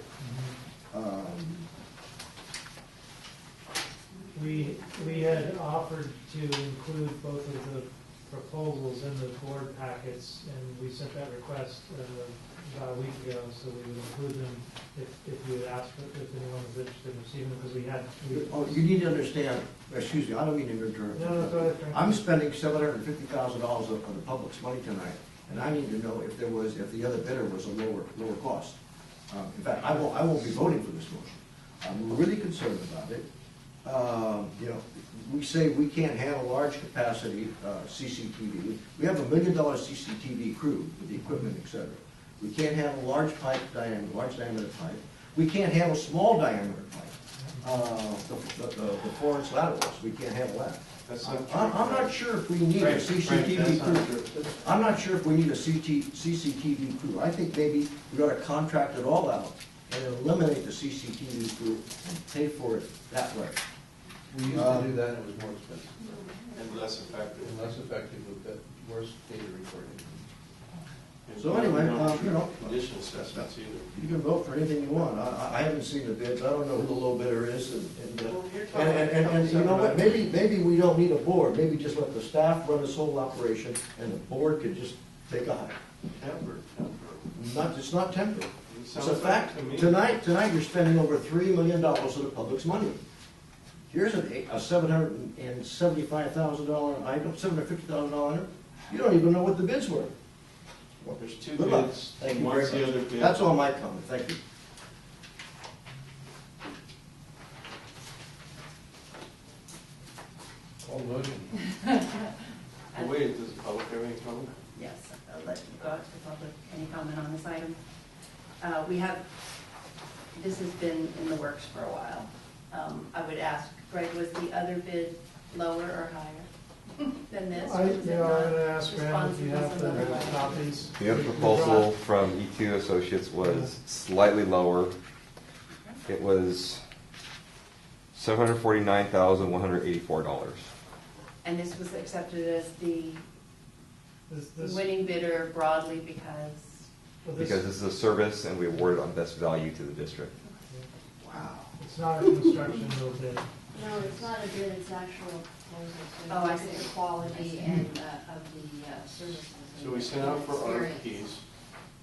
Speaker 5: We had offered to include both of the proposals in the board packets, and we sent that request about a week ago, so we would include them if you would ask if anyone was interested in receiving them, because we had.
Speaker 1: Oh, you need to understand, excuse me, I don't mean to interrupt.
Speaker 5: No, go ahead, Frank.
Speaker 1: I'm spending $750,000 of the public's money tonight, and I need to know if the other bidder was a lower cost. In fact, I won't be voting for this motion. I'm really concerned about it. You know, we say we can't handle large capacity CCTV. We have $1 million CCTV crew with the equipment, et cetera. We can't handle large diameter pipe. We can't handle small diameter pipe. The 4-inch laterals, we can't handle that. I'm not sure if we need a CCTV crew. I'm not sure if we need a CCTV crew. I think maybe we ought to contract it all out and eliminate the CCTV crew and pay for it that way.
Speaker 6: We used to do that, and it was more expensive.
Speaker 17: And less effective.
Speaker 6: And less effective with that worse data recording.
Speaker 1: So anyway, you know,
Speaker 17: Condition assessments either.
Speaker 1: you can vote for anything you want. I haven't seen the bids. I don't know who the low bidder is. And you know what? Maybe we don't need a board. Maybe just let the staff run this whole operation, and the board could just take a hike.
Speaker 17: Tempered.
Speaker 1: It's not temporary. It's a
Speaker 17: Sounds
Speaker 1: fact.
Speaker 17: like to me.
Speaker 1: Tonight you're spending over $3 million of the public's money. Here's a $775,000 item, $750,000 item. You don't even know what the bids were.
Speaker 17: Well, there's two
Speaker 1: Good luck.
Speaker 17: bids.
Speaker 1: Thank you
Speaker 17: One's
Speaker 1: very
Speaker 17: the
Speaker 1: much.
Speaker 17: other bid.
Speaker 1: That's all my comment. Thank you.
Speaker 6: Call motion.
Speaker 17: Oh, wait, does the public have any comment?
Speaker 9: Yes, I'll let you go out to the public. Any comment on this item? This has been in the works for a while. I would ask, Greg, was the other bid lower or higher than this?
Speaker 5: I'm
Speaker 9: Or was it
Speaker 5: going to
Speaker 9: not
Speaker 5: ask Graham if you have
Speaker 9: responsive in some other
Speaker 5: the
Speaker 9: way?
Speaker 5: copies.
Speaker 14: The other proposal from E2 Associates was slightly lower. It was $749,184.
Speaker 9: And this was accepted as the
Speaker 5: This-
Speaker 9: winning bidder broadly because,
Speaker 5: well,
Speaker 14: Because this is a service and we award it on best value to the district.
Speaker 1: Wow.
Speaker 5: It's not a construction little bid.
Speaker 8: No, it's not a bid, it's actual proposal. So
Speaker 9: Oh, I
Speaker 8: it's
Speaker 9: see.
Speaker 8: the quality and of the services.
Speaker 17: So we sent out for
Speaker 8: Experience.
Speaker 17: RFPs.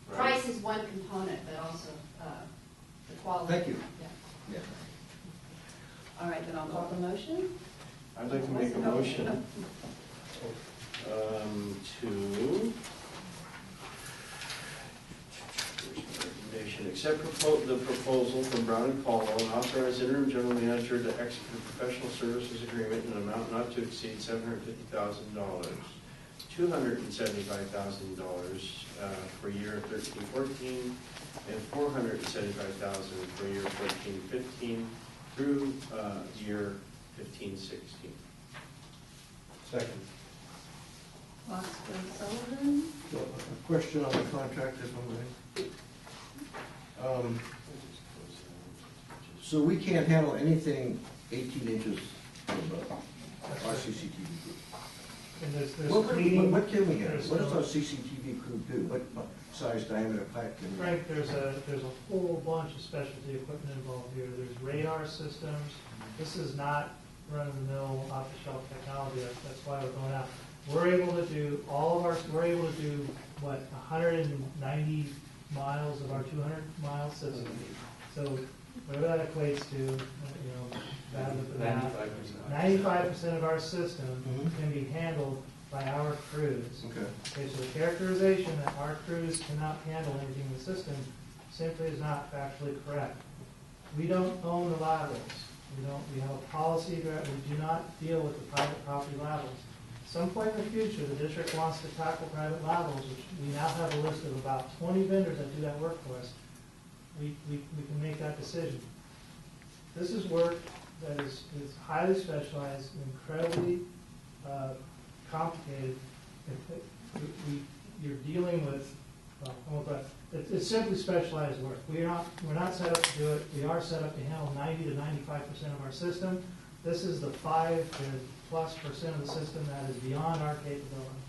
Speaker 17: right?
Speaker 8: Price is one component, but also the quality.
Speaker 1: Thank you.
Speaker 8: Yeah.
Speaker 1: Yeah.
Speaker 9: all right, then I'll call the motion.
Speaker 17: I'd like to make a motion to accept the proposal from Brown and Caldwell and authorize interim general manager to execute a professional services agreement in an amount not to exceed $750,000, $275,000 for year 13-14, and $475,000 for year 14-15 through year 15-16.
Speaker 6: Second.
Speaker 9: Oscar Sullivan.
Speaker 1: So, a question on the contract, if I may. So we can't handle anything 18 inches above our CCTV crew.
Speaker 5: And there's
Speaker 1: What can we handle?
Speaker 5: there's
Speaker 1: What does
Speaker 5: no-
Speaker 1: our CCTV crew do? What size diameter pipe can we?
Speaker 5: Frank, there's a whole bunch of specialty equipment involved here. There's radar systems. This is not run-of-the-mill, off-the-shelf technology. That's why we're going out. We're able to do 190 miles of our 200 mile system. So whatever that equates to, bad with the math. 95% of our system can be handled by our crews.
Speaker 1: Okay.
Speaker 5: Okay, so the characterization that our crews cannot handle anything in the system simply is not factually correct. We don't own the laterals. We have a policy that we do not deal with the private property laterals. At some point in the future, the district wants to tackle private laterals, which we now have a list of about 20 vendors that do that work for us. We can make that decision. This is work that is highly specialized, incredibly complicated. You're dealing with, it's simply specialized work. We're not set up to do it. We are set up to handle 90 to 95% of our system. This is the 5+ of the system that is beyond our capability.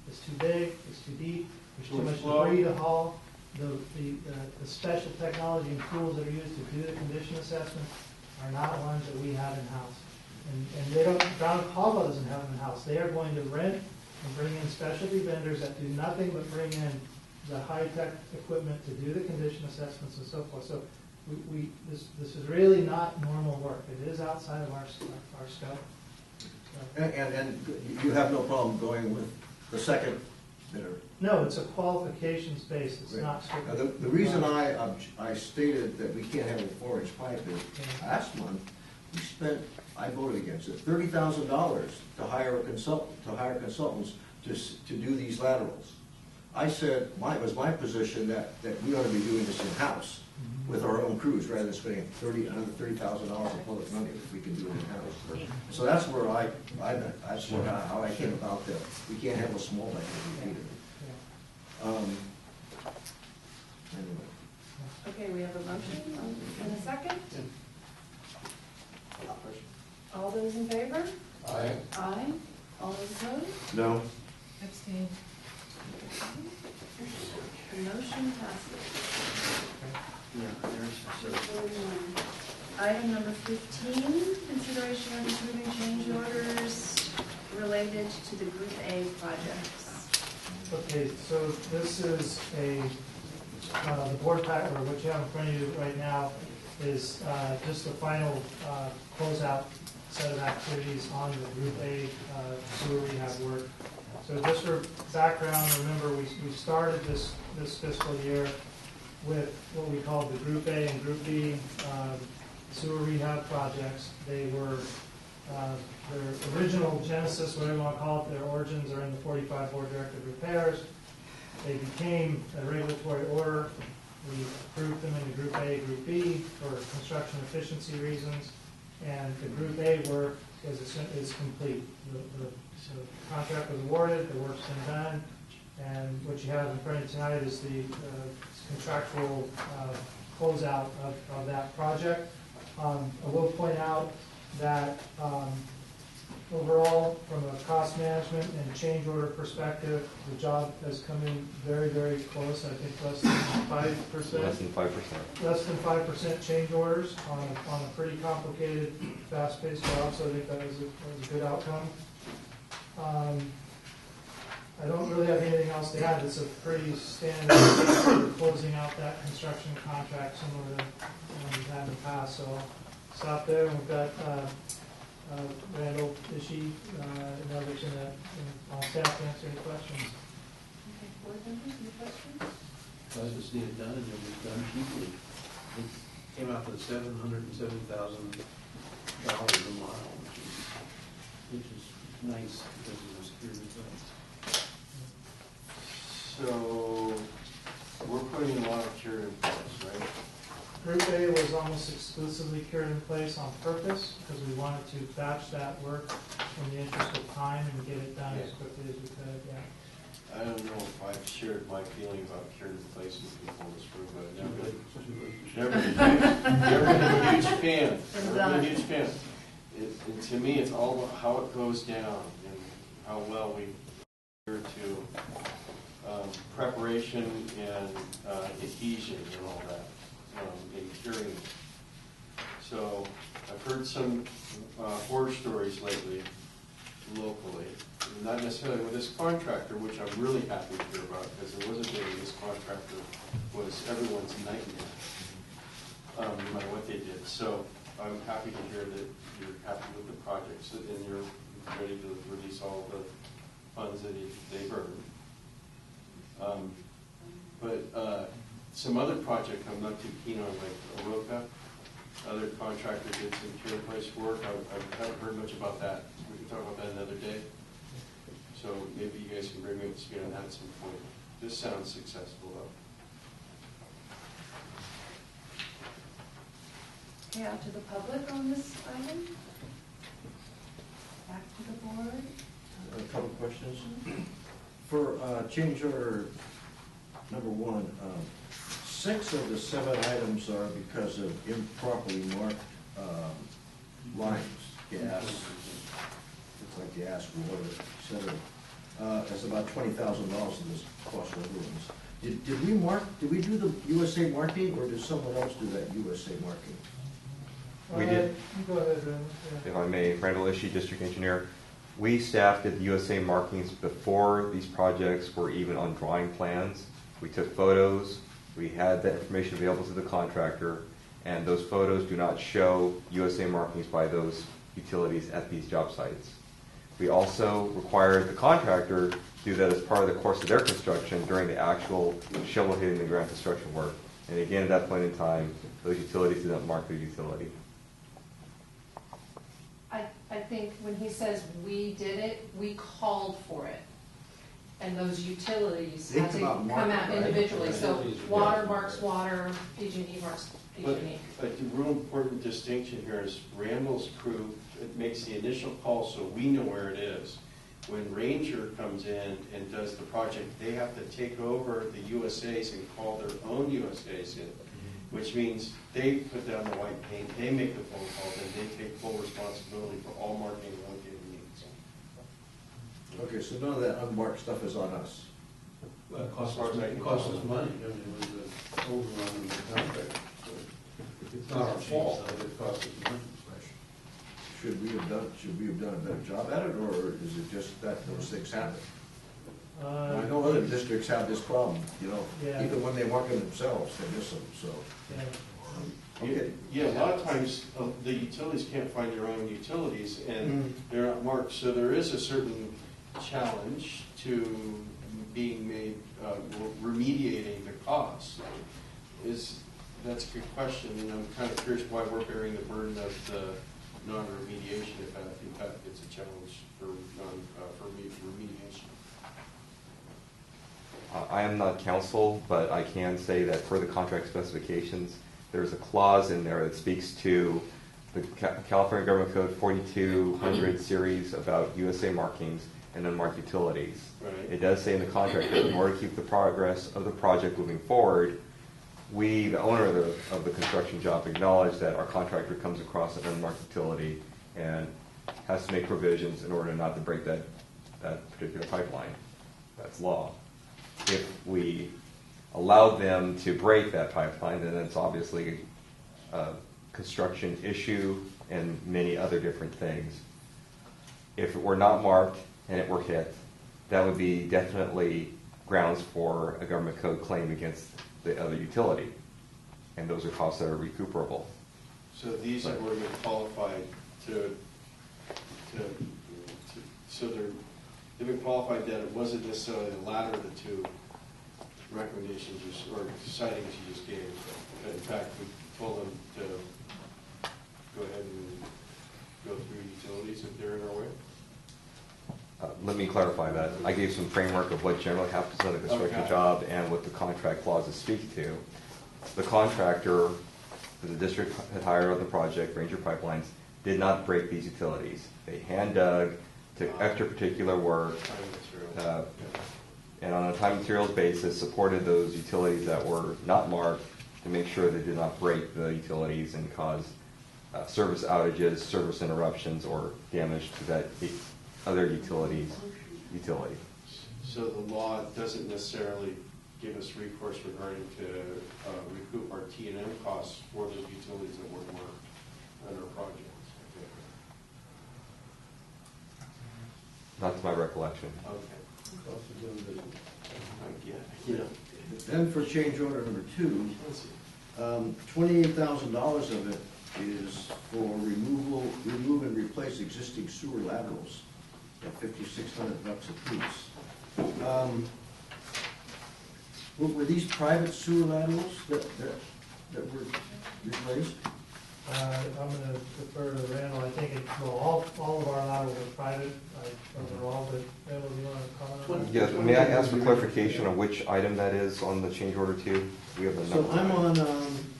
Speaker 5: It's too big, it's too deep, there's too much debris to haul. The special technology and tools that are used to do the condition assessment are not ones that we have in-house. And they don't, Brown Caldwell doesn't have them in-house. They are going to rent and bring in specialty vendors that do nothing but bring in the high-tech equipment to do the condition assessments and so forth. So this is really not normal work. It is outside of our scope. So.
Speaker 1: And you have no problem going with the second bidder?
Speaker 5: No, it's a qualifications based. It's
Speaker 1: Right.
Speaker 5: not strictly.
Speaker 1: Now, the reason I stated that we can't have a 4-inch pipe is last month I voted against it, $30,000 to hire a consultant, to hire consultants to do these laterals. I said, it was my position that we ought to be doing this in-house with our own crews rather than spending another $30,000 of public money if we can do it in-house. So that's where how I came about that. We can't have a small bank either. Anyway.
Speaker 2: Okay, we have a motion and a second. All those in favor?
Speaker 3: Aye.
Speaker 2: Aye. All those opposed?
Speaker 1: No.
Speaker 7: Abstain.
Speaker 2: The motion passes. Item number 15, consideration of approving change orders related to the Group A projects.
Speaker 5: Okay, so this is the board pack, or what you have in front of you right now is just the final closeout set of activities on the Group A sewer rehab work. So just for background, remember we started this fiscal year with what we called the Group A and Group B sewer rehab projects. They were their original genesis, whatever you want to call it, their origins are in the 45 board directed repairs. They became a regulatory order. We approved them into Group A, Group B for construction efficiency reasons, and the Group A work is complete. The contract was awarded, the work's been done, and what you have in front of you tonight is the contractual closeout of that project. I will point out that overall, from a cost management and change order perspective, the job has come in very, very close. I think less than 5%.
Speaker 14: Less than 5%.
Speaker 5: Less than 5% change orders on a pretty complicated, fast-paced job, so I think that was a good outcome. I don't really have anything else to add. It's a pretty standard for closing out that construction contract similar to what we've had in the past. So I'll stop there, and we've got Randall, Ishii, and others on staff to answer any questions.
Speaker 2: Okay, board members, any questions?
Speaker 6: Glad to see it done, and it was done cheaply. It came out to $770,000 a mile, which is nice because of the security thing.
Speaker 17: So, we're putting a lot of cure in place, right?
Speaker 5: Group A was almost exclusively cured in place on purpose because we wanted to batch that work in the interest of time and get it done as quickly as we could, yeah.
Speaker 17: I don't know if I've shared my feeling about cured in place with people in this room, but never been a huge fan. Never been a huge fan. And to me, it's all about how it goes down and how well we adhere to preparation and adhesion and all that. In curing. So I've heard some horror stories lately, locally, not necessarily with this contractor, which I'm really happy to hear about, because it wasn't really this contractor was everyone's nightmare, no matter what they did. So I'm happy to hear that you're happy with the projects and you're ready to release all the funds that they burned. But some other project I'm not too keen on, like Oroka, other contractor did some cure place work. I haven't heard much about that. We can talk about that another day. So maybe you guys can bring me up to speed on that at some point. This sounds successful though.
Speaker 2: Okay, out to the public on this item. Back to the board.
Speaker 1: A couple questions. For change order number 1, 6 of the 7 items are because of improperly marked lines, gas, looks like gas, water, etc. That's about $20,000 of this cost overruns. Did we do the USA marking, or did someone else do that USA marking?
Speaker 14: We did.
Speaker 5: You go ahead, Randall. Yeah.
Speaker 14: If I may, Randall Ishii, District Engineer. We staffed at the USA markings before these projects were even on drawing plans. We took photos, we had that information available to the contractor, and those photos do not show USA markings by those utilities at these job sites. We also required the contractor to do that as part of the course of their construction during the actual shovel hitting the ground construction work. And again, at that point in time, those utilities did not mark their utility.
Speaker 10: I think when he says we did it, we called for it. And those utilities
Speaker 1: They
Speaker 10: had to
Speaker 1: come out
Speaker 10: come
Speaker 1: marked,
Speaker 10: out
Speaker 1: right?
Speaker 10: individually. So
Speaker 1: Utilities,
Speaker 10: water
Speaker 1: yeah.
Speaker 10: marks water, PG&E marks
Speaker 4: But
Speaker 10: PG&E.
Speaker 4: the real important distinction here is Randall's crew, it makes the initial call so we know where it is. When Ranger comes in and does the project, they have to take over the USAs and call their own USAs in, which means they put down the white paint, they make the phone calls, and they take full responsibility for all marking and locating needs.
Speaker 1: Okay, so none of that unmarked stuff is on us.
Speaker 6: Well, it costs
Speaker 4: As far as I
Speaker 6: us,
Speaker 4: can
Speaker 6: it costs
Speaker 4: tell.
Speaker 6: us money, I mean, it was an overrun in the contract. So it's not our fault, but it costs us money.
Speaker 1: Should we have done a better job at it, or is it just that those things happen? I know other districts have this problem, you know,
Speaker 5: Yeah.
Speaker 1: even when they mark them themselves, they miss them, so.
Speaker 5: Yeah.
Speaker 1: Okay.
Speaker 4: Yeah, a lot of times, the utilities can't find their own utilities, and they're not marked, so there is a certain challenge to being made, remediating the cost. That's a good question, and I'm kind of curious why we're bearing the burden of the non-remediation, if in fact it's a challenge for remediation.
Speaker 14: I am not counsel, but I can say that for the contract specifications, there's a clause in there that speaks to the California Government Code 4200 series about USA markings and unmarked utilities.
Speaker 4: Right.
Speaker 14: It does say in the contract that in order to keep the progress of the project moving forward, we, the owner of the construction job, acknowledge that our contractor comes across an unmarked utility and has to make provisions in order not to break that particular pipeline. That's law. If we allow them to break that pipeline, then it's obviously a construction issue and many other different things. If it were not marked and it were hit, that would be definitely grounds for a government code claim against the other utility. And those are costs that are recuperable.
Speaker 4: So these have already been qualified so they've been qualified that it wasn't necessarily the latter of the two recommendations or sightings you just gave. But in fact, we told them to go ahead and go through utilities if they're in our way.
Speaker 14: Let me clarify that. I gave some framework of what generally happens on a construction
Speaker 4: Okay.
Speaker 14: job and what the contract clauses speak to. The contractor that the district had hired on the project, Ranger Pipelines, did not break these utilities. They hand dug, took extra particular work, and on a time and materials basis supported those utilities that were not marked to make sure they did not break the utilities and cause service outages, service interruptions, or damage to that other utility.
Speaker 4: So the law doesn't necessarily give us recourse regarding to recoup our T&M costs for those utilities that weren't marked on our projects.
Speaker 14: Not to my recollection.
Speaker 4: Okay. Yeah.
Speaker 1: Then for change order number 2, $28,000 of it is for remove and replace existing sewer laterals at $5,600 a piece. Were these private sewer laterals that were replaced?
Speaker 5: I'm going to defer to Randall. I think all of our laterals are private. I don't know all, but Randall, do you want to comment on that?
Speaker 14: Yes, may I ask for clarification on which item that is on the change order 2? We have the
Speaker 1: So
Speaker 14: number.
Speaker 1: I'm on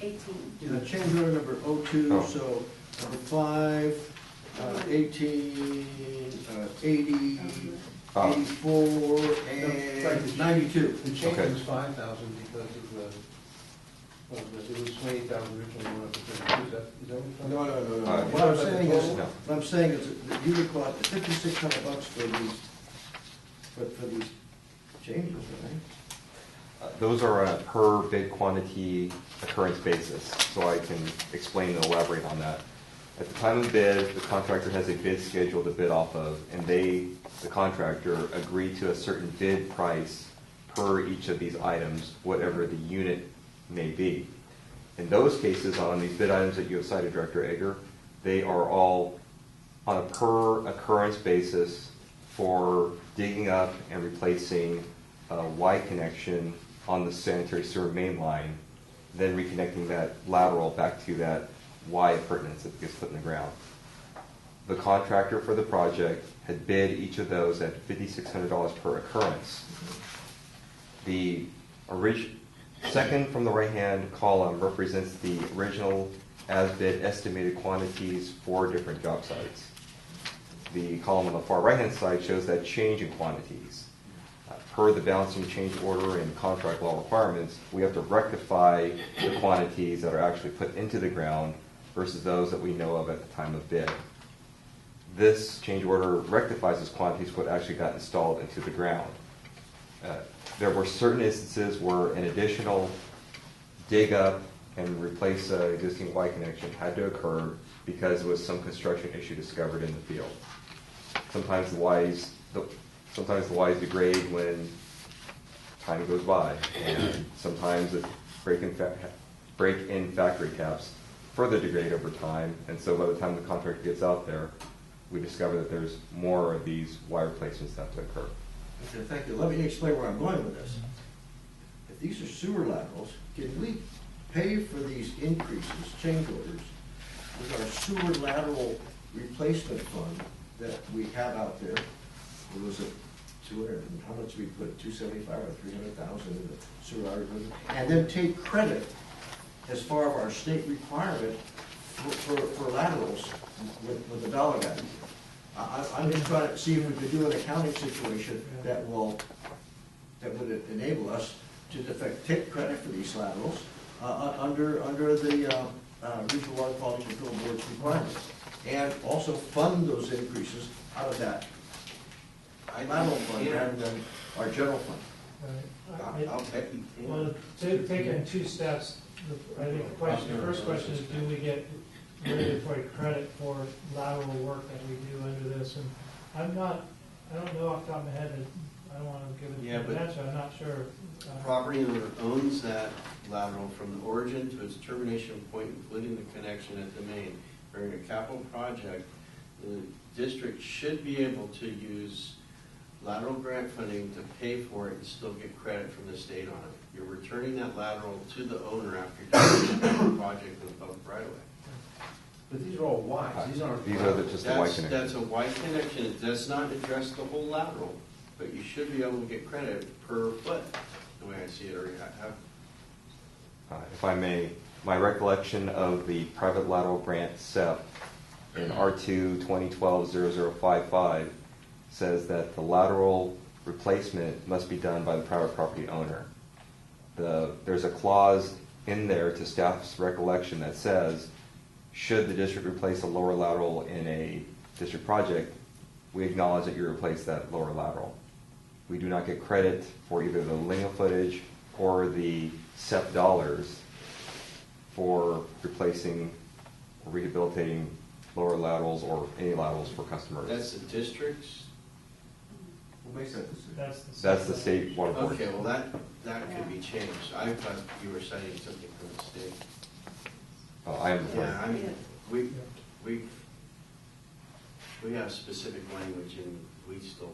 Speaker 9: 18.
Speaker 1: change order number 02,
Speaker 14: Oh.
Speaker 1: so number 5, 18, 80, 84, and 92.
Speaker 6: The change was 5,000 because of it was 20,000 originally, went up to 32. Is that what you're talking
Speaker 1: No,
Speaker 6: about?
Speaker 1: no, no, no.
Speaker 14: Alright.
Speaker 1: What I'm saying is that you require $5,600 for these changes, right?
Speaker 14: Those are on a per bid quantity occurrence basis, so I can explain and elaborate on that. At the time of bid, the contractor has a bid schedule to bid off of, and the contractor, agree to a certain bid price per each of these items, whatever the unit may be. In those cases, on these bid items that you have cited, Director Egger, they are all on a per occurrence basis for digging up and replacing a Y connection on the sanitary sewer main line, then reconnecting that lateral back to that Y appurtenance that gets put in the ground. The contractor for the project had bid each of those at $5,600 per occurrence. The second from the right-hand column represents the original as-bid estimated quantities for different job sites. The column on the far right-hand side shows that change in quantities. Per the balancing change order and contract law requirements, we have to rectify the quantities that are actually put into the ground versus those that we know of at the time of bid. This change order rectifies those quantities what actually got installed into the ground. There were certain instances where an additional dig up and replace an existing Y connection had to occur because there was some construction issue discovered in the field. Sometimes the Ys degrade when time goes by, and sometimes the break-in factory caps further degrade over time, and so by the time the contractor gets out there, we discover that there's more of these Y replacements that have to occur.
Speaker 1: Okay, thank you. Let me explain where I'm going with this. If these are sewer laterals, can we pay for these increases, change orders, with our sewer lateral replacement fund that we have out there? It was a 200, how much we put, 275 or 300,000 in the sewer lateral replacement, and then take credit as far as our state requirement for laterals with the dollar value. I'm just trying to see if we could do an accounting situation that would enable us to in effect take credit for these laterals under the Regional Water Quality Control Board's requirements, and also fund those increases out of that lateral fund rather than our general fund.
Speaker 5: Well, to take it in two steps, I think the first question is, do we get regulatory credit for lateral work that we do under this? And I don't know off the top of my head, and I don't want to give an answer, I'm not sure.
Speaker 4: Property owner owns that lateral from the origin to its termination point, including the connection at the main. During a capital project, the district should be able to use lateral grant funding to pay for it and still get credit from the state on it. You're returning that lateral to the owner after doing the project with public right of way.
Speaker 12: But these are all Ys, these aren't.
Speaker 14: These are just the Y connection.
Speaker 4: That's a Y connection, it does not address the whole lateral, but you should be able to get credit per foot, the way I see it, or have.
Speaker 14: If I may, my recollection of the private lateral grant SEP in R2 2012-0055 says that the lateral replacement must be done by the private property owner. There's a clause in there to staff's recollection that says, should the district replace a lower lateral in a district project, we acknowledge that you replace that lower lateral. We do not get credit for either the lineal footage or the SEP dollars for replacing or rehabilitating lower laterals or any laterals for customers.
Speaker 4: That's the district's?
Speaker 1: Who makes that decision?
Speaker 14: That's the state water board.
Speaker 4: Okay, well that could be changed. I thought you were citing something from the state.
Speaker 14: I am.
Speaker 4: Yeah, I mean, we have specific language and we still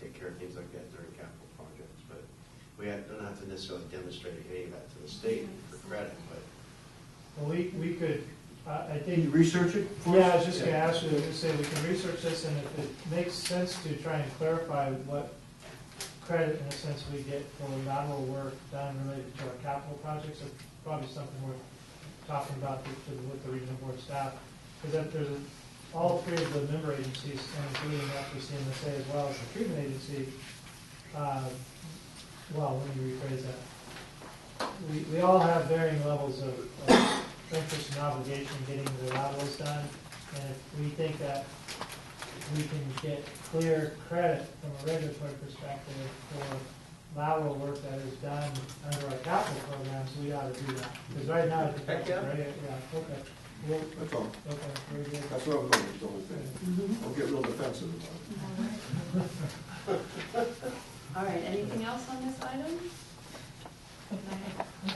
Speaker 4: take care of things like that during capital projects, but we don't have to necessarily demonstrate any of that to the state for credit, but.
Speaker 5: Well, we could, I think.
Speaker 1: Can you research it for us?
Speaker 5: Yeah, I was just going to ask you, to say we can research this, and if it makes sense to try and clarify what credit, in a sense, we get for lateral work done related to our capital projects, it's probably something worth talking about with the regional board staff, because there's all three of the member agencies, including FCMSA as well as the treatment agency. Well, let me rephrase that. We all have varying levels of interest and obligation getting the laterals done, and if we think that we can get clear credit from a regulatory perspective for lateral work that is done under our capital programs, we ought to do that. Because right now, it's right? Yeah, okay. Well,
Speaker 1: That's all.
Speaker 5: okay, very good.
Speaker 1: That's what I'm going with the whole thing. Don't get real defensive about it.
Speaker 2: All right, anything else on this item?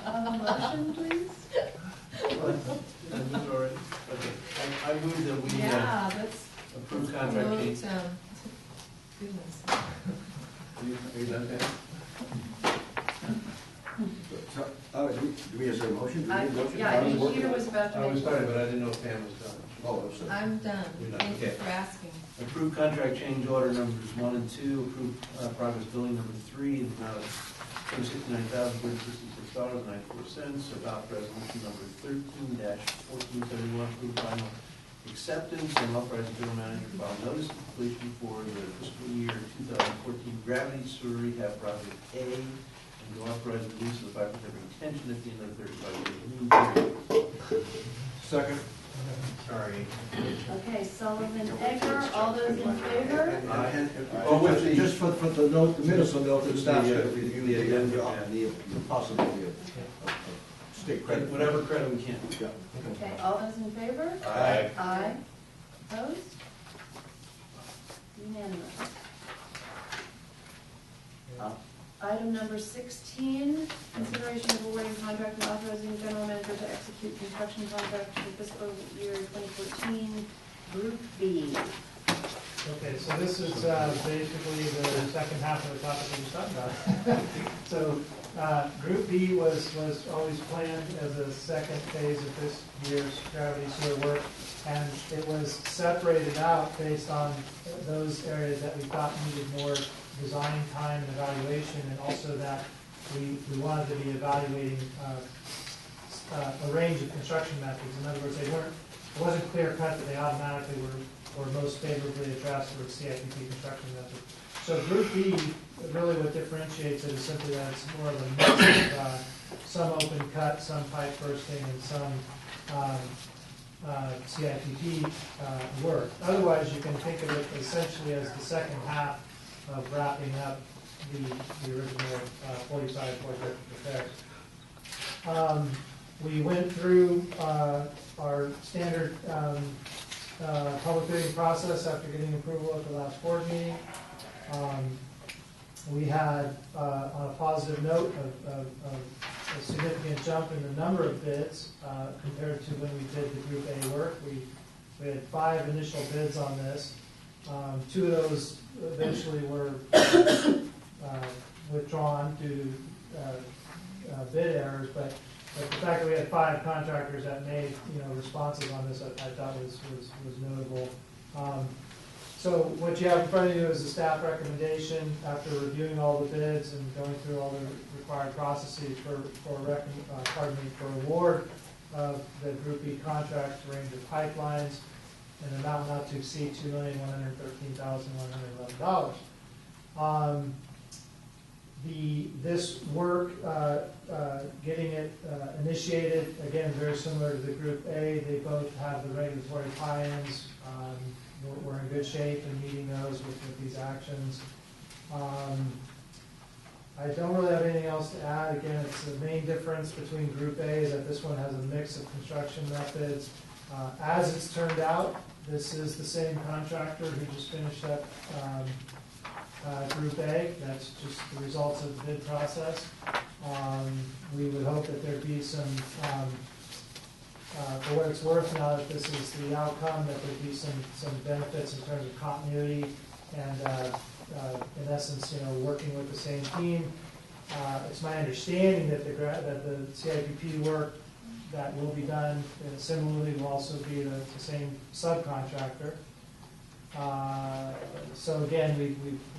Speaker 2: Motion, please?
Speaker 6: I move that we
Speaker 2: Yeah, that's.
Speaker 6: approve contract change.
Speaker 7: Goodness.
Speaker 6: Are you done, Dan?
Speaker 1: So, is there a motion? Do we need a motion?
Speaker 2: Yeah, I think Peter was about to
Speaker 6: I
Speaker 2: make.
Speaker 6: was starting, but I didn't know if Pam was done.
Speaker 1: Oh, I'm sorry.
Speaker 7: I'm done.
Speaker 6: You're done,
Speaker 7: Thank you
Speaker 6: okay.
Speaker 7: for asking.
Speaker 6: Approve contract change order numbers 1 and 2, approve progress billing number 3, in the amount of $269,366.94. Adopt resolution number 13-1471, approve final acceptance and authorize the general manager to file notice of completion for the fiscal year 2014 gravity sewer rehab project A, and to authorize the release of the 5% retention at the end of the 35-day period.
Speaker 1: Second.
Speaker 6: Sorry.
Speaker 2: Okay, Sullivan, Egger, all those in favor?
Speaker 1: Just for the note, the minutes will note that staff should review the possibility of state credit.
Speaker 6: Whatever credit we can.
Speaker 1: Yeah.
Speaker 2: Okay, all those in favor?
Speaker 6: Aye.
Speaker 2: Aye. Opposed? Unanimous. Item number 16, consideration of awarding contract and authorizing the general manager to execute construction contract for fiscal year 2014, Group B.
Speaker 5: Okay, so this is basically the second half of the topic we were talking about. So Group B was always planned as a second phase of this year's gravity sewer work, and it was separated out based on those areas that we thought needed more design time and evaluation, and also that we wanted to be evaluating a range of construction methods. In other words, it wasn't clear cut that they automatically were most favorably addressed for CIPP construction method. So Group B, really what differentiates it is simply that it's more of a mix of some open cut, some pipe bursting, and some CIPP work. Otherwise, you can think of it essentially as the second half of wrapping up the original 45 project repairs. We went through our standard public bidding process after getting approval at the last board meeting. We had, on a positive note, a significant jump in the number of bids compared to when we did the Group A work. We had 5 initial bids on this. 2 of those eventually were withdrawn due to bid errors, but the fact that we had 5 contractors that made responses on this, I thought was notable. So what you have in front of you is the staff recommendation after reviewing all the bids and going through all the required processes for award of the Group B contract to range of pipelines, an amount not to exceed $2,113,111. This work, getting it initiated, again, very similar to the Group A. They both have the regulatory tie-ins. We're in good shape in meeting those with these actions. I don't really have anything else to add. Again, it's the main difference between Group A is that this one has a mix of construction methods. As it's turned out, this is the same contractor who just finished up Group A. That's just the results of the bid process. We would hope that there'd be some, for what it's worth now that this is the outcome, that there'd be some benefits in terms of continuity and in essence, working with the same team. It's my understanding that the CIPP work that will be done similarly will also be the same subcontractor. So again,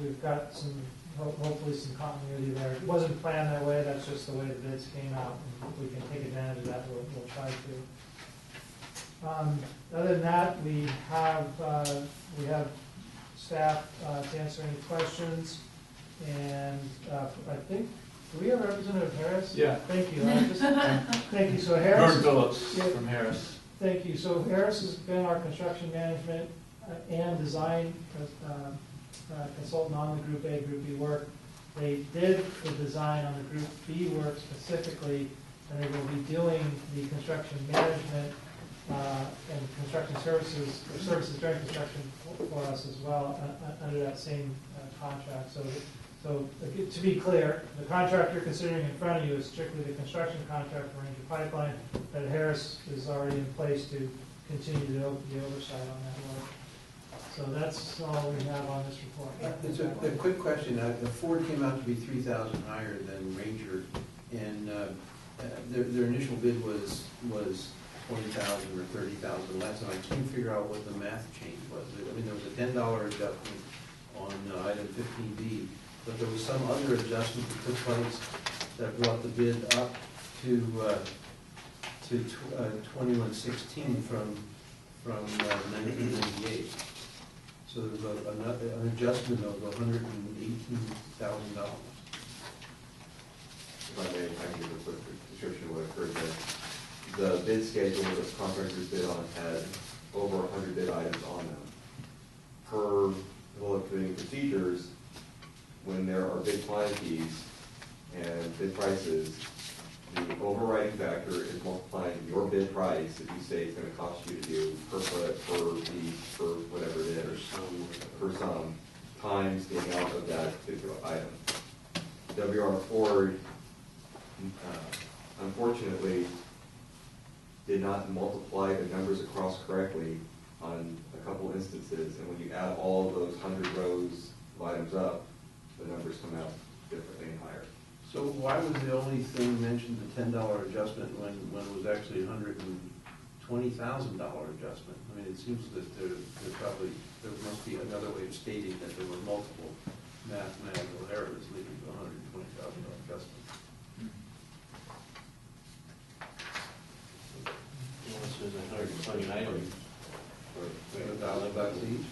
Speaker 5: we've got some, hopefully some continuity there. It wasn't planned that way, that's just the way the bids came out. And if we can take advantage of that, we'll try to. Other than that, we have staff to answer any questions. And I think, do we have Representative Harris?
Speaker 18: Yeah.
Speaker 5: Thank you. Thank you. So Harris.
Speaker 18: George Phillips from Harris.
Speaker 5: Thank you. So Harris has been our construction management and design consultant on the Group A, Group B work. They did the design on the Group B work specifically, and they will be doing the construction management and construction services, or services during construction for us as well, under that same contract. So to be clear, the contract you're considering in front of you is strictly the construction contract for Ranger Pipeline, but Harris is already in place to continue the oversight on that work. So that's all we have on this report.
Speaker 6: It's a quick question. The Ford came out to be 3,000 higher than Ranger, and their initial bid was 20,000 or 30,000 less, and I couldn't figure out what the math change was. I mean, there was a $10 adjustment on item 15B, but there was some other adjustment that took place that brought the bid up to 2116 from 1998. So there was an adjustment of $118,000.
Speaker 14: If I may, I can give a quick description of what occurred there. The bid schedule that the contractors bid on had over 100 bid items on them. Per the bidding procedures, when there are bid quantities and bid prices, the overriding factor is multiplying your bid price that you say it's going to cost you to do per foot, per piece, per whatever it is, per sum, times the amount of that particular item. W.R. Ford, unfortunately, did not multiply the numbers across correctly on a couple instances, and when you add all of those 100 rows of items up, the numbers come out differently and higher.
Speaker 6: So why was the only thing mentioned the $10 adjustment when it was actually $120,000 adjustment? I mean, it seems that there must be another way of stating that there were multiple mathematical errors leading to a $120,000 adjustment.
Speaker 4: This is $120 items.
Speaker 6: For $1,000 each?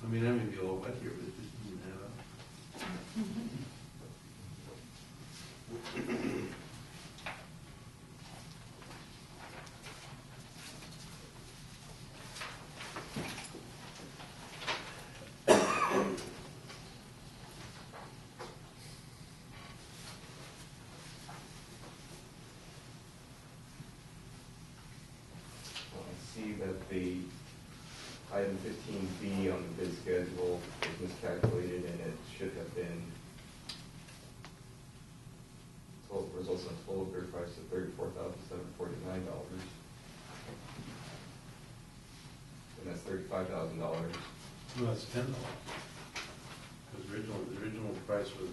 Speaker 6: I mean, I may be a little wet here, but it just didn't add up.
Speaker 14: I see that the item 15B on the bid schedule is miscalculated, and it should have been total results in a total bid price of $34,749, and that's $35,000.
Speaker 6: No, that's $10. Because the original price was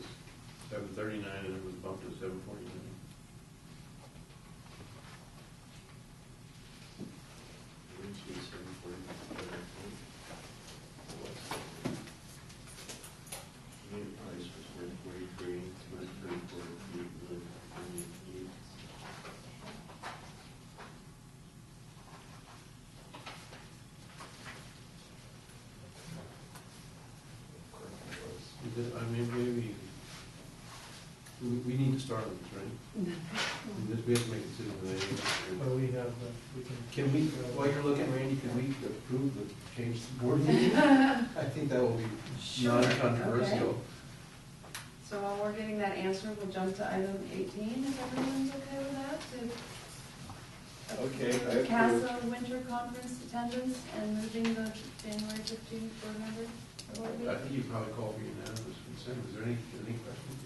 Speaker 6: $739, and it was bumped to $749. I mean, maybe, we need to start with this, right? We have to make a decision today.
Speaker 5: But we have,
Speaker 6: Can we, while you're looking, Randy, can we approve the change to the board meeting? I think that will be non-controversial.
Speaker 9: Okay. So while we're getting that answer, we'll jump to item 18, if everyone's okay with that?
Speaker 4: Okay, I
Speaker 9: To
Speaker 4: approve.
Speaker 9: CASA Winter Conference attendance and moving the January 15th board member.
Speaker 6: I think you probably call for unanimous consent. Is there any questions?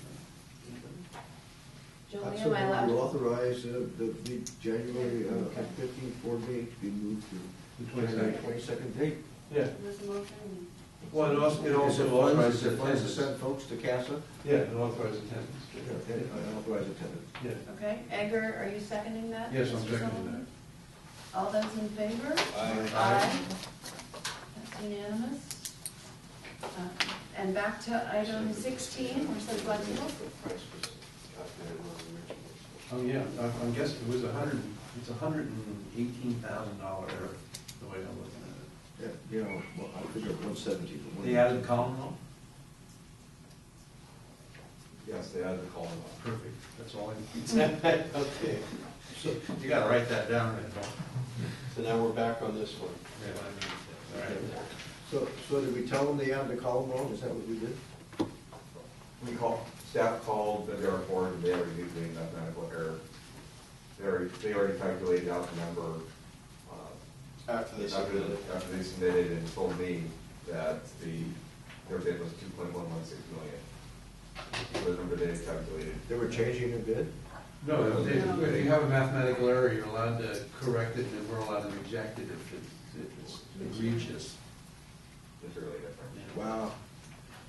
Speaker 9: Julie, am I allowed
Speaker 1: To
Speaker 9: to?
Speaker 1: authorize the January 15th board meeting to be moved to
Speaker 6: The 22nd.
Speaker 1: 22nd date.
Speaker 6: Yeah.
Speaker 9: There's a motion.
Speaker 6: Well, it also
Speaker 1: Is it
Speaker 6: authorizes
Speaker 1: funds to
Speaker 6: attendance.
Speaker 1: send folks to CASA?
Speaker 6: Yeah, it authorizes attendance.
Speaker 1: Authorize attendance.
Speaker 6: Yeah.
Speaker 9: Okay, Edgar, are you seconding that?
Speaker 6: Yes, I'm
Speaker 9: Mr.
Speaker 6: seconding
Speaker 9: Sullivan? All those in favor?
Speaker 4: Aye.
Speaker 9: That's unanimous. And back to item 16, we're so glad to look.
Speaker 6: Oh, yeah, I'm guessing it was it's $118,000 error, the way I'm looking at
Speaker 1: Yeah, you know, well, I figured 170. but
Speaker 6: it. They added the column on?
Speaker 14: Yes, they added the column on.
Speaker 6: Perfect, that's all I need.
Speaker 4: Okay,
Speaker 6: So you gotta write that down, Randall.
Speaker 4: so now we're back on this one.
Speaker 6: Yeah, I mean, all right.
Speaker 1: So did we tell them they added the column wrong? Is that what we did?
Speaker 14: We call, Staff called the airport, and they already knew the mathematical error. They already calculated out the number
Speaker 17: After they
Speaker 14: after they submitted and told me that their bid was 2.116 million. So the number they had calculated.
Speaker 1: They were changing the bid?
Speaker 6: No, if you have a mathematical error, you're allowed to correct it, and we're allowed to reject it if it's egregious.
Speaker 14: It's really different.
Speaker 1: Wow.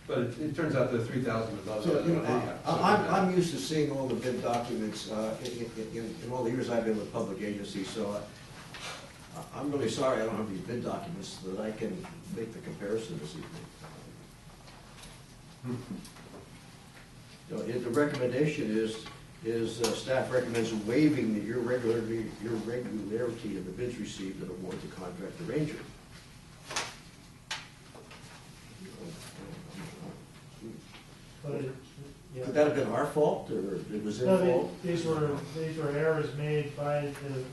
Speaker 6: But it turns out they're 3,000 above.
Speaker 1: So, you know,
Speaker 6: So-
Speaker 1: I'm used to seeing all the bid documents in all the years I've been with public agencies, so I'm really sorry I don't have these bid documents so that I can make the comparison this evening. You know, the recommendation is staff recommends waiving the irregularity of the bids received and award the contract to Ranger. Could that have been our fault, or it was their fault?
Speaker 5: These were errors made by the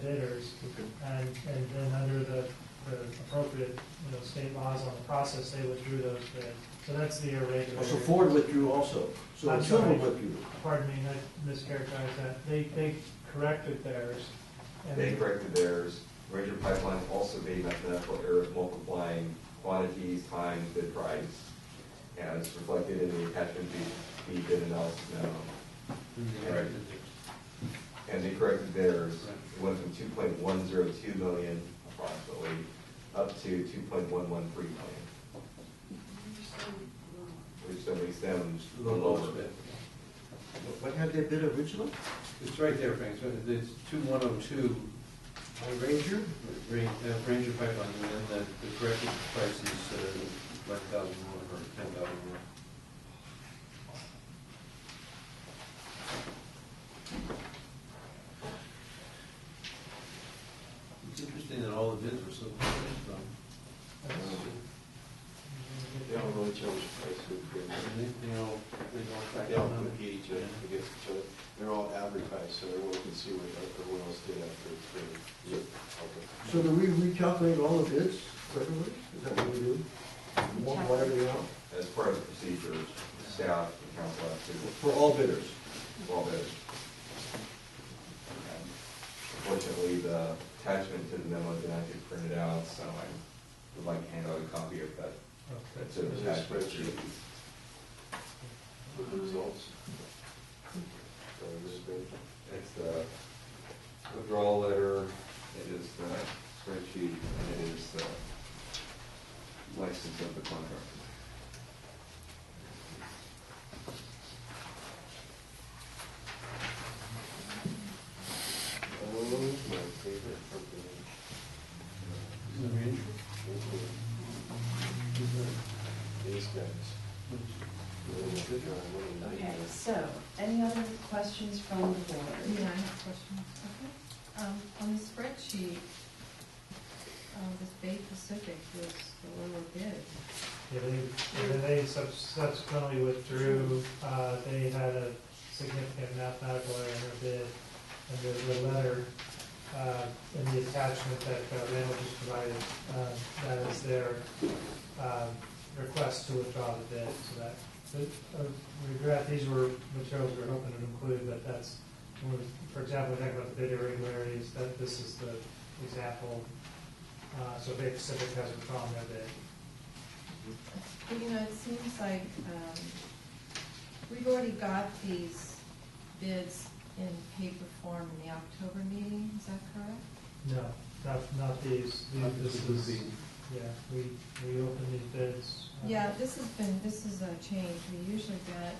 Speaker 5: bidders, and then under the appropriate, state laws on the process, they withdrew those bids. So that's the irregularity.
Speaker 1: Oh, so Ford withdrew also? So
Speaker 5: I'm
Speaker 1: Silver
Speaker 5: sorry.
Speaker 1: withdrew?
Speaker 5: Pardon me, I mischaracterized that. They corrected theirs. and
Speaker 14: They corrected theirs. Ranger Pipeline also made mathematical errors multiplying quantities times bid price, as reflected in the attachment B bid analysis memo. And they corrected theirs. It went from 2.102 million approximately up to 2.113 million, which then makes them the lower bid.
Speaker 1: What had they bid originally?
Speaker 6: It's right there, Frank. It's 2102.
Speaker 1: On Ranger?
Speaker 6: Ranger Pipeline, and then the corrected price is 11,000 more or 10,000 more. It's interesting that all the bids were so close from.
Speaker 17: They don't really change the price of the bid.
Speaker 6: They all track
Speaker 17: They all
Speaker 6: down.
Speaker 17: compete each other against each other. They're all advertised, so everyone can see what everyone else did after it's been.
Speaker 1: So do we recalculate all the bids separately? Is that what we do? One everything out?
Speaker 14: As part of the procedure, staff and council have to.
Speaker 1: For all bidders?
Speaker 14: For all bidders. Unfortunately, the attachment to the memo did not get printed out, so I would like to hand out a copy of that. That's an attachment.
Speaker 17: With the results.
Speaker 14: It's the withdrawal letter, it is the spreadsheet, and it is the license of the contractor.
Speaker 17: My favorite company. These guys.
Speaker 9: Okay, so, any other questions from the board?
Speaker 7: Yeah, I have questions. Okay. On the spreadsheet, this Bay Pacific was the lower bid.
Speaker 5: Yeah, they subsequently withdrew. They had a significant mathematical error in their bid, and the letter in the attachment that Randall just provided, that is their request to withdraw the bid. So that, we regret, these were materials we were hoping to include, but that's, for example, we talk about the bid irregularities, that this is the example. So Bay Pacific has withdrawn their bid.
Speaker 7: But, it seems like we've already got these bids in paper form in the October meeting, is that correct?
Speaker 5: No, not these. Yeah, we opened these bids.
Speaker 7: Yeah, this is a change. We usually get,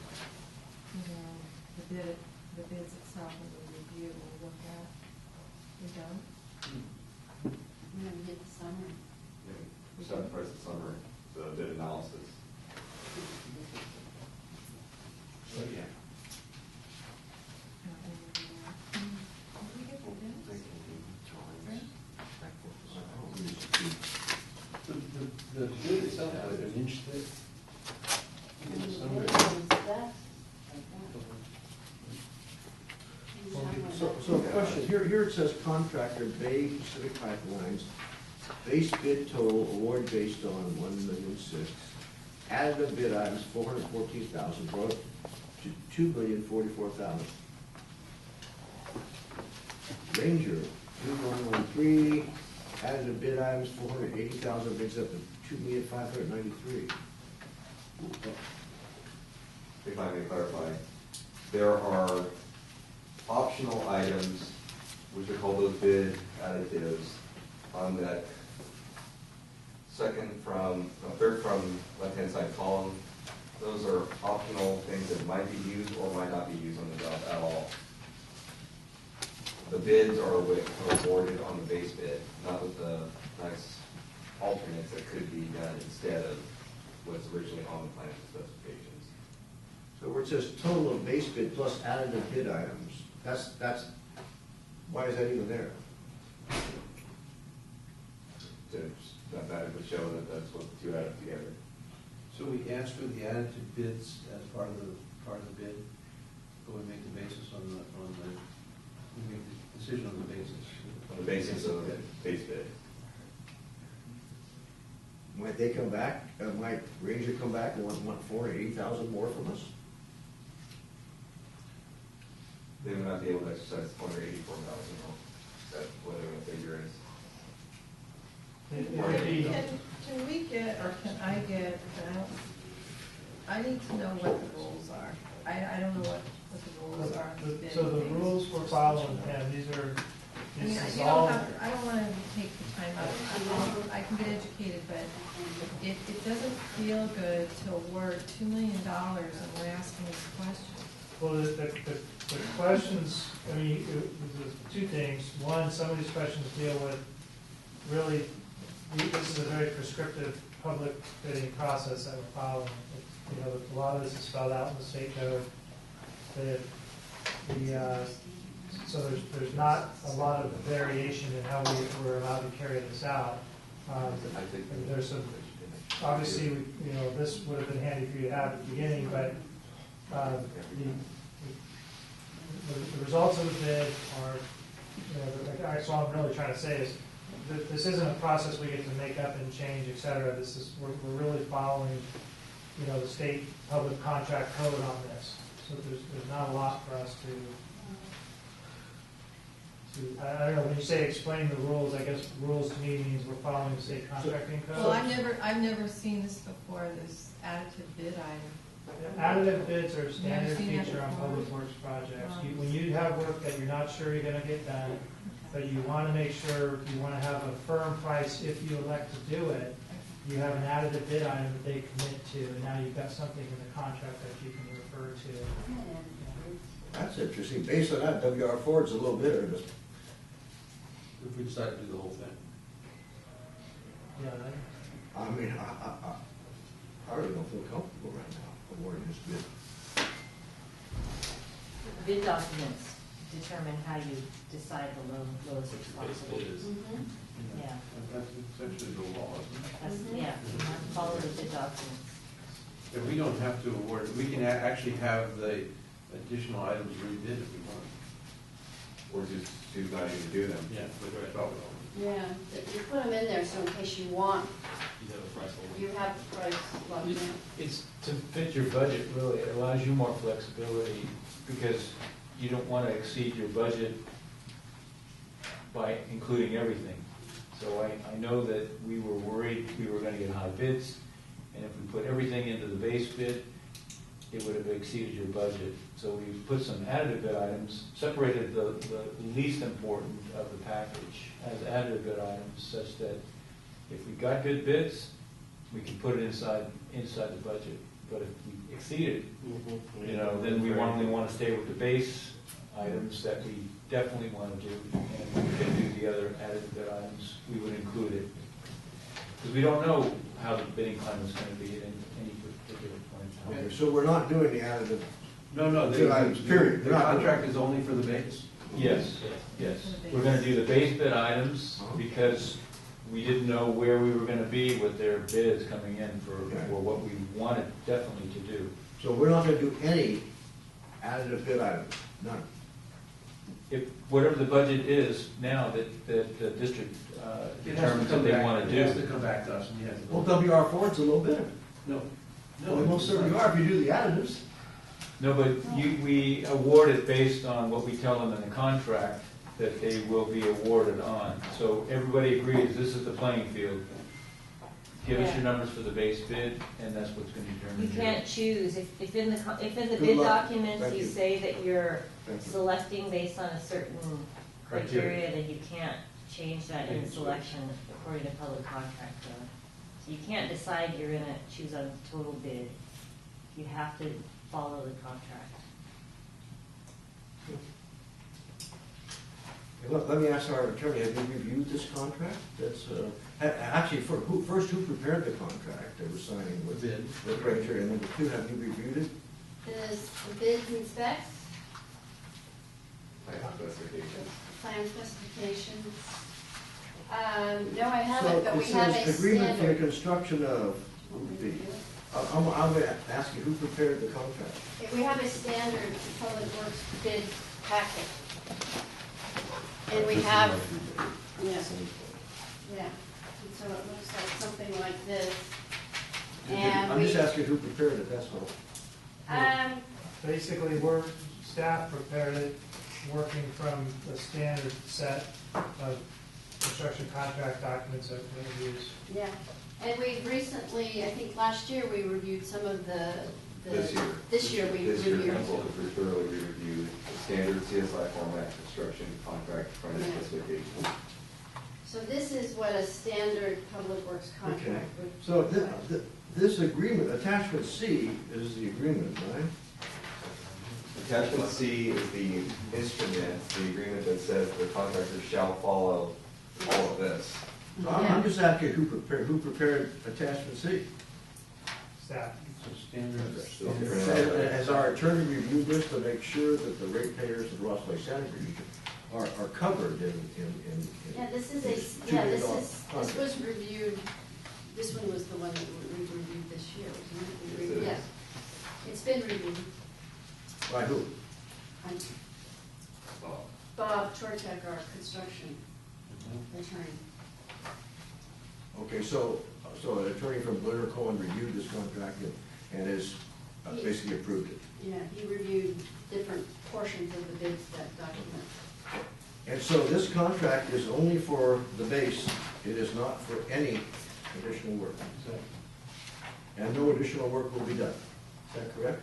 Speaker 7: the bids itself and we review and we look at. We don't?
Speaker 8: We haven't hit the summary.
Speaker 14: We start first the summary, the bid analysis.
Speaker 1: So, yeah.
Speaker 6: The bid itself had an inch thick.
Speaker 1: So question, here it says contractor Bay Pacific Pipelines, base bid total award based on 1,000,006. additive bid items, 414,000, brought it to 2,044,000. Ranger, 2113, additive bid items, 480,000, brings up to 2,593,000.
Speaker 14: If I may clarify, there are optional items, which are called those bid additives, on that third from left-hand side column. Those are optional things that might be used or might not be used on the job at all. The bids are awarded on the base bid, not with the nice alternates that could be done instead of what's originally on the plan specifications.
Speaker 1: So where it says total of base bid plus additive bid items, that's, why is that even there?
Speaker 14: That would show that that's what the two added together.
Speaker 6: So we asked for the additive bids as part of the bid, but we make the basis we make the decision on the basis.
Speaker 14: On the basis of the base bid.
Speaker 1: Might they come back, might Ranger come back and want 480,000 more from us?
Speaker 14: They would not be able to exercise the 484,000, that's whatever the figure is.
Speaker 7: Can we get, or can I get, I need to know what the rules are. I don't know what the rules are. on this
Speaker 5: So the
Speaker 7: bid.
Speaker 5: rules we're following, and these are,
Speaker 7: I mean,
Speaker 5: this is
Speaker 7: you
Speaker 5: all.
Speaker 7: don't have, I don't want to take the time out. I can get educated, but it doesn't feel good to award $2 million and we're asking these questions.
Speaker 5: Well, the questions, I mean, there's two things. One, some of these questions deal with really, this is a very prescriptive public bidding process that we're following. You know, a lot of this is spelled out in the state code. So there's not a lot of variation in how we're allowed to carry this out. And there's some, obviously, you know, this would have been handy for you to have at the beginning, but the results of the bid are, you know, that's all I'm really trying to say is that this isn't a process we get to make up and change, et cetera. This is, we're really following, you know, the state public contract code on this. So there's not a lot for us I don't know, when you say explain the rules, I guess rules to me means we're following the state contracting code.
Speaker 7: Well, I've never seen this before, this additive bid item.
Speaker 5: Additive bids are a standard
Speaker 7: Never seen that
Speaker 5: feature on
Speaker 7: before.
Speaker 5: public works projects. When you have work that you're not sure you're gonna get done, but you wanna make sure, you wanna have a firm price if you elect to do it, you have an additive bid item that they commit to, and now you've got something in the contract that you can refer to.
Speaker 1: That's interesting. Based on that, WR Ford's a little bit,
Speaker 6: If we decide to do the whole thing.
Speaker 5: Yeah,
Speaker 1: I mean, I really don't feel comfortable right now awarding this bid.
Speaker 20: Bid documents determine how you decide the lowest possible. Yeah,
Speaker 6: That's essentially the law, isn't it?
Speaker 20: that's, yeah, you have to follow the bid documents.
Speaker 6: If we don't have to award, we can actually have the additional items rebid if we want.
Speaker 14: Or just choose not even to do them.
Speaker 6: Yeah.
Speaker 8: Yeah, you put them in there so in case you want, you have the price locked in.
Speaker 11: It's to fit your budget, really. It allows you more flexibility because you don't want to exceed your budget by including everything. So I know that we were worried we were going to get high bids, and if we put everything into the base bid, it would have exceeded your budget. So we put some additive bid items, separated the least important of the package as additive bid items, such that if we got good bids, we can put it inside the budget. But if we exceed it, you know, then we only want to stay with the base items that we definitely want to do, and we can do the other additive bid items, we would include it. Because we don't know how the bidding climate is going to be at any particular point in time.
Speaker 1: Okay, so we're not doing the additive
Speaker 6: No,
Speaker 1: bid items, period.
Speaker 6: The
Speaker 1: We're not doing
Speaker 6: contract
Speaker 1: it.
Speaker 6: is only for the base.
Speaker 11: Yes, yes. We're going to do the base bid items because we didn't know where we were going to be with their bids coming in for what we wanted definitely to do.
Speaker 1: So we're not gonna do any additive bid items, none.
Speaker 11: If, whatever the budget is now that the district determines that they want to
Speaker 6: It has to
Speaker 11: do.
Speaker 6: come back to us, and we have to.
Speaker 1: Well, WR Ford's a little bit of it.
Speaker 6: No,
Speaker 1: Well, we most certainly are if you do the additives.
Speaker 11: No, but we award it based on what we tell them in the contract that they will be awarded on. So everybody agrees, this is the playing field. Give us your numbers for the base bid, and that's what's going to determine.
Speaker 20: You can't choose, if in the
Speaker 1: Good
Speaker 20: bid
Speaker 1: luck.
Speaker 20: documents
Speaker 1: Thank
Speaker 20: you
Speaker 1: you.
Speaker 20: say that you're
Speaker 1: Thank you.
Speaker 20: selecting based on a certain
Speaker 11: Criteria.
Speaker 20: criteria, then you can't change that in the selection according to public contract code. So you can't decide you're gonna choose a total bid. You have to follow the contract.
Speaker 1: Let me ask our attorney, have you reviewed this contract? That's, actually, first, who prepared the contract that was signing with Granger? And number two, have you reviewed it?
Speaker 8: The bids and specs,
Speaker 14: Plan specifications.
Speaker 8: plan specifications. No, I haven't, but we have a
Speaker 1: So it says agreement for the
Speaker 8: standard.
Speaker 1: construction of, I'm going to ask you, who prepared the contract?
Speaker 8: We have a standard public works bid packet. And we have, yeah, yeah, and so it looks like something like this. And
Speaker 1: I'm just
Speaker 8: we,
Speaker 1: asking who prepared it, that's all.
Speaker 5: Basically, staff prepared it, working from the standard set of construction contract documents that we use.
Speaker 8: yeah, and we recently, I think last year, we reviewed some of
Speaker 14: This year.
Speaker 8: This year we
Speaker 14: This year,
Speaker 8: reviewed.
Speaker 14: council has thoroughly reviewed the standard CSI format, construction, contract, front end
Speaker 8: Yeah.
Speaker 14: specifications.
Speaker 8: So this is what a standard public works
Speaker 1: Okay,
Speaker 8: contract would.
Speaker 1: so this agreement, attachment C is the agreement, right?
Speaker 14: Attachment C is the instrument, the agreement that says the contractor shall follow all of this.
Speaker 1: So I'm just asking who prepared attachment C?
Speaker 5: Staff.
Speaker 1: Has our attorney reviewed this to make sure that the ratepayers of the Ross Lake Sanitary region are covered in?
Speaker 8: Yeah, this is
Speaker 1: this
Speaker 8: a, yeah,
Speaker 1: $2
Speaker 8: this
Speaker 1: million
Speaker 8: is, this
Speaker 1: contract?
Speaker 8: was reviewed, this one was the one that we reviewed this year, wasn't it?
Speaker 14: Yes, it is.
Speaker 8: Yeah, it's been reviewed.
Speaker 1: By who?
Speaker 8: Bob Tortek, our construction attorney.
Speaker 1: Okay, so an attorney from Blair Cohen reviewed this contract and has basically approved it.
Speaker 8: Yeah, he reviewed different portions of the bids that document.
Speaker 1: And so this contract is only for the base, it is not for any additional work. And no additional work will be done. Is that correct?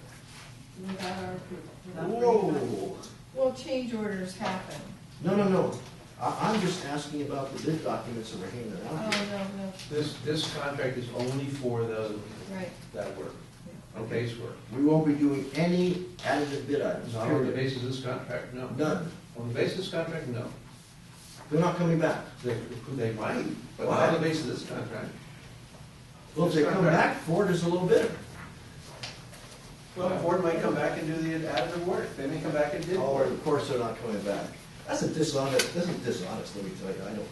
Speaker 7: Without our approval.
Speaker 1: Whoa!
Speaker 7: Well, change orders happen.
Speaker 1: No. I'm just asking about the bid documents that are hanging
Speaker 7: Oh,
Speaker 1: around here.
Speaker 7: no.
Speaker 6: This contract is only for
Speaker 7: Right.
Speaker 6: that work, the
Speaker 1: Okay.
Speaker 6: base work.
Speaker 1: We won't be doing any additive bid items.
Speaker 6: Not on the
Speaker 1: period.
Speaker 6: basis of this contract, no.
Speaker 1: None.
Speaker 6: On the basis of this contract, no.
Speaker 1: They're not coming back.
Speaker 6: They might, but not on the basis of this contract.
Speaker 1: Well, if they come back, Ford is a little bitter.
Speaker 4: Well, Ford might come back and do the additive work. They may come back and do.
Speaker 1: Oh, of course they're not coming back. That's a dishonest, let me tell you.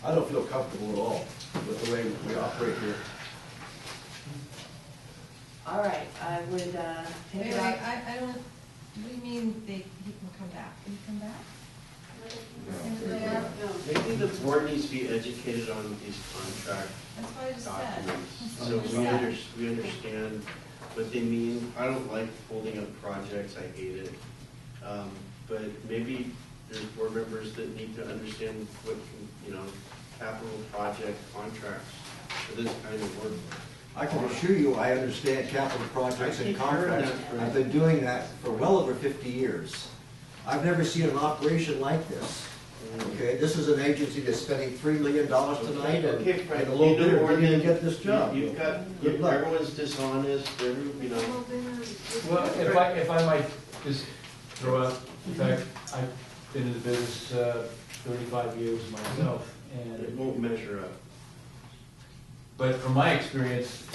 Speaker 1: I don't feel comfortable at all with the way we operate here.
Speaker 9: All right, I would take
Speaker 7: Wait,
Speaker 9: it
Speaker 7: wait,
Speaker 9: out.
Speaker 7: I don't, what do you mean he can come back? Can he come back?
Speaker 4: Maybe the board needs to be educated on these contract
Speaker 7: That's what I just said.
Speaker 4: documents.
Speaker 7: That's
Speaker 4: So
Speaker 7: what I just said.
Speaker 4: we understand what they mean. I don't like holding up projects, I hate it. But maybe there's board members that need to understand what, capital project contracts for this kind of work.
Speaker 1: I can assure you, I understand capital projects
Speaker 4: I
Speaker 1: and
Speaker 4: keep hearing
Speaker 1: contracts.
Speaker 4: that for-
Speaker 1: I've been doing that for well over 50 years. I've never seen an operation like this. Okay, this is an agency that's spending $3 million tonight,
Speaker 4: Okay, Frank,
Speaker 1: and the low
Speaker 4: you know
Speaker 1: bidder
Speaker 4: more
Speaker 1: didn't even
Speaker 4: than-
Speaker 1: get this job.
Speaker 4: You've got,
Speaker 1: Good luck.
Speaker 4: everyone's dishonest,
Speaker 11: Well, if I might just throw out, in fact, I've been in the business 35 years myself,
Speaker 4: it
Speaker 11: and,
Speaker 4: won't measure up.
Speaker 11: but from my experience,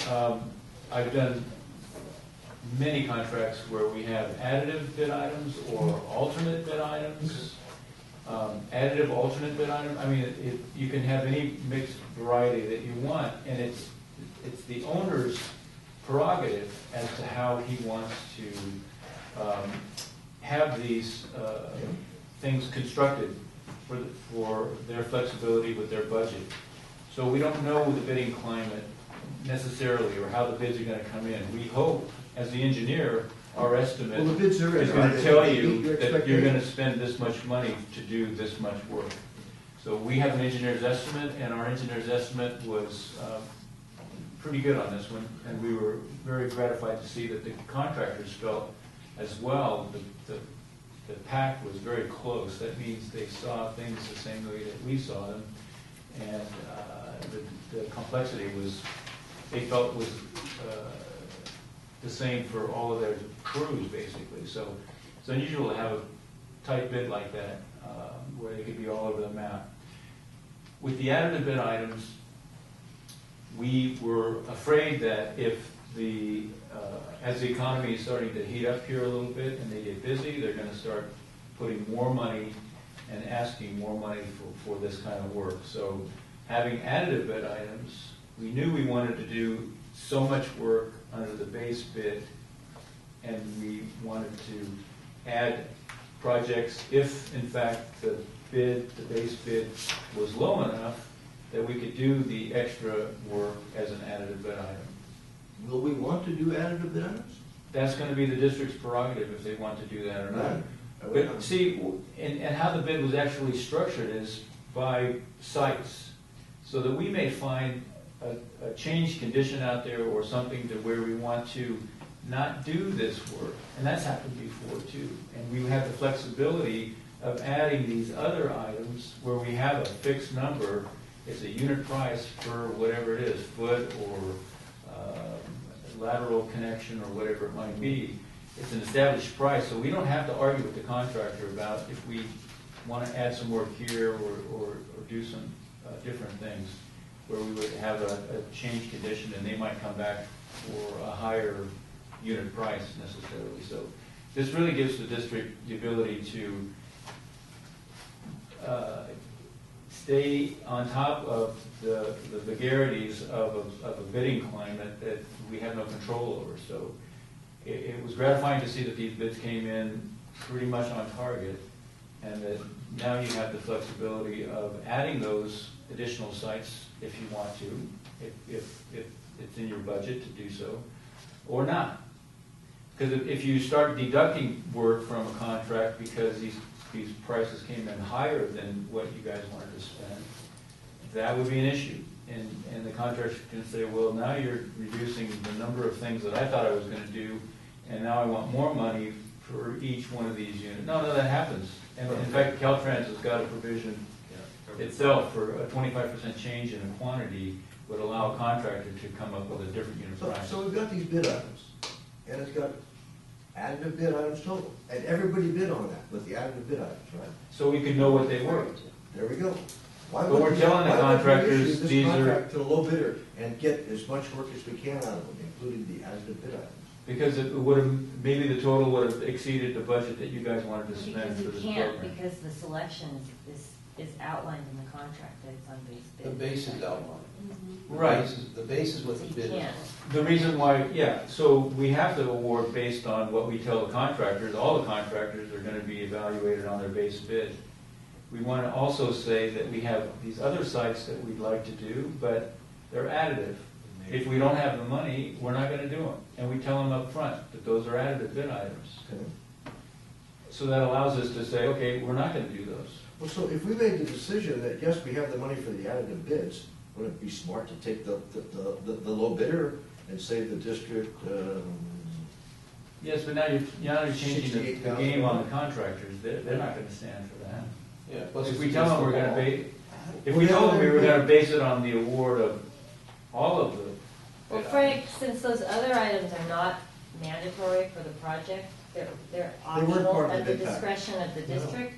Speaker 11: I've done many contracts where we have additive bid items or alternate bid items. Additive, alternate bid item, I mean, you can have any mixed variety that you want, and it's the owner's prerogative as to how he wants to have these things constructed for their flexibility with their budget. So we don't know the bidding climate necessarily, or how the bids are gonna come in. We hope, as the engineer, our estimate
Speaker 1: Well, the bids are in,
Speaker 11: is gonna
Speaker 1: right?
Speaker 11: tell
Speaker 1: They meet
Speaker 11: you
Speaker 1: your
Speaker 11: that you're gonna
Speaker 1: expectations.
Speaker 11: spend this much money to do this much work. So we have an engineer's estimate, and our engineer's estimate was pretty good on this one, and we were very gratified to see that the contractors felt as well. The pack was very close. That means they saw things the same way that we saw them, and the complexity was, they felt was the same for all of their crews, basically. So it's unusual to have a tight bid like that, where they could be all over the map. With the additive bid items, we were afraid that if as the economy is starting to heat up here a little bit and they get busy, they're going to start putting more money and asking more money for this kind of work. So having additive bid items, we knew we wanted to do so much work under the base bid, and we wanted to add projects if, in fact, the base bid was low enough that we could do the extra work as an additive bid item.
Speaker 1: Will we want to do additive bid items?
Speaker 11: That's going to be the district's prerogative if they want to do that or not.
Speaker 1: Right.
Speaker 11: But see, and how the bid was actually structured is by sites, so that we may find a changed condition out there or something to where we want to not do this work, and that's happened before too. And we have the flexibility of adding these other items where we have a fixed number. It's a unit price for whatever it is, foot or lateral connection or whatever it might be. It's an established price, so we don't have to argue with the contractor about if we want to add some work here or do some different things, where we would have a changed condition and they might come back for a higher unit price necessarily. So this really gives the district the ability to stay on top of the vagaries of a bidding climate that we have no control over. So it was gratifying to see that these bids came in pretty much on target, and that now you have the flexibility of adding those additional sites if you want to, if it's in your budget to do so, or not. Because if you start deducting work from a contract because these prices came in higher than what you guys wanted to spend, that would be an issue. And the contractor can say, well, now you're reducing the number of things that I thought I was going to do, and now I want more money for each one of these units. No, that happens. And in fact, Caltrans has got a provision itself for a 25% change in a quantity would allow a contractor to come up with a different unit price.
Speaker 1: So we've got these bid items, and it's got additive bid items total, and everybody bid on that with the additive bid items, right?
Speaker 11: So we could know what they were.
Speaker 1: There we go. Why
Speaker 11: But
Speaker 1: would
Speaker 11: we're
Speaker 1: we-
Speaker 11: telling the
Speaker 1: why would we
Speaker 11: contractors
Speaker 1: issue this
Speaker 11: these are-
Speaker 1: contract to the low bidder and get as much work as we can out of them, including the additive bid items?
Speaker 11: Because it would have, maybe the total would have exceeded the budget that you guys wanted to spend
Speaker 20: Because
Speaker 11: for
Speaker 20: you
Speaker 11: this
Speaker 20: can't,
Speaker 11: program.
Speaker 20: because the selection is outlined in the contract that it's on base bid.
Speaker 6: The base is outlined.
Speaker 11: Right.
Speaker 6: The base is what the
Speaker 20: So you
Speaker 6: bid is.
Speaker 20: can't.
Speaker 11: The reason why, yeah, so we have to award based on what we tell the contractors. All the contractors are going to be evaluated on their base bid. We want to also say that we have these other sites that we'd like to do, but they're additive. If we don't have the money, we're not going to do them. And we tell them up front that those are additive bid items. So that allows us to say, okay, we're not going to do those.
Speaker 1: Well, so if we made the decision that, yes, we have the money for the additive bids, wouldn't it be smart to take the low bidder and save the district?
Speaker 11: Yes, but now you're changing the
Speaker 1: $68,000.
Speaker 11: game on the contractors. They're not going to stand for that.
Speaker 6: Yeah, plus
Speaker 11: If
Speaker 6: it's
Speaker 11: we tell them we're going to
Speaker 6: against the
Speaker 11: base, if we told them we were going to base it on the award of all of the.
Speaker 20: Well, Frank, since those other items are not mandatory for the project, they're
Speaker 1: weren't
Speaker 20: optional
Speaker 1: part of the
Speaker 20: at the
Speaker 1: bid pack.
Speaker 20: discretion of the
Speaker 1: No.
Speaker 20: district,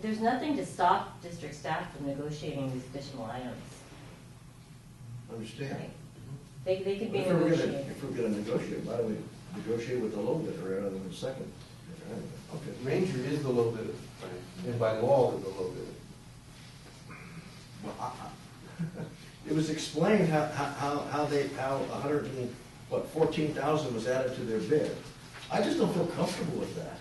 Speaker 20: there's nothing to stop district staff from negotiating these additional items.
Speaker 1: Understand?
Speaker 20: Right. They could be
Speaker 1: If we're gonna-
Speaker 20: negotiated.
Speaker 1: If we're gonna negotiate, why don't we negotiate with the low bidder rather than the second? Okay.
Speaker 6: Ranger is the low bidder, and by law, they're the low bidder.
Speaker 1: Well, it was explained how 14,000 was added to their bid. I just don't feel comfortable with that.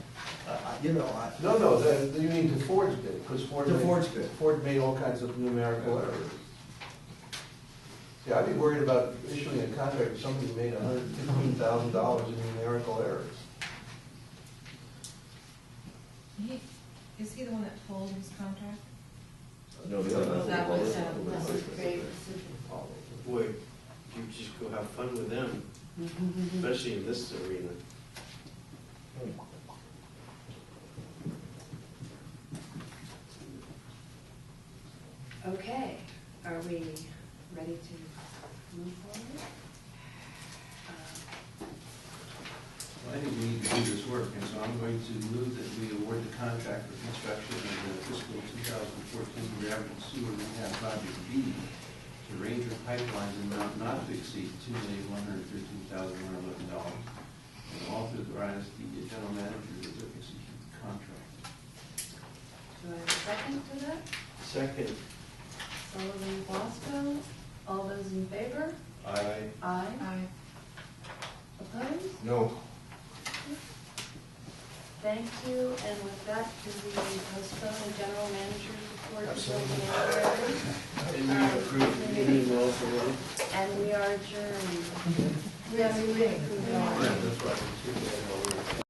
Speaker 6: No, you mean to Ford's bid, because
Speaker 1: To Ford's bid.
Speaker 6: Ford made all kinds of numerical errors. Yeah, I'd be worried about issuing a contract with somebody who made $115,000 in numerical errors.
Speaker 7: Is he the one that pulled his contract?
Speaker 1: No, the other.
Speaker 7: That was,
Speaker 4: Boy, you just go have fun with them, especially in this arena.
Speaker 2: Okay, are we ready to move forward?
Speaker 6: Well, I think we need to do this work, and so I'm going to move that we award the contract for construction of the fiscal 2014 gravity sewer rehab project B to Ranger Pipelines in amount not to exceed $2,113,111, and authorize the general manager to execute the contract.
Speaker 2: Do I have a second to that?
Speaker 4: Second.
Speaker 2: Sullivan, Bosco, all those in favor?
Speaker 4: Aye.
Speaker 2: Aye.
Speaker 7: Aye.
Speaker 2: Opposed?
Speaker 12: No.
Speaker 2: Thank you, and with that, do we postpone the general manager's report?
Speaker 12: Absolutely.
Speaker 4: And we approved the emails already?
Speaker 2: And we are adjourned.
Speaker 7: Yes, we did.
Speaker 6: That's right.